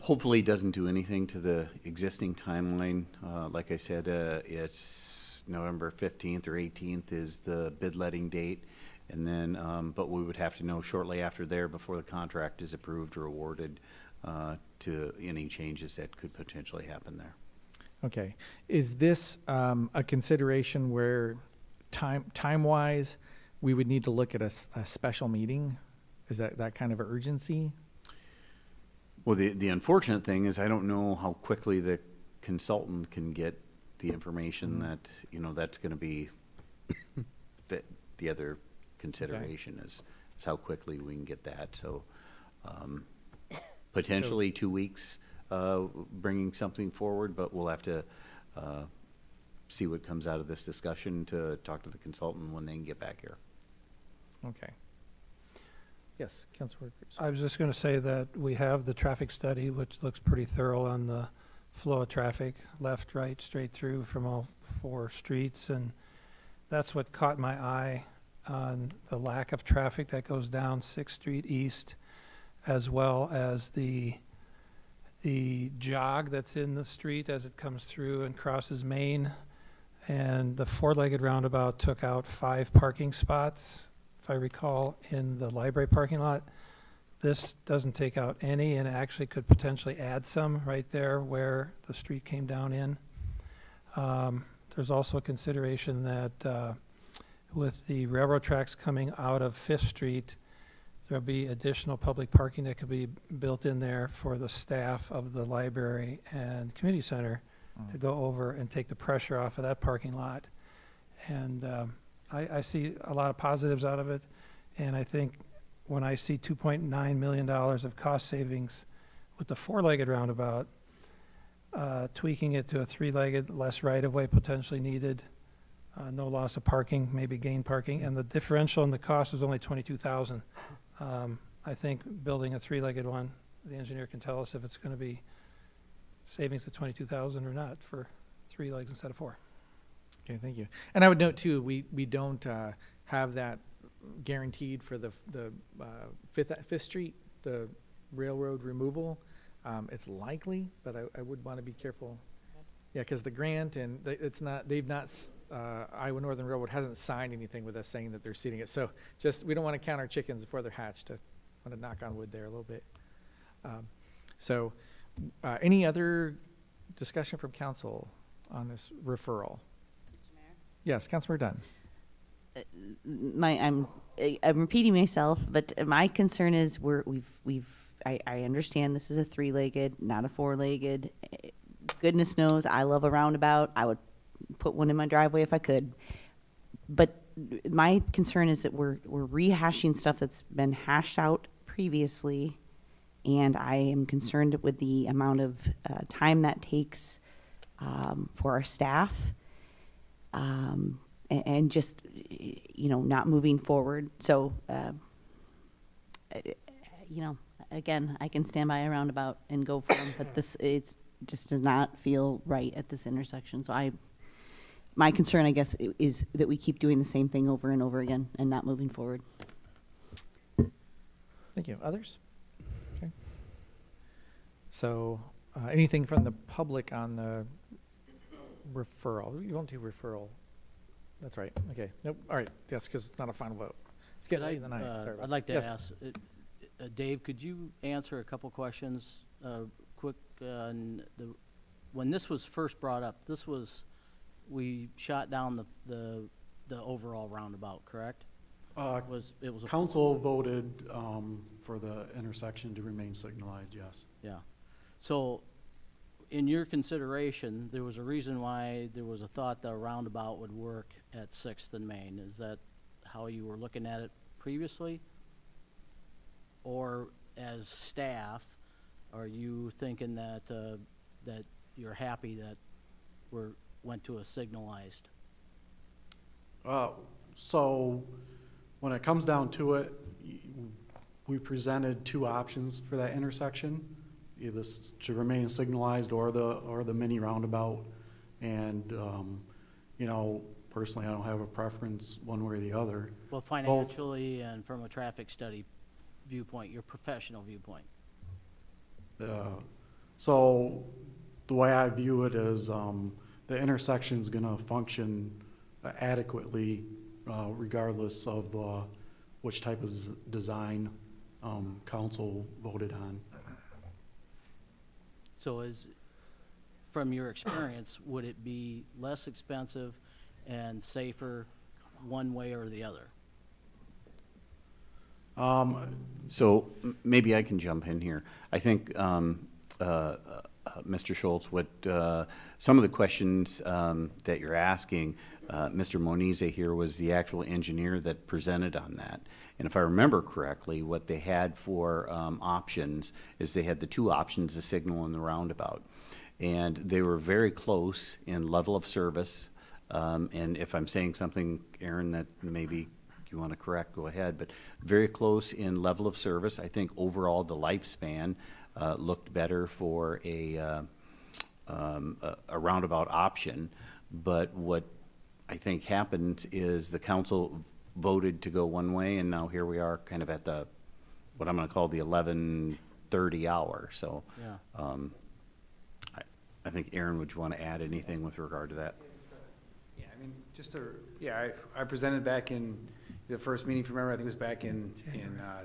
Hopefully doesn't do anything to the existing timeline. Like I said, it's November 15th or 18th is the bid letting date. And then, but we would have to know shortly after there before the contract is approved or awarded to any changes that could potentially happen there. Okay. Is this a consideration where time-wise we would need to look at a special meeting? Is that kind of urgency? Well, the unfortunate thing is I don't know how quickly the consultant can get the information that, that's going to be the other consideration is how quickly we can get that. So potentially 2 weeks bringing something forward, but we'll have to see what comes out of this discussion to talk to the consultant when they can get back here. Okay. Yes, Councilor Cruz. I was just going to say that we have the traffic study, which looks pretty thorough on the flow of traffic, left, right, straight through from all 4 streets. And that's what caught my eye on the lack of traffic that goes down 6th Street East, as well as the jog that's in the street as it comes through and crosses Main. And the 4-legged roundabout took out 5 parking spots, if I recall, in the library parking lot. This doesn't take out any, and it actually could potentially add some right there where the street came down in. There's also a consideration that with the railroad tracks coming out of 5th Street, there'll be additional public parking that could be built in there for the staff of the library and community center to go over and take the pressure off of that parking lot. And I see a lot of positives out of it, and I think when I see $2.9 million of cost savings with the 4-legged roundabout, tweaking it to a 3-legged, less right-of-way potentially needed, no loss of parking, maybe gain parking, and the differential in the cost is only $22,000. I think building a 3-legged one, the engineer can tell us if it's going to be savings of $22,000 or not for 3 legs instead of 4. Okay, thank you. And I would note too, we don't have that guaranteed for the Fifth Street, the railroad removal. It's likely, but I would want to be careful. Yeah, because the grant and Iowa Northern Railroad hasn't signed anything with us saying that they're seeding it. So just, we don't want to count our chickens before they're hatched. I want to knock on wood there a little bit. Any other discussion from council on this referral? Mr. Mayor? Yes, Councilor Dunn. I'm repeating myself, but my concern is I understand this is a 3-legged, not a 4-legged. Goodness knows I love a roundabout. I would put one in my driveway if I could. But my concern is that we're rehashing stuff that's been hashed out previously, and I am concerned with the amount of time that takes for our staff. And just, not moving forward. So, again, I can stand by a roundabout and go for them, but it just does not feel right at this intersection. So my concern, I guess, is that we keep doing the same thing over and over again and not moving forward. Thank you. Others? Okay. So, anything from the public on the referral? You won't do referral. That's right. Okay. Nope. All right. Yes, because it's not a final vote. It's getting late in the night. Sorry about I'd like to yes. ask, Dave, could you answer a couple questions quick? When this was first brought up, we shot down the overall roundabout, correct? It was council voted for the intersection to remain signalized, yes. Yeah. So in your consideration, there was a reason why there was a thought that a roundabout would work at 6th and Main. Is that how you were looking at it previously? Or as staff, are you thinking that that you're happy that went to a signalized? So when it comes down to it, we presented 2 options for that intersection, either to remain signalized or the mini roundabout. And personally, I don't have a preference one way or the other. Well, financially and from a traffic study viewpoint, your professional viewpoint. So the way I view it is the intersection is going to function adequately regardless of which type of design council voted on. So from your experience, would it be less expensive and safer one way or the other? So maybe I can jump in here. I think, Mr. Schultz, what some of the questions that you're asking, Mr. Monize here was the actual engineer that presented on that. And if I remember correctly, what they had for options is they had the two options, the signal and the roundabout. And they were very close in level of service. And if I'm saying something, Aaron, that maybe you want to correct, go ahead, but very close in level of service. I think overall the lifespan looked better for a roundabout option. But what I think happened is the council voted to go one way, and now here we are kind of at the, what I'm going to call the 11:30 hour. So Yeah. I think, Aaron, would you want to add anything with regard to that? Yeah, I mean, I presented back in the first meeting, if you remember, I think it was back in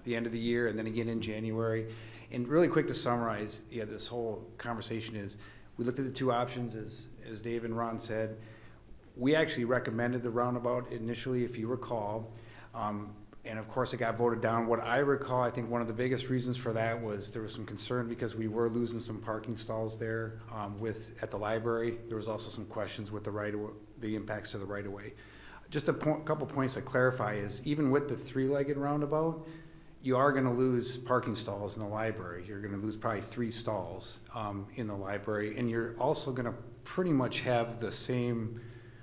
the end of the year, and then again in January. And really quick to summarize, this whole conversation is, we looked at the two options, as Dave and Ron said. We actually recommended the roundabout initially, if you recall. And of course, it got voted down. What I recall, I think one of the biggest reasons for that was there was some concern because we were losing some parking stalls there at the library. There was also some questions with the impacts to the right-of-way. Just a couple points to clarify is, even with the three-legged roundabout, you are going to lose parking stalls in the library. You're going to lose probably 3 stalls in the library, and you're also going to pretty much have the same,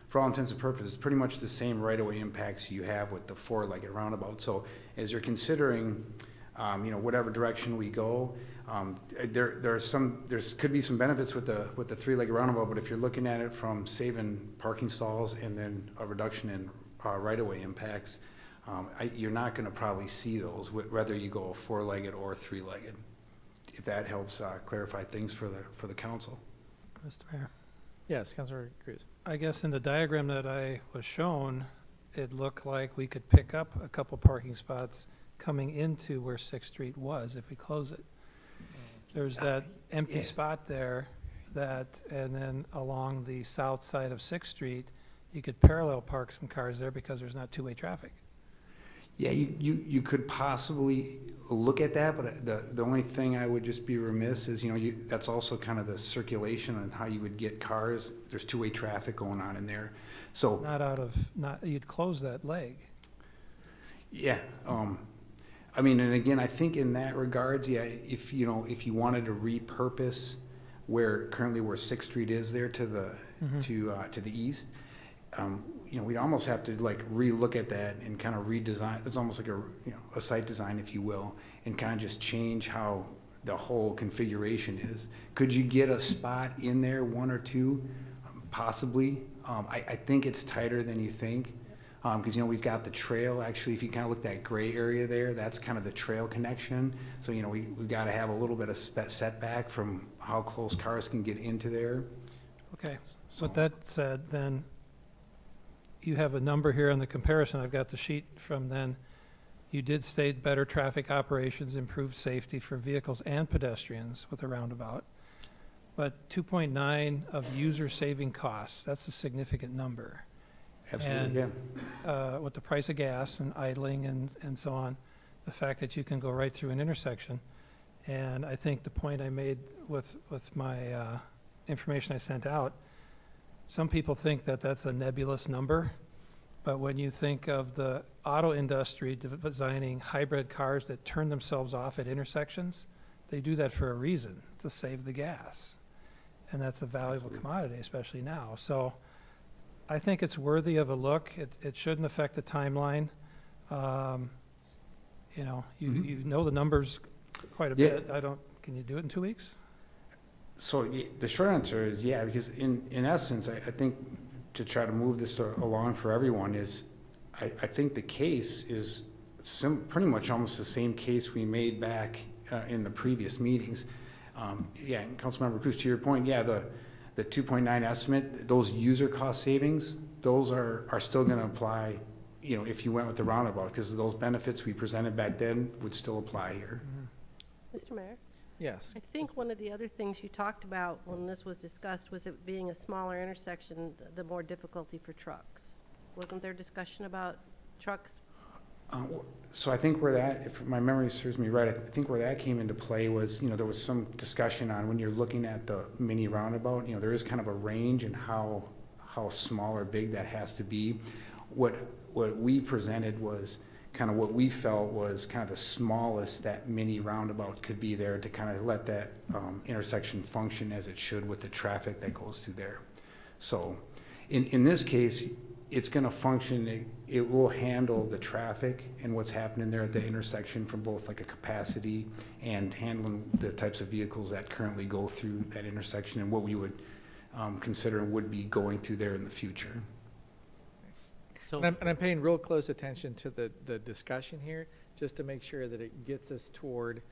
for all intents and purposes, pretty much the same right-of-way impacts you have with the 4-legged roundabout. So as you're considering, whatever direction we go, there could be some benefits with the 3-legged roundabout, but if you're looking at it from saving parking stalls and then a reduction in right-of-way impacts, you're not going to probably see those whether you go 4-legged or 3-legged. If that helps clarify things for the council. Mr. Mayor. Yes, Councilor Cruz. I guess in the diagram that I was shown, it looked like we could pick up a couple parking spots coming into where 6th Street was if we close it. There's that empty spot there and then along the south side of 6th Street, you could parallel park some cars there because there's not two-way traffic. Yeah, you could possibly look at that, but the only thing I would just be remiss is, that's also kind of the circulation and how you would get cars. There's two-way traffic going on in there. So you'd close that leg. Yeah. And again, I think in that regards, if you wanted to repurpose where 6th Street is there to the east, we'd almost have to re-look at that and kind of redesign. It's almost like a site design, if you will, and kind of just change how the whole configuration is. Could you get a spot in there, 1 or 2? Possibly. I think it's tighter than you think. Because we've got the trail. Actually, if you kind of look at that gray area there, that's kind of the trail connection. So we've got to have a little bit of setback from how close cars can get into there. Okay. So with that said, then you have a number here in the comparison. I've got the sheet from then. You did state better traffic operations, improved safety for vehicles and pedestrians with a roundabout. But 2.9 of user saving costs, that's a significant number. Absolutely, and, with the price of gas and idling and so on, the fact that you can go right through an intersection. And I think the point I made with my information I sent out, some people think that that's a nebulous number, but when you think of the auto industry designing hybrid cars that turn themselves off at intersections, they do that for a reason, to save the gas. And that's a valuable commodity, especially now. So I think it's worthy of a look. It shouldn't affect the timeline. You know the numbers quite a bit. Can you do it in 2 weeks? So the short answer is yeah, because in essence, I think to try to move this along for everyone is, I think the case is pretty much almost the same case we made back in the previous meetings. And Councilmember Cruz, to your point, the 2.9 estimate, those user cost savings, those are still going to apply, if you went with the roundabout, because those benefits we presented back then would still apply here. Mr. Mayor? Yes. I think one of the other things you talked about when this was discussed was it being a smaller intersection, the more difficulty for trucks. Wasn't there discussion about trucks So I think where that, if my memory serves me right, I think where that came into play was, there was some discussion on when you're looking at the mini roundabout, there is kind of a range in how small or big that has to be. What we presented was kind of what we felt was kind of the smallest that mini roundabout could be there to kind of let that intersection function as it should with the traffic that goes through there. So in this case, it's going to function, it will handle the traffic and what's happening there at the intersection from both like a capacity and handling the types of vehicles that currently go through that intersection and what we would consider would be going through there in the future. And I'm paying real close attention to the discussion here, just to make sure that it gets us toward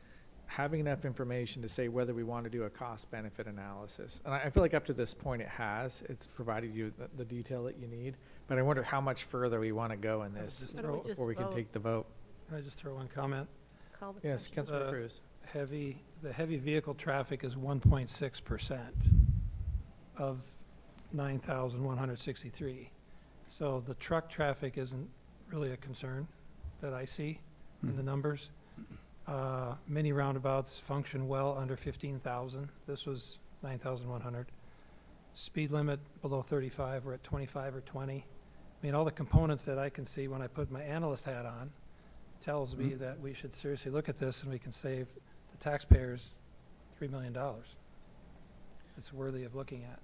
having enough information to say whether we want to do a cost-benefit analysis. And I feel like up to this point it has. It's provided you the detail that you need. But I wonder how much further we want to go in this before we can take the vote. Can I just throw one comment? Call the Yes, question. Councilman Cruz. The heavy vehicle traffic is 1.6% of 9,163. So the truck traffic isn't really a concern that I see in the numbers. Mini roundabouts function well under 15,000. This was 9,100. Speed limit below 35, we're at 25 or 20. I mean, all the components that I can see when I put my analyst hat on tells me that we should seriously look at this and we can save the taxpayers $3 million. It's worthy of looking at.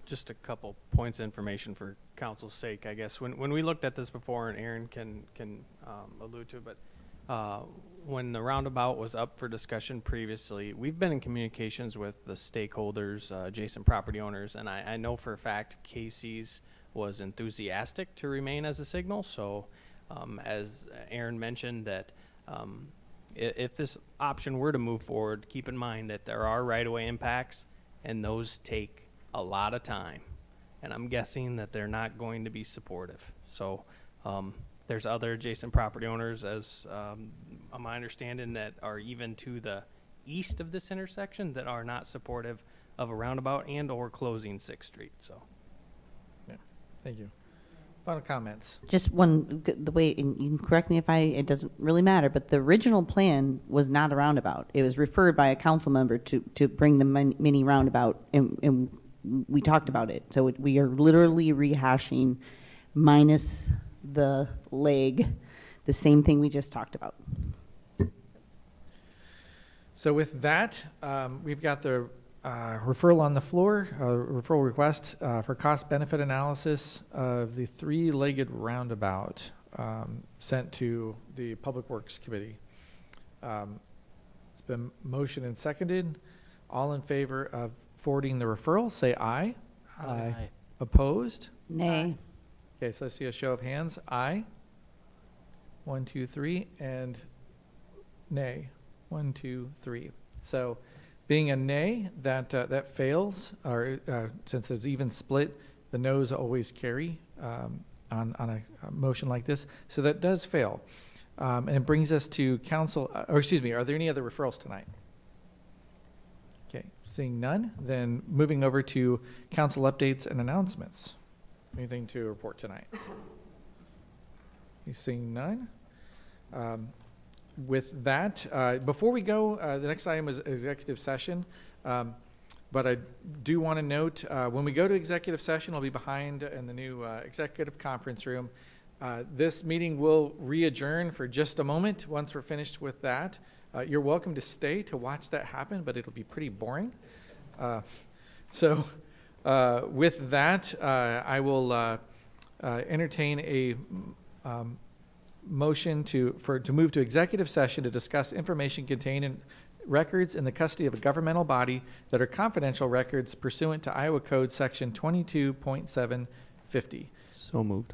Just a couple points of information for council's sake, I guess. When we looked at this before, and Aaron can allude to it, but when the roundabout was up for discussion previously, we've been in communications with the stakeholders, adjacent property owners, and I know for a fact Casey's was enthusiastic to remain as a signal. So as Aaron mentioned, that if this option were to move forward, keep in mind that there are right-of-way impacts, and those take a lot of time, and I'm guessing that they're not going to be supportive. So there's other adjacent property owners, as my understanding, that are even to the east of this intersection that are not supportive of a roundabout and or closing 6th Street. So yeah, thank you. Final comments. Just one, the way, and you can correct me if it doesn't really matter, but the original plan was not a roundabout. It was referred by a council member to bring the mini roundabout, and we talked about it. So we are literally rehashing minus the leg, the same thing we just talked about. So with that, we've got the referral on the floor, referral request for cost-benefit analysis of the three-legged roundabout sent to the Public Works Committee. It's been motioned and seconded. All in favor of forwarding the referral, say aye. Aye. Opposed? Nay. Okay, so I see a show of hands. Aye. 1, 2, 3, and nay. 1, 2, 3. So, being a nay, that fails. Or since it's even split, the noes always carry on a motion like this. So that does fail, and it brings us to council. Or excuse me, are there any other referrals tonight? Okay, seeing none, then moving over to council updates and announcements. Anything to report tonight? Seeing none. With that, before we go, the next item is executive session. But I do want to note, when we go to executive session, I'll be behind in the new executive conference room. This meeting will re-adjourn for just a moment once we're finished with that. You're welcome to stay to watch that happen, but it'll be pretty boring. So with that, I will entertain a motion to move to executive session to discuss information contained in records in the custody of a governmental body that are confidential records pursuant to Iowa Code Section 22.750. So moved.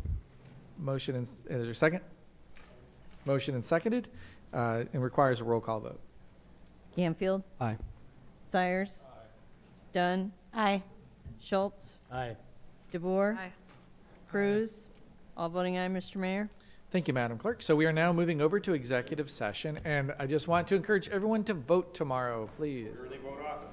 Motion and is there a second? Motion and seconded, and requires a roll call vote. Canfield? Aye. Sires? Aye. Dunn? Aye. Schultz? Aye. DeBoer? Aye. Cruz? All voting aye, Mr. Mayor. Thank you, Madam Clerk. So we are now moving over to executive session, and I just want to encourage everyone to vote tomorrow, please. Sure they vote often.